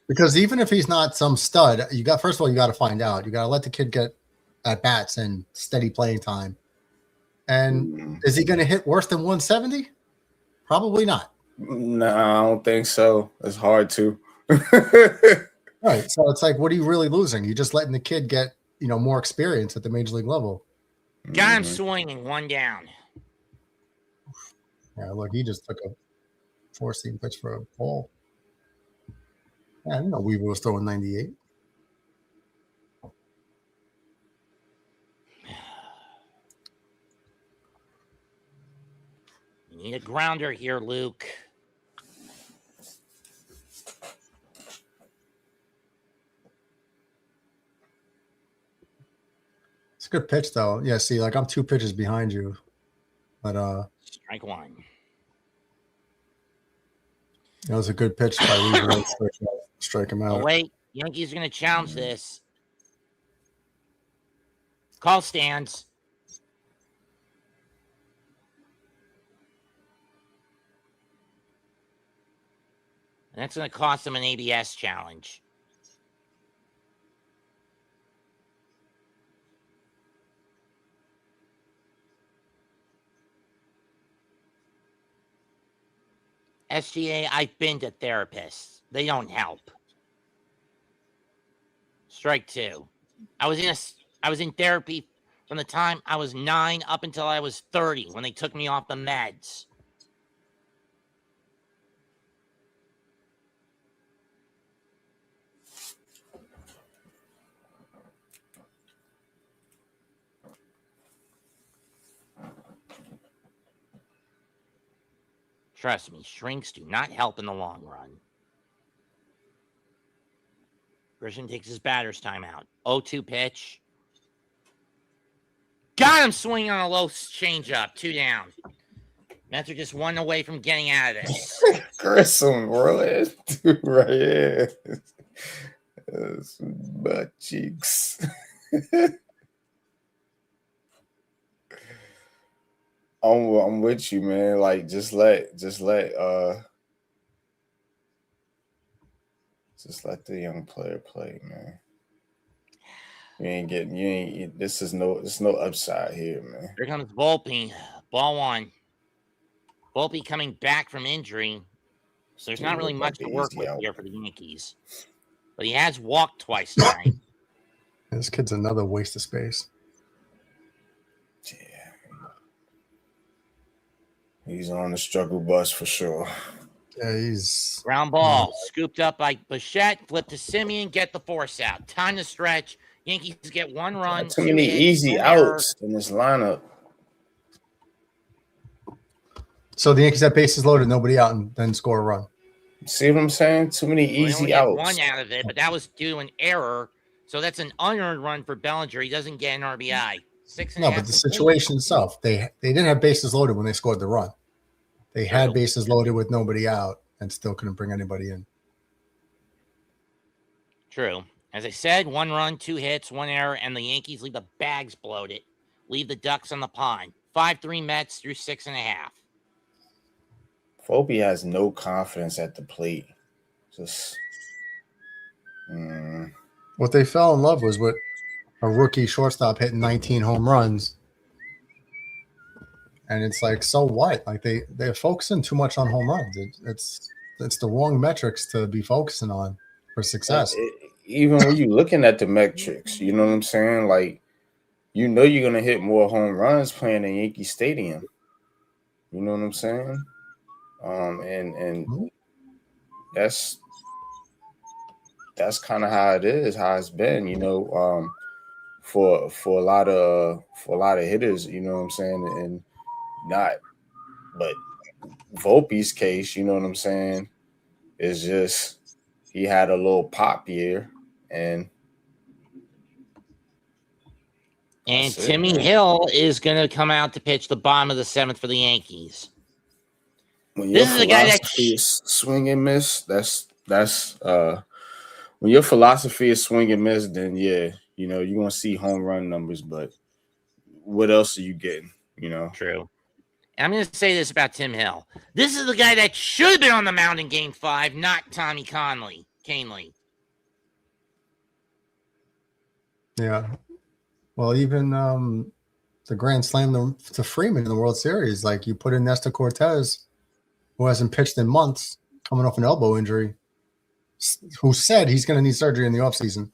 Because even if he's not some stud, first of all, you got to find out. You got to let the kid get at bats and steady playing time. And is he going to hit worse than 170? Probably not. No, I don't think so. It's hard to. Right. So it's like, what are you really losing? You're just letting the kid get, more experience at the major league level. Got him swinging, one down. Yeah, look, he just took a four-seam pitch for a ball. Yeah, I didn't know Weaver was throwing 98. You need a grounder here, Luke. It's a good pitch, though. Yeah, see, I'm 2 pitches behind you. But strike one. That was a good pitch by Weaver. Strike him out. Oh, wait, Yankees are going to challenge this. Call stands. And that's going to cost them an ABS challenge. SGA, I've been to therapists. They don't help. Strike two. I was in therapy from the time I was 9 up until I was 30 when they took me off the meds. Trust me, shrinks do not help in the long run. Grisham takes his batter's timeout. 0-2 pitch. Got him swinging on a low changeup. 2 down. Mets are just 1 away from getting out of this. Grissom, really? Dude, right here. That's butt cheeks. I'm with you, man. Like, just let the young player play, man. There's no upside here, man. Here comes Volpe. Ball one. Volpe coming back from injury. So there's not really much to work with here for the Yankees. But he has walked twice tonight. This kid's another waste of space. Yeah. He's on the struggle bus for sure. Yeah, he's... Ground ball. Scooped up by Bichette. Flip to Simeon. Get the force out. Time to stretch. Yankees get 1 run. Too many easy outs in this lineup. So the Yankees have bases loaded, nobody out, and then score a run. See what I'm saying? Too many easy outs. 1 out of it, but that was due to an error. So that's an unearned run for Bellinger. He doesn't get an RBI. 6.5. No, but the situation itself, they didn't have bases loaded when they scored the run. They had bases loaded with nobody out and still couldn't bring anybody in. True. As I said, 1 run, 2 hits, 1 error, and the Yankees leave the bags bloated. Leave the Ducks on the pond. 5-3 Mets through 6.5. Volpe has no confidence at the plate. Just What they fell in love was with a rookie shortstop hitting 19 home runs. And it's like, so what? Like they're focusing too much on home runs. It's the wrong metrics to be focusing on for success. Even when you're looking at the metrics, you know what I'm saying? Like, you know you're gonna hit more home runs playing in Yankee Stadium. You know what I'm saying? And that's kind of how it is, how it's been, you know, for a lot of hitters, you know what I'm saying, and but Volpe's case, you know what I'm saying, is just he had a little pop year, and Timmy Hill is going to come out to pitch the bottom of the 7th for the Yankees. When your philosophy is swing and miss, that's when your philosophy is swing and miss, then yeah, you know, you're gonna see home run numbers, but what else are you getting? You know, true. I'm going to say this about Tim Hill. This is the guy that should have been on the mound in Game 5, not Tommy Canley. Yeah. Well, even the grand slam to Freeman in the World Series, like you put in Nestor Cortez, who hasn't pitched in months, coming off an elbow injury, who said he's going to need surgery in the offseason.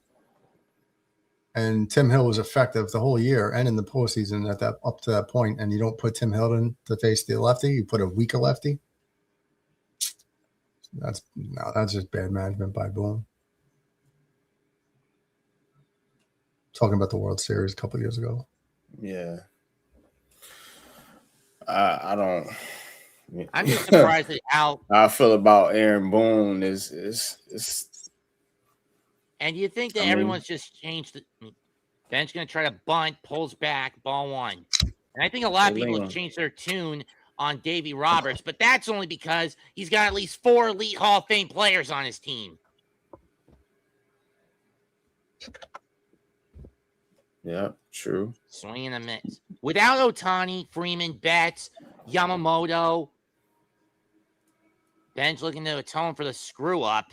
And Tim Hill was effective the whole year and in the postseason up to that point. And you don't put Tim Hill in to face the lefty, you put a weaker lefty. That's just bad management by Boone. Talking about the World Series a couple of years ago. Yeah. I don't. I'm just surprised at how I feel about Aaron Boone is. And you think that everyone's just changed? Ben's going to try to bunt, pulls back, ball 1. And I think a lot of people have changed their tune on Davey Roberts, but that's only because he's got at least 4 elite Hall of Fame players on his team. Yeah, true. Swing and a miss. Without Ohtani, Freeman, Betts, Yamamoto, Ben's looking to atone for the screw up.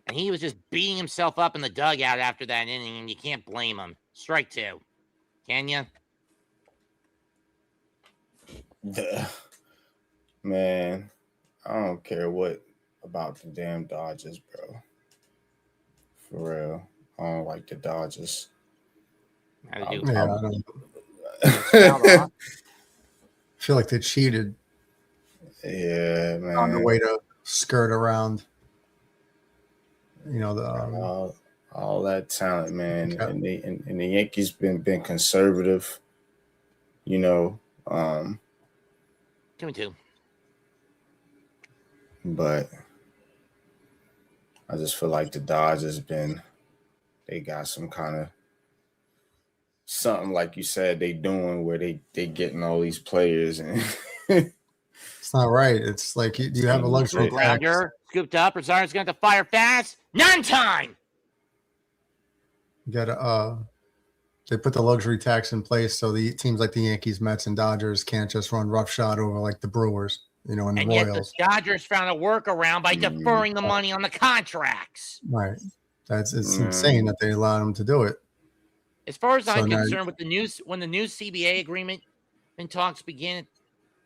And he was just beating himself up in the dugout after that inning, and you can't blame him. Strike 2. Can you? Man, I don't care what about the damn Dodgers, bro. For real. I don't like the Dodgers. I feel like they cheated. Yeah, man. On the way to skirt around, you know, the all that talent, man. Yeah. And the Yankees been conservative, you know. 2-2. But I just feel like the Dodgers they got some kind of something, like you said, they doing where they getting all these players, and it's not right. It's like you have a luxury grounder scooped up. Rosario's going to fire fast. None time. You got they put the luxury tax in place so the teams like the Yankees, Mets, and Dodgers can't just run roughshod over like the Brewers, you know, and the Royals. Yet the Dodgers found a workaround by deferring the money on the contracts. Right. It's insane that they allowed them to do it. As far as I'm concerned, with the news, when the new CBA agreement and talks begin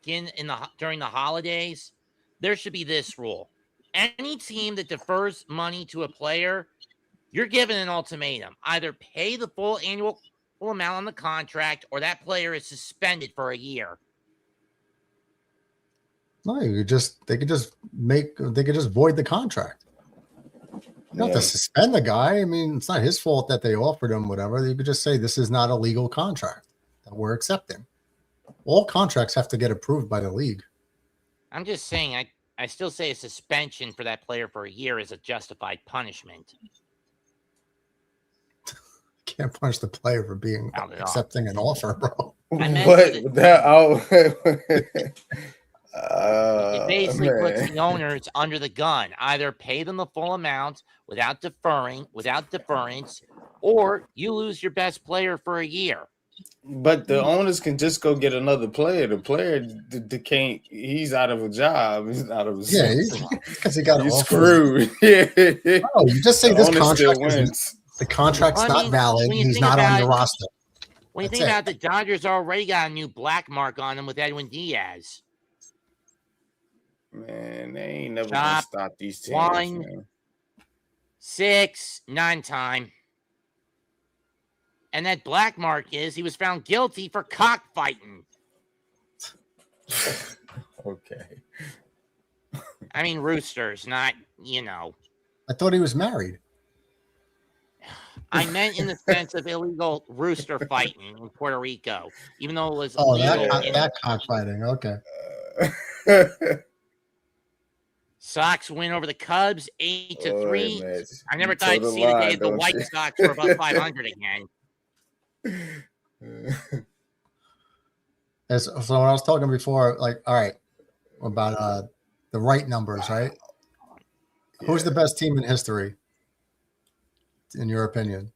during the holidays, there should be this rule: any team that defers money to a player, you're given an ultimatum: either pay the full annual amount on the contract, or that player is suspended for a year. No, they could just void the contract. You don't have to suspend the guy. I mean, it's not his fault that they offered him whatever. You could just say this is not a legal contract that we're accepting. All contracts have to get approved by the league. I'm just saying, I still say a suspension for that player for a year is a justified punishment. Can't punish the player for accepting an offer, bro. It basically puts Man. the owners under the gun. Either pay them the full amount without deference, or you lose your best player for a year. But the owners can just go get another player. The player can't. He's out of a job. He's out of a. Yeah, because he got He's offered. screwed. Yeah. Oh, you just say The this owner contract still is wins. the contract's I not mean, valid. when you He's think not on about your it- roster. When you That's think it. about it, the Dodgers already got a new black mark on them with Edwin Diaz. Man, they ain't never Chop, gonna stop these teams, one. man. 6, 9 time. And that black mark is he was found guilty for cockfighting. Okay. I mean, roosters, not, I thought he was married. I meant in the sense of illegal rooster fighting in Puerto Rico, even though it was Oh, illegal. that cockfighting. Okay. Sox win over the Cubs 8-3. Man. I never You thought I'd toe see the day line, the don't White you? Sox were above 500 again. So when I was talking before, like, all right, about the right numbers, right? Who's the best team in history, in your opinion?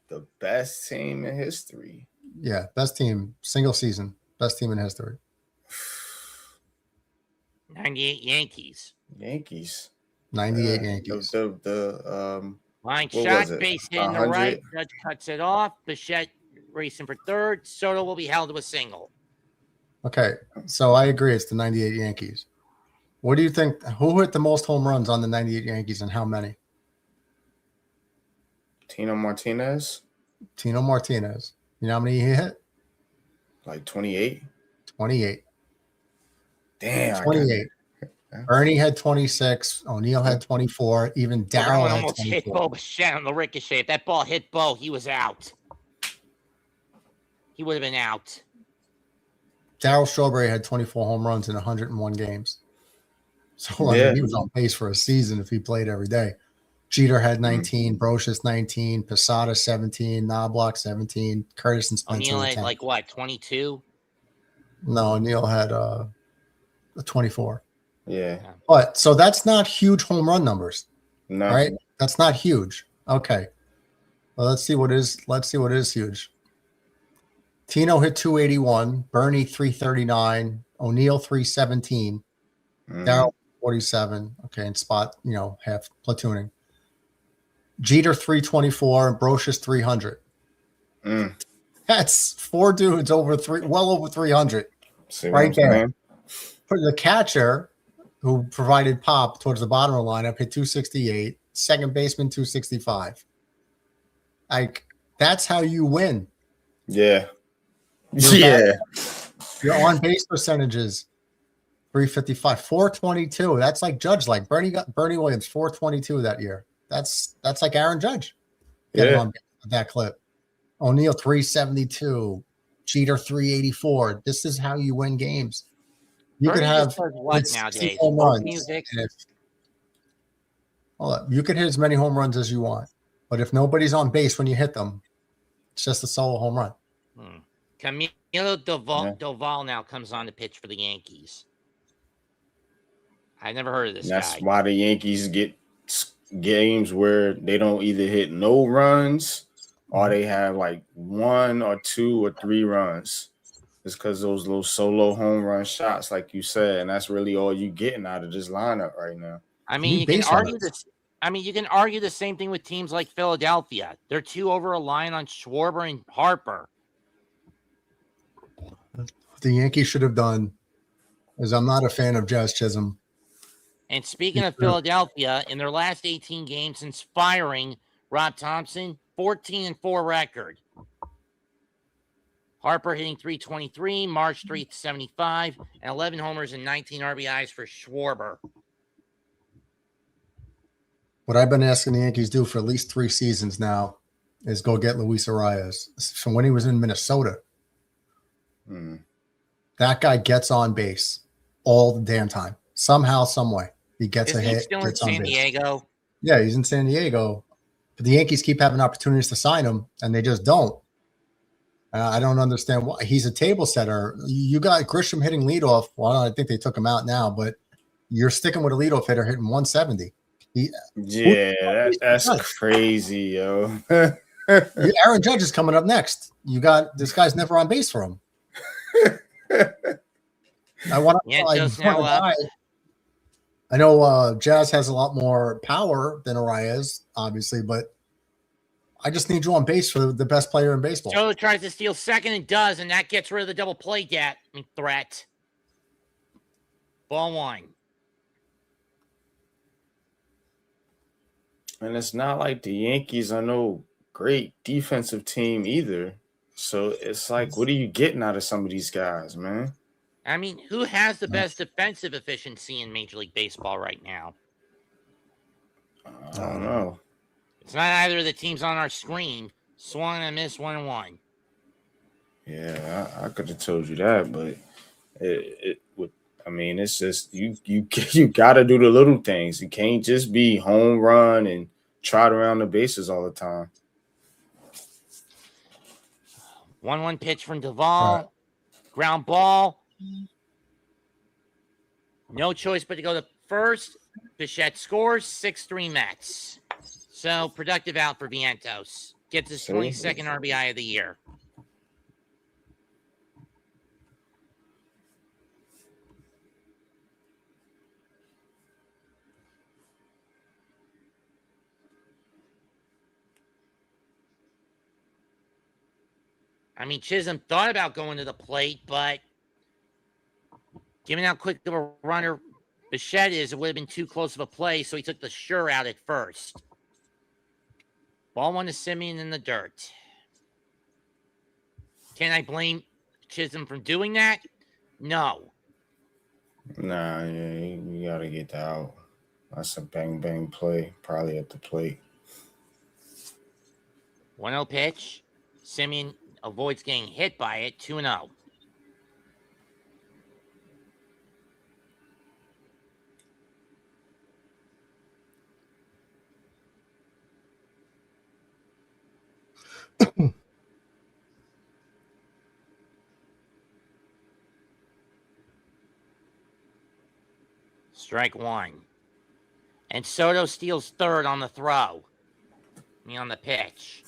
The best team in history. Yeah, best team, single season, best team in history. 98 Yankees. Yankees. 98 Yankees. Line what shot, was it? base hit in the 100? right. Judge cuts it off. Bichette racing for third. Soto will be held to a single. Okay, so I agree. It's the 98 Yankees. What do you think? Who hit the most home runs on the 98 Yankees and how many? Tino Martinez. Tino Martinez. You know how many he hit? Like 28. 28. Damn. 28. Ernie had 26. O'Neill had 24. Even Darryl had almost hit 24. Bo Bichette on the ricochet. If that ball hit Bo, he was out. He would have been out. Darryl Strawberry had 24 home runs in 101 games. So I Yeah. mean, he was on pace for a season if he played every day. Jeter had 19, Brocious 19, Posada 17, Knobloch 17, Curtis and Spencer O'Neill were had 10. like what, 22? No, O'Neill had 24. Yeah. But so that's not huge home run numbers, No. right? That's not huge. Okay. Well, let's see what is huge. Tino hit 281, Bernie 339, O'Neill 317, Darryl 47. Okay, and Spot, half platooning. Jeter 324 and Brocious 300. That's four dudes well over 300. See right there. saying? For the catcher who provided pop towards the bottom of the lineup hit 268, second baseman 265. Like, that's how you win. Yeah. Your on base percentages 355, 422. That's like Judge, like Bernie Williams 422 that year. That's like Aaron Judge getting on that clip. O'Neill 372, Jeter 384. This is how you win games. You could have what nowadays? home runs. Music. You could hit as many home runs as you want, but if nobody's on base when you hit them, it's just a solo home run. Camilo Doval now comes on to pitch for the Yankees. I never heard of this That's guy. why the Yankees get games where they don't either hit no runs or they have like 1 or 2 or 3 runs. It's because those little solo home run shots, like you said, and that's really all you getting out of this lineup right now. I mean, you can argue this. I mean, you can argue the same thing with teams like Philadelphia. They're too over reliant on Schwarber and Harper. What the Yankees should have done is, I'm not a fan of Jazz Chisholm. And speaking of Philadelphia, in their last 18 games since firing Rob Thompson, 14-4 record. Harper hitting 323, March 375, and 11 homers and 19 RBIs for Schwarber. What I've been asking the Yankees do for at least 3 seasons now is go get Luis Arias. From when he was in Minnesota. That guy gets on base all the damn time. Somehow, some way. He gets a hit. He's still in San Diego? Yeah, he's in San Diego. But the Yankees keep having opportunities to sign him, and they just don't. I don't understand why. He's a table setter. You got Grisham hitting leadoff. Well, I think they took him out now, but you're sticking with a leadoff hitter hitting 170. That's crazy, yo. Aaron Judge is coming up next. You got this guy's never on base for him. I want to. I know Jazz has a lot more power than Arias, obviously, but I just need you on base for the best player in baseball. Soto tries to steal second and does, and that gets rid of the double play threat. Ball 1. And it's not like the Yankees are no great defensive team either. So it's like, what are you getting out of some of these guys, man? I mean, who has the best defensive efficiency in Major League Baseball right now? I don't know. It's not either of the teams on our screen. Swung and missed 1-1. Yeah, I could have told you that, but it's just you got to do the little things. You can't just be home run and trot around the bases all the time. 1-1 pitch from Duvall. Ground ball. No choice but to go to first. Bichette scores. 6-3 Mets. So productive out for Vientos. Gets his 22nd RBI of the year. I mean, Chisholm thought about going to the plate, but given how quick of a runner Bichette is, it would have been too close of a play, so he took the sure out at first. Ball 1 to Simeon in the dirt. Can I blame Chisholm for doing that? No. Nah, you got to get that out. That's a bang play, probably at the plate. 1-0 pitch. Simeon avoids getting hit by it. 2-0. Strike 1. And Soto steals third on the throw. On the pitch.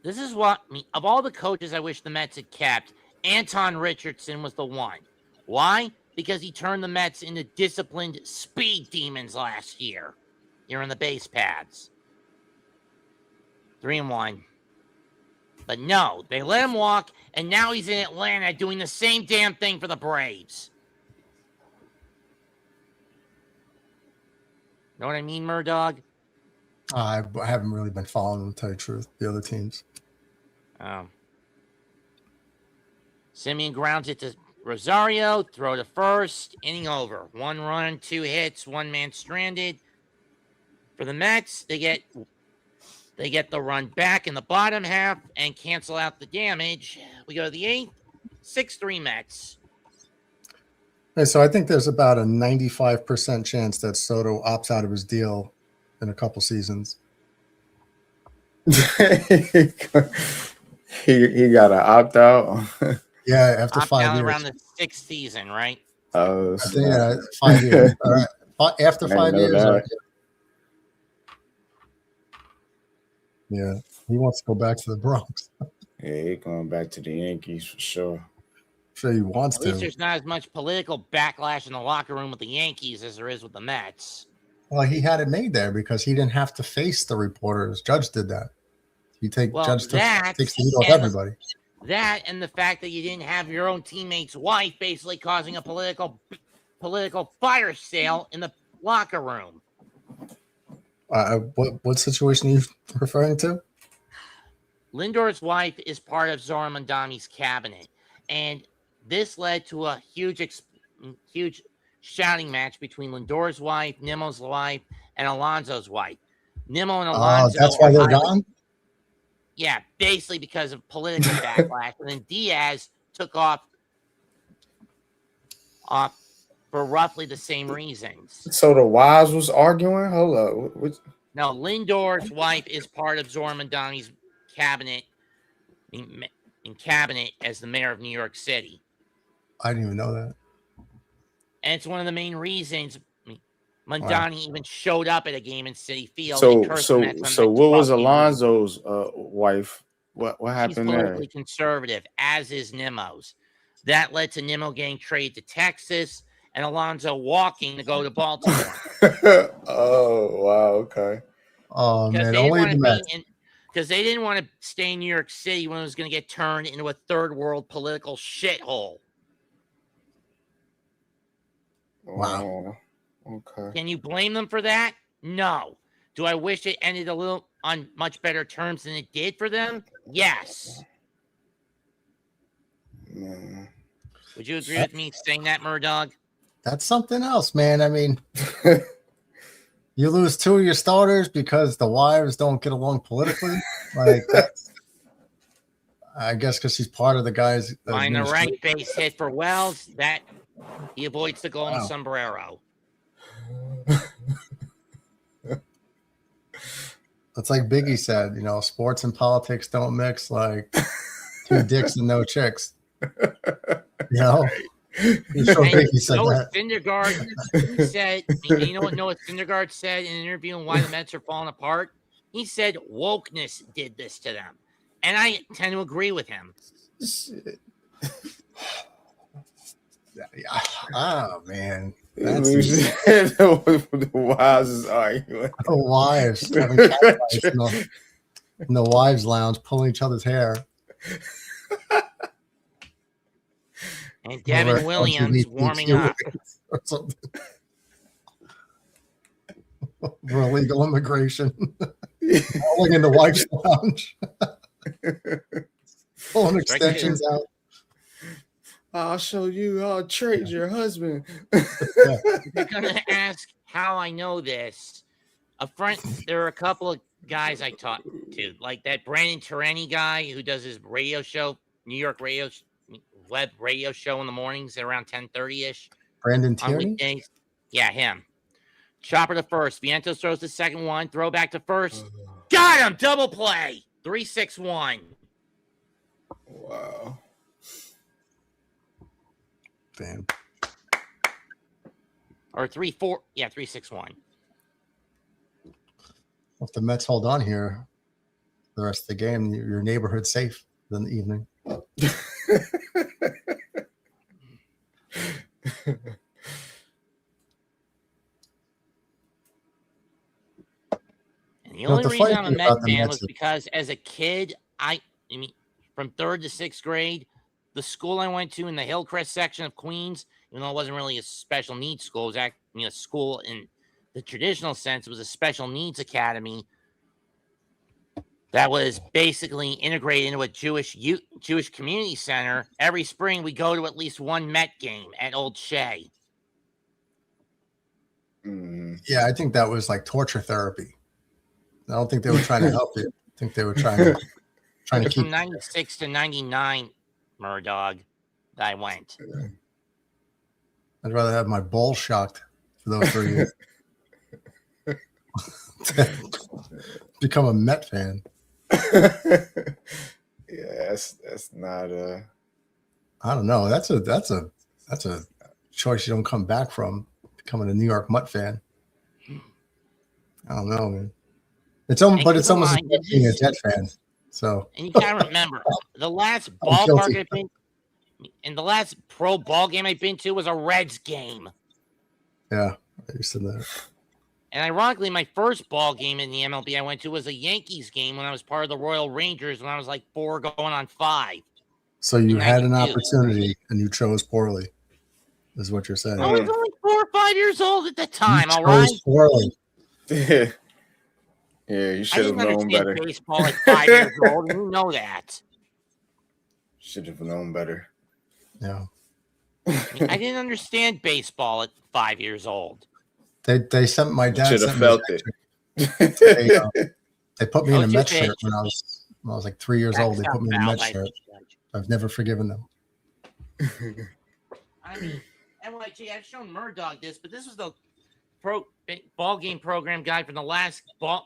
This is what, of all the coaches I wish the Mets had kept, Anton Richardson was the one. Why? Because he turned the Mets into disciplined speed demons last year. Here on the base paths. 3-1. But no, they let him walk, and now he's in Atlanta doing the same damn thing for the Braves. Know what I mean, Murdog? I haven't really been following them, to tell you the truth, the other teams. Simeon grounds it to Rosario, throw to first, inning over. 1 run, 2 hits, 1 man stranded. For the Mets, they get the run back in the bottom half and cancel out the damage. We go to the 8th, 6-3 Mets. Hey, so I think there's about a 95% chance that Soto opts out of his deal in a couple seasons. he got to opt out. Yeah, after 5 years. Around the 6th season, right? Oh, 5 years. All right. After 5 years. Yeah, he wants to go back to the Bronx. Yeah, he's going back to the Yankees for sure. Sure, he wants to. At least there's not as much political backlash in the locker room with the Yankees as there is with the Mets. Well, he had it made there because he didn't have to face the reporters. Judge did that. Judge takes the heat off everybody. That and the fact that you didn't have your own teammate's wife basically causing a political fire sale in the locker room. What situation are you referring to? Lindor's wife is part of Zora Mondami's cabinet, and this led to a huge shouting match between Lindor's wife, Nimmo's wife, and Alonso's wife. Nimmo and Alonso. That's why they're gone? Yeah, basically because of political backlash. And then Diaz took off for roughly the same reasons. So the wives was arguing? Hold up. No, Lindor's wife is part of Zora Mondami's cabinet in cabinet as the mayor of New York City. I didn't even know that. And it's one of the main reasons Mondani Wow. even showed up at a game in City Field and cursed the Mets on So the what was 12th game. Alonzo's wife? What She's happened there? politically conservative, as is Nimmo's. That led to Nimmo getting traded to Texas and Alonzo walking to go to Baltimore. Oh wow, okay. Oh Because man, they didn't only want the to Mets. be in, because they didn't want to stay in New York City when it was going to get turned into a third world political shithole. Wow. Oh, okay. Can you blame them for that? No. Do I wish it ended a little on much better terms than it did for them? Yes. Man. Would you agree with me saying that, Murdog? That's something else, man. I mean, you lose 2 of your starters because the wives don't get along politically. Like that's, I guess, because he's part of the guys. Find the right base hit for Wells. That he avoids the golden Wow. sombrero. It's like Biggie said, you know, sports and politics don't mix like two dicks and no chicks. You know? I'm sure Biggie said Noah that. Syndergaard, he said, you know what Noah Syndergaard said in an interview on why the Mets are falling apart? He said wokeness did this to them. And I tend to agree with him. Oh, man. That's The wives is arguing. The wives having catfights in the wives' lounge, pulling each other's hair. And Devin Williams warming up. Or something. For illegal immigration. Falling in the wife's lounge. Pulling extensions out. I'll show you. I'll trade your husband. You're gonna ask how I know this. There are a couple of guys I talked to, like that Brandon Tereni guy who does his radio show, New York web radio show in the mornings at around 10:30ish. Brandon on Tierney? weekdays. Yeah, him. Chopper to first. Vientos throws the second one. Throw back to first. Got him. Double play. 3-6-1. Wow. Damn. Or 3-4. Yeah, 3-6-1. If the Mets hold on here the rest of the game, your neighborhood's safe in the evening. And the only reason I'm a Mets fan was because as a kid, I mean, from 3rd to 6th grade, the school I went to in the Hillcrest section of Queens, even though it wasn't really a special needs school, it was actually a school in the traditional sense. It was a special needs academy that was basically integrated into a Jewish community center. Every spring, we go to at least one Met game at Old Shea. Yeah, I think that was like torture therapy. I don't think they were trying to help you. I think they were trying to keep. From 96 to 99, Murdog, that I went. I'd rather have my balls shocked for those 3 years. Become a Met fan. Yeah, that's not I don't know. That's a choice you don't come back from, becoming a New York Met fan. I don't know, man. It's almost like being a Jet fan. So, and you gotta remember, the last ballpark I've been, and the last pro ball game I've been to was a Reds game. Yeah, I used to that. And ironically, my first ball game in the MLB I went to was a Yankees game when I was part of the Royal Rangers when I was like 4 going on 5. So you had an opportunity and you chose poorly, is what you're saying. I was only 4 or 5 years old at the time, you all right? Poorly. Yeah, you should have known better. Baseball at 5 years old, and you know that. Should have known better. Yeah. I didn't understand baseball at 5 years old. They sent my dad. Should have felt it. They put me in a Met shirt when I was like 3 years old. They put me in a Met shirt. I've never forgiven them. I mean, NYG, I've shown Murdog this, but this was the pro ball game program guide for the last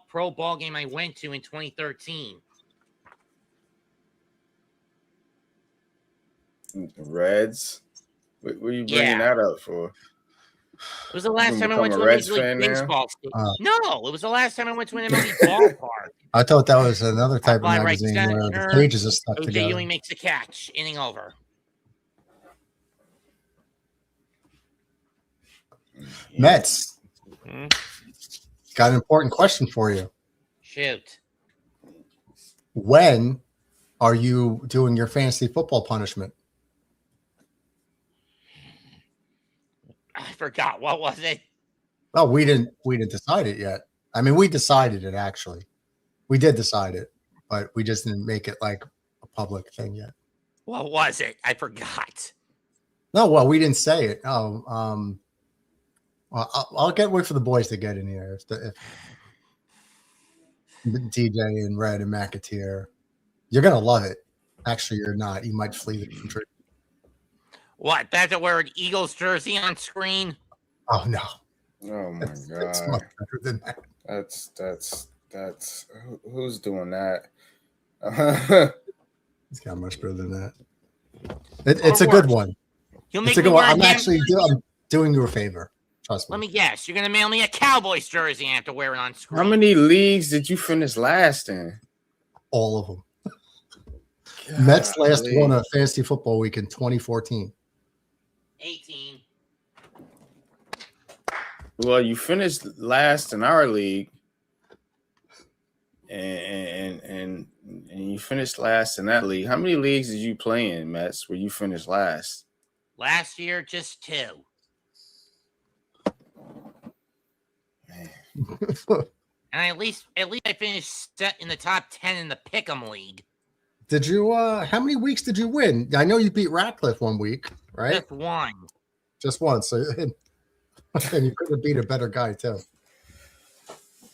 pro ball game I went to in 2013. Reds. What are you bringing Yeah. that up for? It was the last gonna time I become went a to a Reds Major League fan now? Baseball stadium. No, it was the last time I went to an MLB ballpark. I thought that was another type of Fly right magazine where the center. pages are stuck O.J. together. Ewing makes a catch, inning over. Mets. Hmm? Got an important question for you. Shoot. When are you doing your fantasy football punishment? I forgot. What was it? Well, we didn't decide it yet. I mean, we decided it actually. We did decide it, but we just didn't make it like a public thing yet. What was it? I forgot. No, well, we didn't say it. Oh, well, I'll wait for the boys to get in here. If DJ and Red and McAteer, you're gonna love it. Actually, you're not. You might flee the country. What? That's a wear an Eagles jersey on screen? Oh no! Oh my It's god, much better than that. that's who's doing that? It's got much better than that. It's a good one. You'll It's make a me good one. wear a I'm damn- actually I'm doing you a favor. Trust me. Let me guess. You're gonna mail me a Cowboys jersey and have to wear it on screen. How many leagues did you finish last in? All of them. Mets last Golly. won a fantasy football week in 2014. 18. Well, you finished last in our league, and you finished last in that league. How many leagues did you play in, Mets, where you finished last? Last year, just 2. Man. And at least I finished set in the top 10 in the Pick'em League. Did you? How many weeks did you win? I know you beat Ratcliffe one week, right? Just 1. Just one. So and you could have beat a better guy too.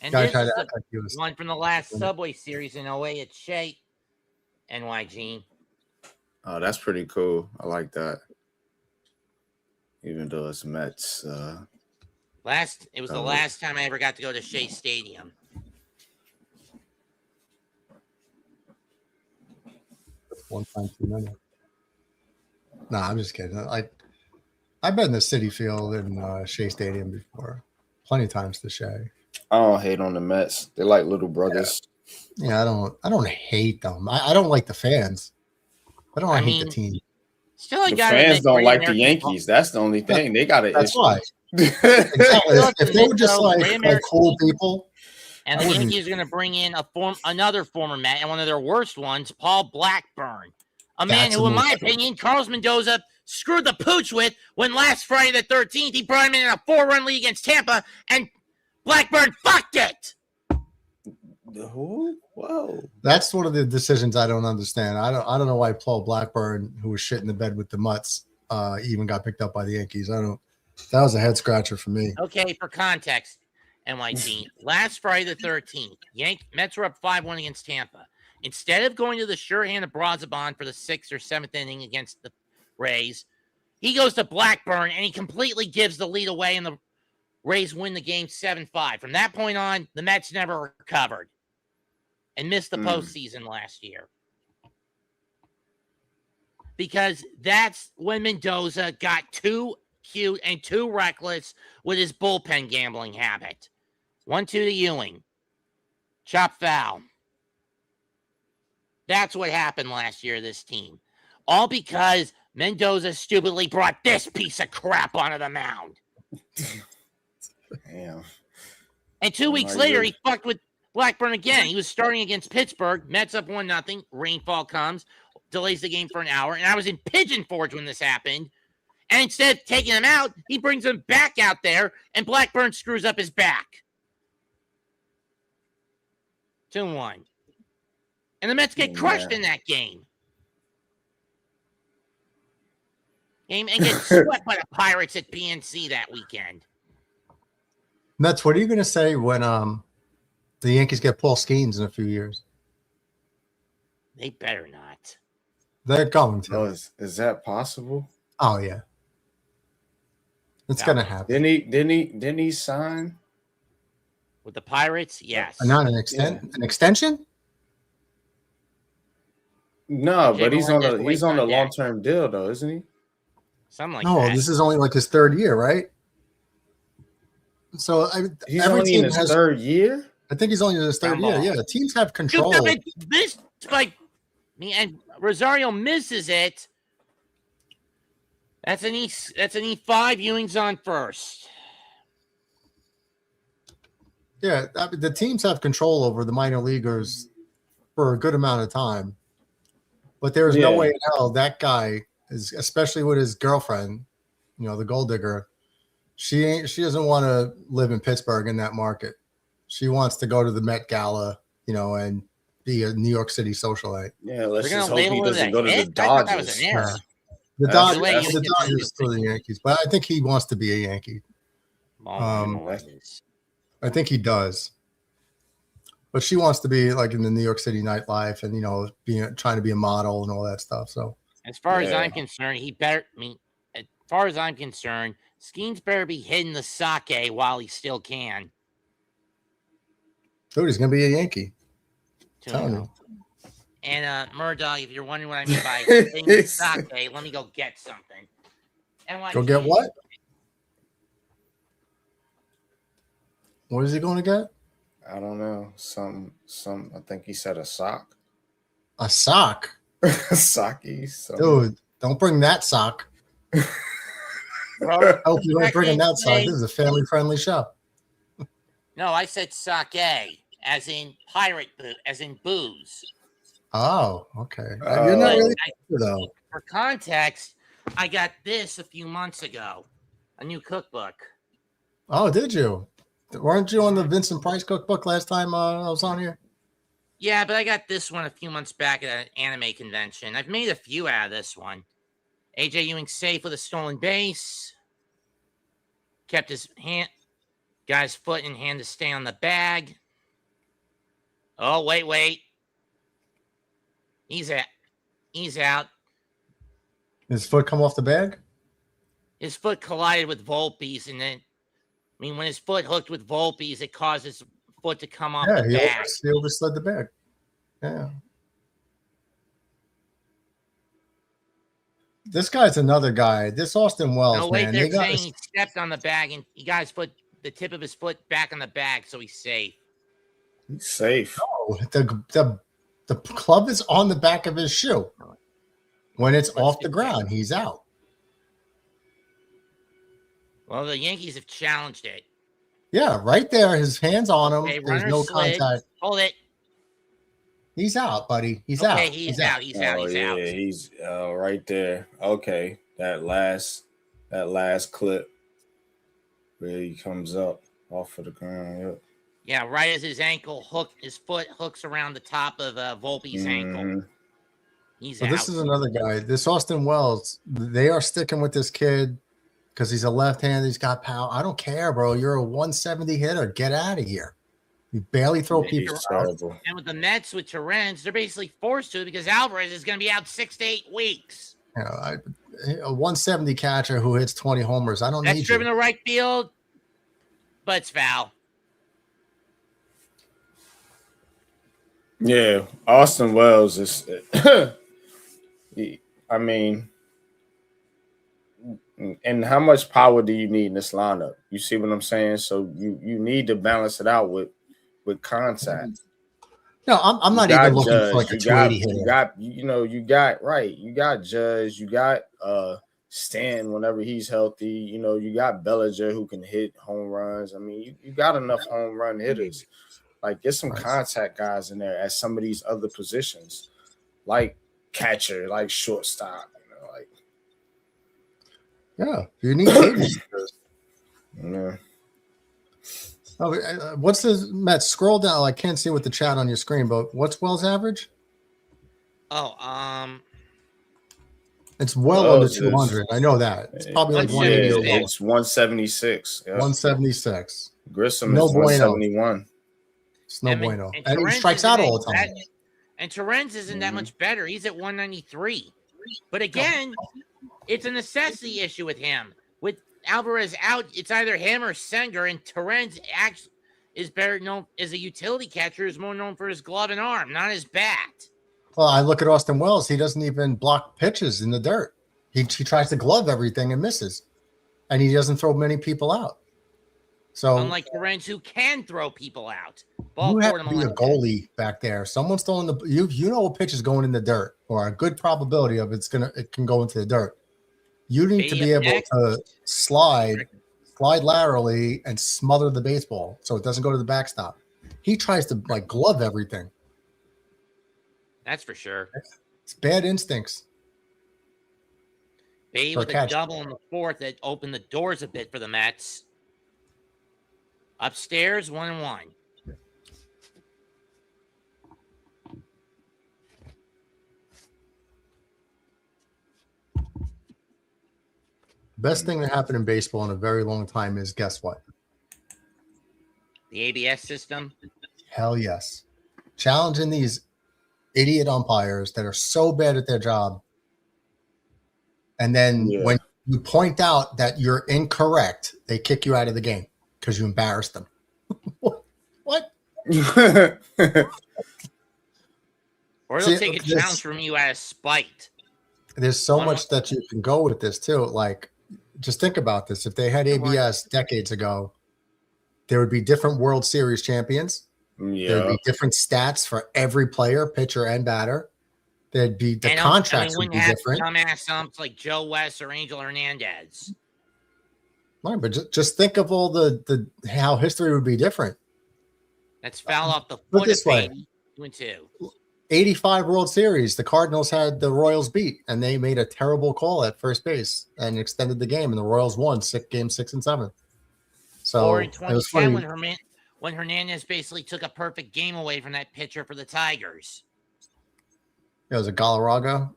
And Guy this tried is to the act like he was. one from the last Subway Series in 08 at Shea, NYG. Oh, that's pretty cool. I like that. Even though it's Mets. It was the last time I ever got to go to Shea Stadium. One time too many. No, I'm just kidding. I've been to City Field and Shea Stadium before, plenty of times to Shea. I don't hate on the Mets. They're like little brothers. Yeah, I don't hate them. I don't like the fans. I hate the team. Still, I The got fans don't like the Yankees. That's the only thing. They got an That's issue. why. Exactly. If they were just like cool people. And the Yankees are going to bring in another former Met and one of their worst ones, Paul Blackburn, a man who, in my opinion, Carlos Mendoza screwed the pooch with when last Friday the 13th he brought him in a 4-run lead against Tampa, and Blackburn fucked it. Who? Whoa! That's one of the decisions I don't understand. I don't know why Paul Blackburn, who was shit in the bed with the Mutts, even got picked up by the Yankees. That was a head scratcher for me. Okay, for context, NYT, last Friday the 13th, Mets were up 5-1 against Tampa. Instead of going to the sure hand of Braziban for the 6th or 7th inning against the Rays, he goes to Blackburn and he completely gives the lead away, and the Rays win the game 7-5. From that point on, the Mets never recovered and missed the postseason last year. Because that's when Mendoza got too cute and too reckless with his bullpen gambling habit. 1-2 to Ewing. Chop foul. That's what happened last year to this team. All because Mendoza stupidly brought this piece of crap onto the mound. Damn. And 2 weeks later, he fucked with Blackburn again. He was starting against Pittsburgh. Mets up 1-0. Rainfall comes, delays the game for an hour. And I was in Pigeon Forge when this happened. And instead of taking him out, he brings him back out there, and Blackburn screws up his back. 2-1. And the Mets get crushed in that game. And get swept by the Pirates at PNC that weekend. Mets, what are you going to say when the Yankees get Paul Skeens in a few years? They better not. They're going to. Oh, is that possible? Oh yeah, it's going to happen. Didn't he sign with the Pirates? Yes. Not an extension. No, No, Jay but he's on Melendez a waits on deck. long-term deal though, isn't he? Something like No, that. this is only like his third year, right? So He's every only in team his has. third year. I think he's only in his third year. Gumball. Yeah, teams have Dude, control. this like me and Rosario misses it. That's an E5. Ewing's on first. Yeah, the teams have control over the minor leaguers for a good amount of time. But there is no way in hell that guy is, especially with his girlfriend, the gold digger. She doesn't want to live in Pittsburgh in that market. She wants to go to the Met Gala, and be a New York City socialite. Yeah, let's We're just gonna hope he label it doesn't a go to the hit? I thought that was Dodgers. an error. The That's- Dodgers to the Yankees, but I think he wants to be a Yankee. I think he does. But she wants to be like in the New York City nightlife and trying to be a model and all that stuff. So as far as I'm concerned, as far as I'm concerned, Skeens better be hitting the sake while he still can. dude, he's gonna be a Yankee. Telling you. And Murdoch, if you're wondering what I mean by hitting the sake, let me go get something. Go get what? What is he going to get? I don't know. Some. I think he said a sock. A sock. Socky. Dude, don't bring that sock. I hope you ain't bringing that sock. This is a family-friendly show. No, I said sake, as in as in booze. Oh, okay. You're not really though. For context, I got this a few months ago, a new cookbook. Oh, did you? Weren't you on the Vincent Price cookbook last time I was on here? Yeah, but I got this one a few months back at an anime convention. I've made a few out of this one. AJ Ewing safe with a stolen base. Kept his hand, got his foot and hand to stay on the bag. Oh, wait. He's out. His foot come off the bag? His foot collided with Volpe's, and then, when his foot hooked with Volpe's, it caused his foot to come off the bag. He overslid the bag. Yeah. This guy's another guy. This Austin Wells, no, wait, man. they're saying he stepped on the bag, and he got his foot, the tip of his foot back on the bag, so he's safe. He's safe. No, the club is on the back of his shoe. When it's off the ground, he's out. Well, the Yankees have challenged it. Yeah, right there. His hand's on him. Okay, There's no contact. Hold it. He's out, buddy. He's out. He's out. He's out. He's right there. Okay, that last clip where he comes up off of the ground. Yep. Yeah, right as his foot hooks around the top of Volpe's ankle. He's out. This is another guy. This Austin Wells, they are sticking with this kid because he's a left-hander. He's got power. I don't care, bro. You're a 170 hitter. Get out of here. You barely throw people out. And with the Mets, with Torrens, they're basically forced to because Alvarez is going to be out 6 to 8 weeks. A 170 catcher who hits 20 homers. I don't need you. That's driven to right field, but it's foul. Yeah, Austin Wells is. I mean, and how much power do you need in this lineup? You see what I'm saying? So you need to balance it out with contact. No, I'm not even looking for like a 280 hitter. You got Judge, you got Stan whenever he's healthy. You got Bellinger who can hit home runs. I mean, you got enough home run hitters. Like, get some contact guys in there at some of these other positions, like catcher, like shortstop. Yeah, you need hitters. Yeah. Oh, what's the Matt? Scroll down. I can't see what the chat on your screen, but what's Wells' average? It's well under 200. I know that. It's probably like 180. It's 176. Yeah. 176. Grissom is 171. It's no bueno. And he strikes out all the time. And Torrens isn't that much better. He's at 193. But again, it's a necessity issue with him. With Alvarez out, it's either him or Senger, and Torrens actually is better known as a utility catcher, is more known for his glove and arm, not his bat. Well, I look at Austin Wells. He doesn't even block pitches in the dirt. He tries to glove everything and misses, and he doesn't throw many people out. So unlike Lorenz, who can throw people out. you have to be a goalie back there. Someone's throwing you know a pitch is going in the dirt, or a good probability of it can go into the dirt. You need to be able to slide laterally and smother the baseball so it doesn't go to the backstop. He tries to like glove everything. That's for sure. It's bad instincts. Bay with a double in the fourth that opened the doors a bit for the Mets. Upstairs, 1-1. Best thing that happened in baseball in a very long time is, guess what? The ABS system? Hell yes. Challenging these idiot umpires that are so bad at their job. And then when you point out that you're incorrect, they kick you out of the game because you embarrassed them. What? Or they'll take a challenge from you out of spite. There's so much that you can go with this too. Like, just think about this. If they had ABS decades ago, there would be different World Series champions. There would be different stats for every player, pitcher and batter. There'd be the contracts would be different. Dumbass umps like Joe West or Angel Hernandez. Right, but just think of all the how history would be different. That's foul off the foot this way. 2-2. 85 World Series, the Cardinals had the Royals beat, and they made a terrible call at first base and extended the game, and the Royals won game 6 and 7. So or in 2010 when Hernandez basically took a perfect game away from that pitcher for the Tigers. It was a Galarraga.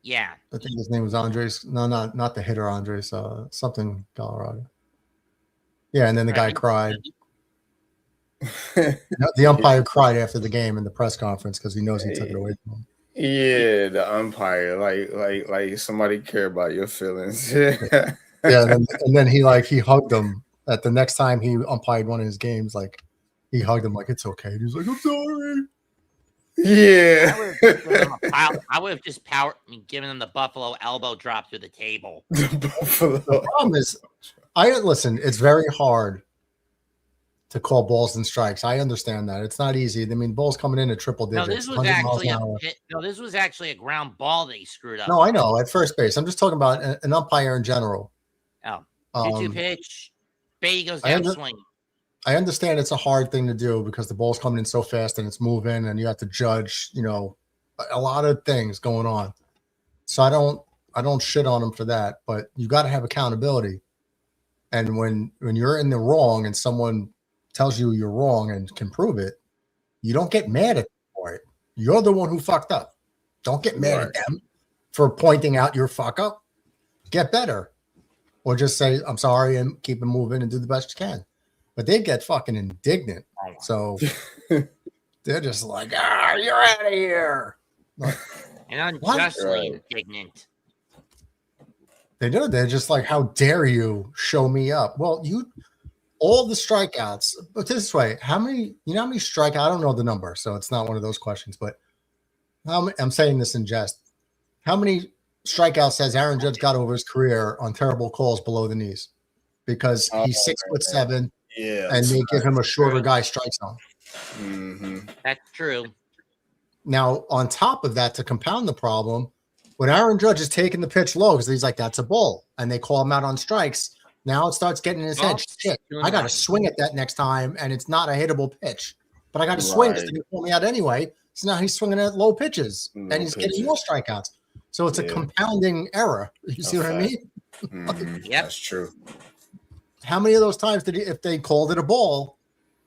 Yeah. I think his name was Andres. No, not the hitter Andres. Something Galarraga. Yeah, and then the guy cried. The umpire cried after the game in the press conference because he knows he took it away from him. Yeah, the umpire, like somebody care about your feelings. Yeah, and then he hugged him at the next time he umpired one of his games. Like he hugged him like it's okay. He was like, I'm sorry. Yeah, I would have just given him the Buffalo elbow drop through the table. The problem is, it's very hard to call balls and strikes. I understand that. It's not easy. I mean, balls coming in at triple digits. This was actually a ground ball that he screwed up. No, I know, at first base. I'm just talking about an umpire in general. Oh, 2-2 pitch. Baby goes down swinging. I understand it's a hard thing to do because the ball's coming in so fast and it's moving and you have to judge, a lot of things going on. So I don't shit on him for that, but you got to have accountability. And when you're in the wrong and someone tells you you're wrong and can prove it, you don't get mad at them for it. You're the one who fucked up. Don't get mad at them for pointing out your fuck up. Get better. Or just say, I'm sorry, and keep it moving and do the best you can. But they get fucking indignant. So they're just like, you're out of here. Like, and unjustly indignant. They do. They're just like, how dare you show me up? Well, all the strikeouts, but this way, how many strikeouts? I don't know the number, so it's not one of those questions, but I'm saying this in jest. How many strikeouts has Aaron Judge got over his career on terrible calls below the knees? Because he's 6'7", and they give him a shorter guy strike zone. Mm-hmm. That's true. Now, on top of that, to compound the problem, when Aaron Judge is taking the pitch low, because he's like, that's a ball, and they call him out on strikes, now it starts getting in his head. Shit, I got to swing at that next time, and it's not a hittable pitch. But I got to swing because they pull me out anyway. So now he's swinging at low pitches, and he's getting more strikeouts. So it's a compounding error. You see what I mean? Mm-hmm. Yep, that's true. How many of those times if they called it a ball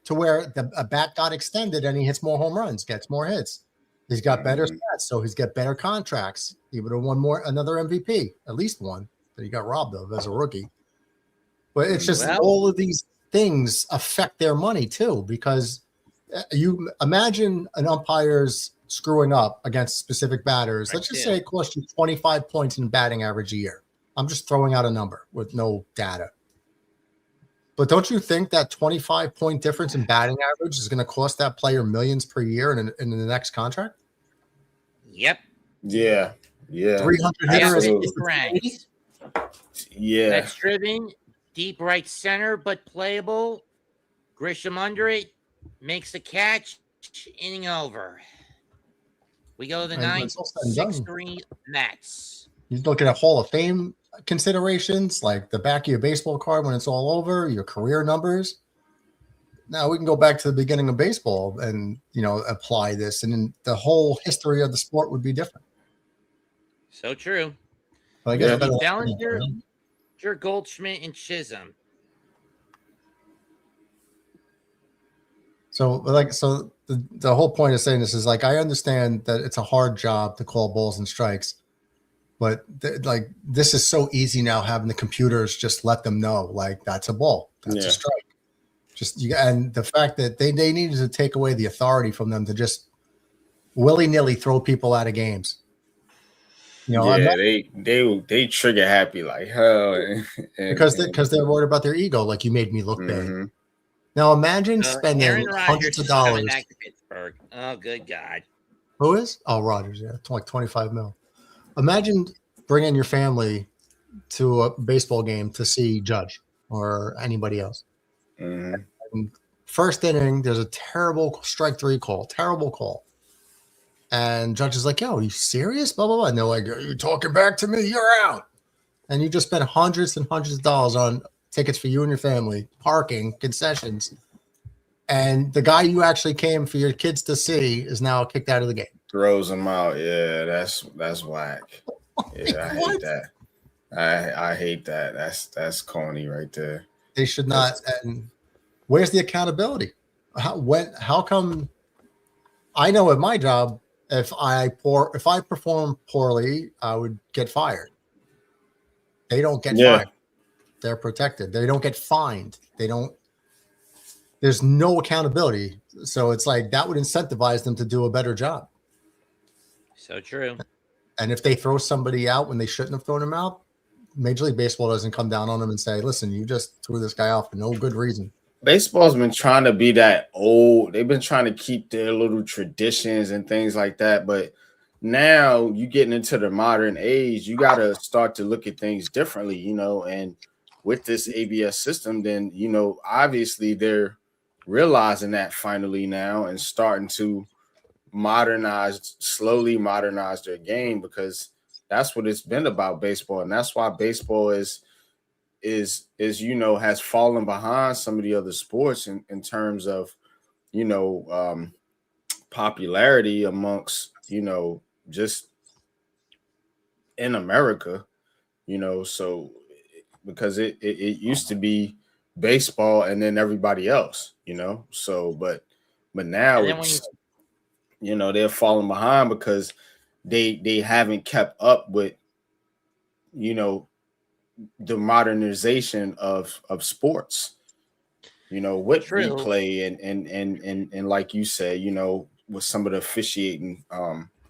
to where a bat got extended and he hits more home runs, gets more hits? He's got better stats, so he's got better contracts. He would have won another MVP, at least one that he got robbed of as a rookie. But it's just all of these things affect their money too, because you imagine an umpire's screwing up against specific batters. Let's just say it costs you 25 points in batting average a year. I'm just throwing out a number with no data. But don't you think that 25-point difference in batting average is going to cost that player millions per year in the next contract? Yep. Yeah. 300 hitter. Absolutely. Correct. Yeah. That's driven, deep right center, but playable. Grisham under it, makes the catch, inning over. We go to the And ninth, it's all said and done. 6-3 Mets. You're looking at Hall of Fame considerations, like the back of your baseball card when it's all over, your career numbers. Now we can go back to the beginning of baseball and, apply this, and then the whole history of the sport would be different. So true. But I guess Yeah. better Bellinger, Goldschmidt, and Chisholm. So the whole point of saying this is, like, I understand that it's a hard job to call balls and strikes, but this is so easy now, having the computers just let them know, like, that's a ball, that's a strike. And the fact that they needed to take away the authority from them to just willy-nilly throw people out of games. They trigger happy like hell, because they're worried about their ego. Like, you made me look bad. Now imagine spending Aaron hundreds Rodgers of is coming dollars. back to Pittsburgh. Oh, good God. Who is? Oh, Rodgers. Yeah, like 25 mil. Imagine bringing your family to a baseball game to see Judge or anybody else. Mm-hmm. First inning, there's a terrible strike three call, terrible call. And Judge is like, yo, are you serious? Blah, blah, blah. And they're like, are you talking back to me? You're out. And you just spent hundreds and hundreds of dollars on tickets for you and your family, parking, concessions. And the guy you actually came for your kids to see is now kicked out of the game. Throws them out. Yeah, that's whack. Yeah, I hate that. I hate that. That's corny right there. They should not. And where's the accountability? How come? I know at my job, if I perform poorly, I would get fired. They don't get fired. They're protected. They don't get fined. There's no accountability. So it's like that would incentivize them to do a better job. So true. And if they throw somebody out when they shouldn't have thrown them out, Major League Baseball doesn't come down on them and say, listen, you just threw this guy out for no good reason. Baseball's been trying to be that old. They've been trying to keep their little traditions and things like that. But now you getting into the modern age, you got to start to look at things differently, and with this ABS system, then, obviously they're realizing that finally now and starting to slowly modernize their game, because that's what it's been about baseball. And that's why baseball is has fallen behind some of the other sports in terms of, popularity amongst, just in America, so because it used to be baseball and then everybody else, so but now it's, they're falling behind because they haven't kept up with, the modernization of sports, what replay and like you said, with some of the officiating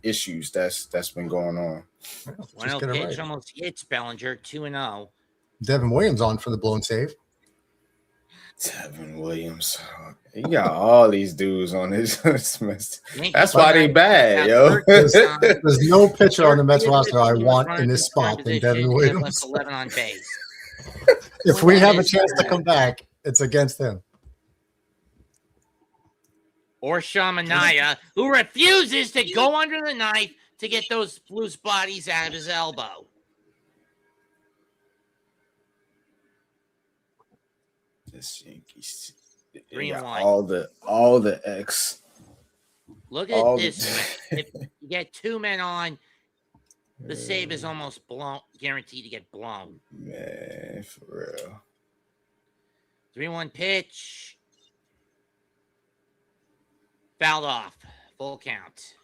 issues that's been going on. One pitch almost hits Bellinger, 2-0. Devin Williams on for the blown save. Devin Williams. You got all these dudes on his That's why they bad, yo. There's no pitcher on the Mets roster I want in this spot than Devin Williams. 11 on base. If we have a chance to come back, it's against him. Or Shamanaya, who refuses to go under the knife to get those loose bodies out of his elbow. This Yankees, 3-1. all the X. Look at this. If you get two men on, the save is almost guaranteed to get blown. Man, for real. 3-1 pitch. Fouled off. Full count.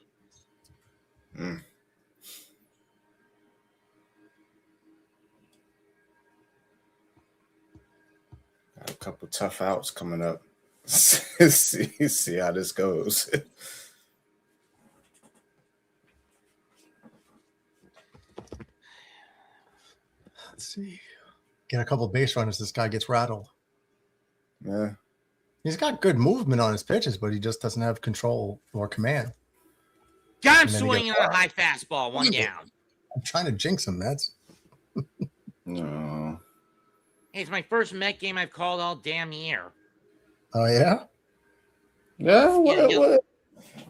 Mm. Got a couple tough outs coming up. see how this goes. Let's see. Get a couple base runners. This guy gets rattled. Yeah. He's got good movement on his pitches, but he just doesn't have control or command. Got him And then he swinging goes, on a high fastball, one down. I'm trying to jinx him, Mets. No. Hey, it's my first Met game I've called all damn year. Oh, yeah? Yeah. What?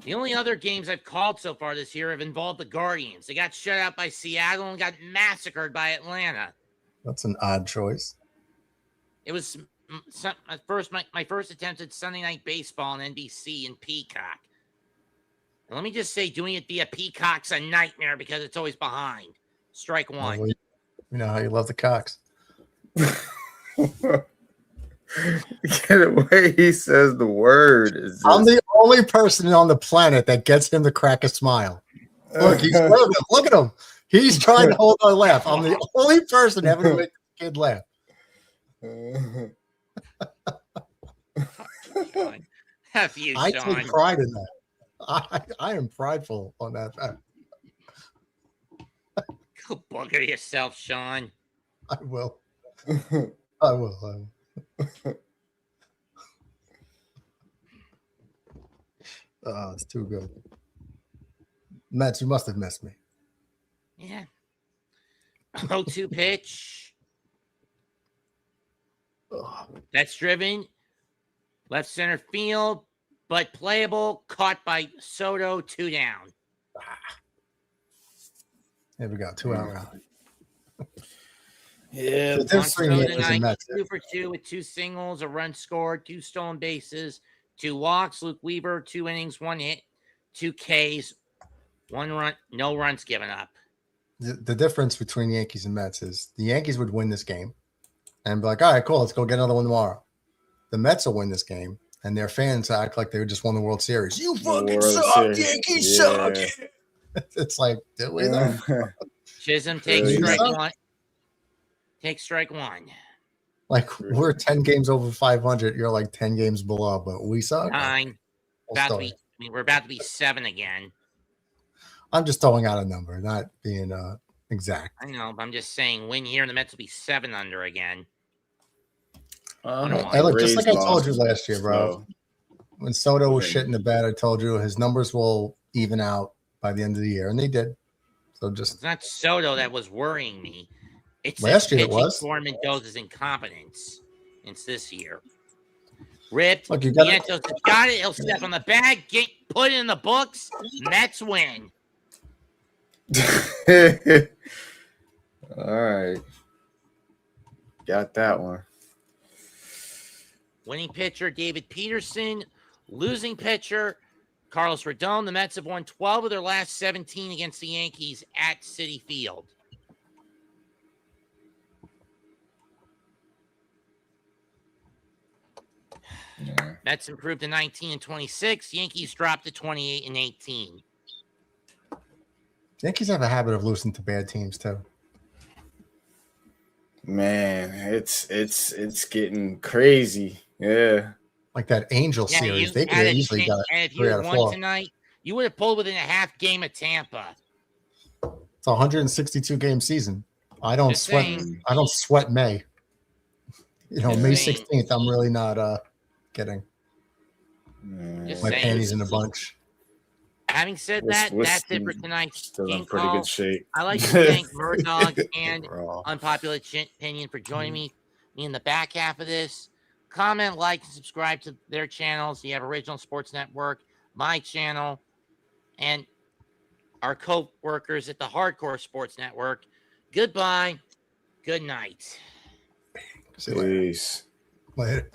The only other games I've called so far this year have involved the Guardians. They got shut out by Seattle and got massacred by Atlanta. That's an odd choice. It was my first attempt at Sunday Night Baseball on NBC and Peacock. And let me just say, doing it via Peacock's a nightmare because it's always behind. Strike one. Well, you know how you love the Cox. The way he says the word is just... I'm the only person on the planet that gets him to crack a smile. Look, look at him. He's trying to hold on laugh. I'm the only person ever to make the kid laugh. F you, I Sean. take pride in that. I am prideful on that fact. Go bugger yourself, Sean. I will. I will. Oh, it's too good. Mets, you must have missed me. Yeah. 0-2 pitch. That's driven. Left center field, but playable. Caught by Soto, 2 down. Here we go. 2 hour. Yeah. Tonight, 2 for 2 with 2 singles, a run scored, 2 stolen bases, 2 walks. Luke Weaver, 2 innings, 1 hit, 2 Ks, 1 run, no runs given up. The difference between Yankees and Mets is the Yankees would win this game and be like, all right, cool, let's go get another one tomorrow. The Mets will win this game, and their fans act like they just won the World Series. You fucking suck, Yankees suck. It's like, did we though? Chisholm takes strike one. Take strike one. Like, we're 10 games over 500. You're like 10 games below, but we suck. 9. We're about to be 7 again. I'm just throwing out a number, not being exact. I know, but I'm just saying, win here, and the Mets will be 7 under again. Hey, look, just like I told you last year, bro. When Soto was shit in the bed, I told you his numbers will even out by the end of the year, and they did. So just it's not Soto that was worrying me. It's last year it was. For Mendoza's incompetence. It's this year. Ripped. Look, Vientos has got it. He'll step on the bag, put it in the books. Mets win. All right. Got that one. Winning pitcher, David Peterson. Losing pitcher, Carlos Rodon. The Mets have won 12 of their last 17 against the Yankees at Citi Field. Yeah. Mets improved to 19-26. Yankees dropped to 28-18. Yankees have a habit of losing to bad teams too. Man, it's getting crazy. Yeah. Like that Angel series, they could have easily got and if 3 you out of won 4. tonight, you would have pulled within a half game of Tampa. It's a 162 game season. I don't Just sweat. saying. I don't sweat May. You know, Just May saying. 16th. I'm really not getting Just my saying. panties in a bunch. Having said That's it for tonight's Still in game pretty call. good shape. I'd like to thank Murdoch and Bro. Unpopular Opinion for joining me in the back half of this. Comment, like, and subscribe to their channels. You have Original Sports Network, my channel, and our co-workers at the Hardcore Sports Network. Goodbye. Good night. See you later. Peace. Later.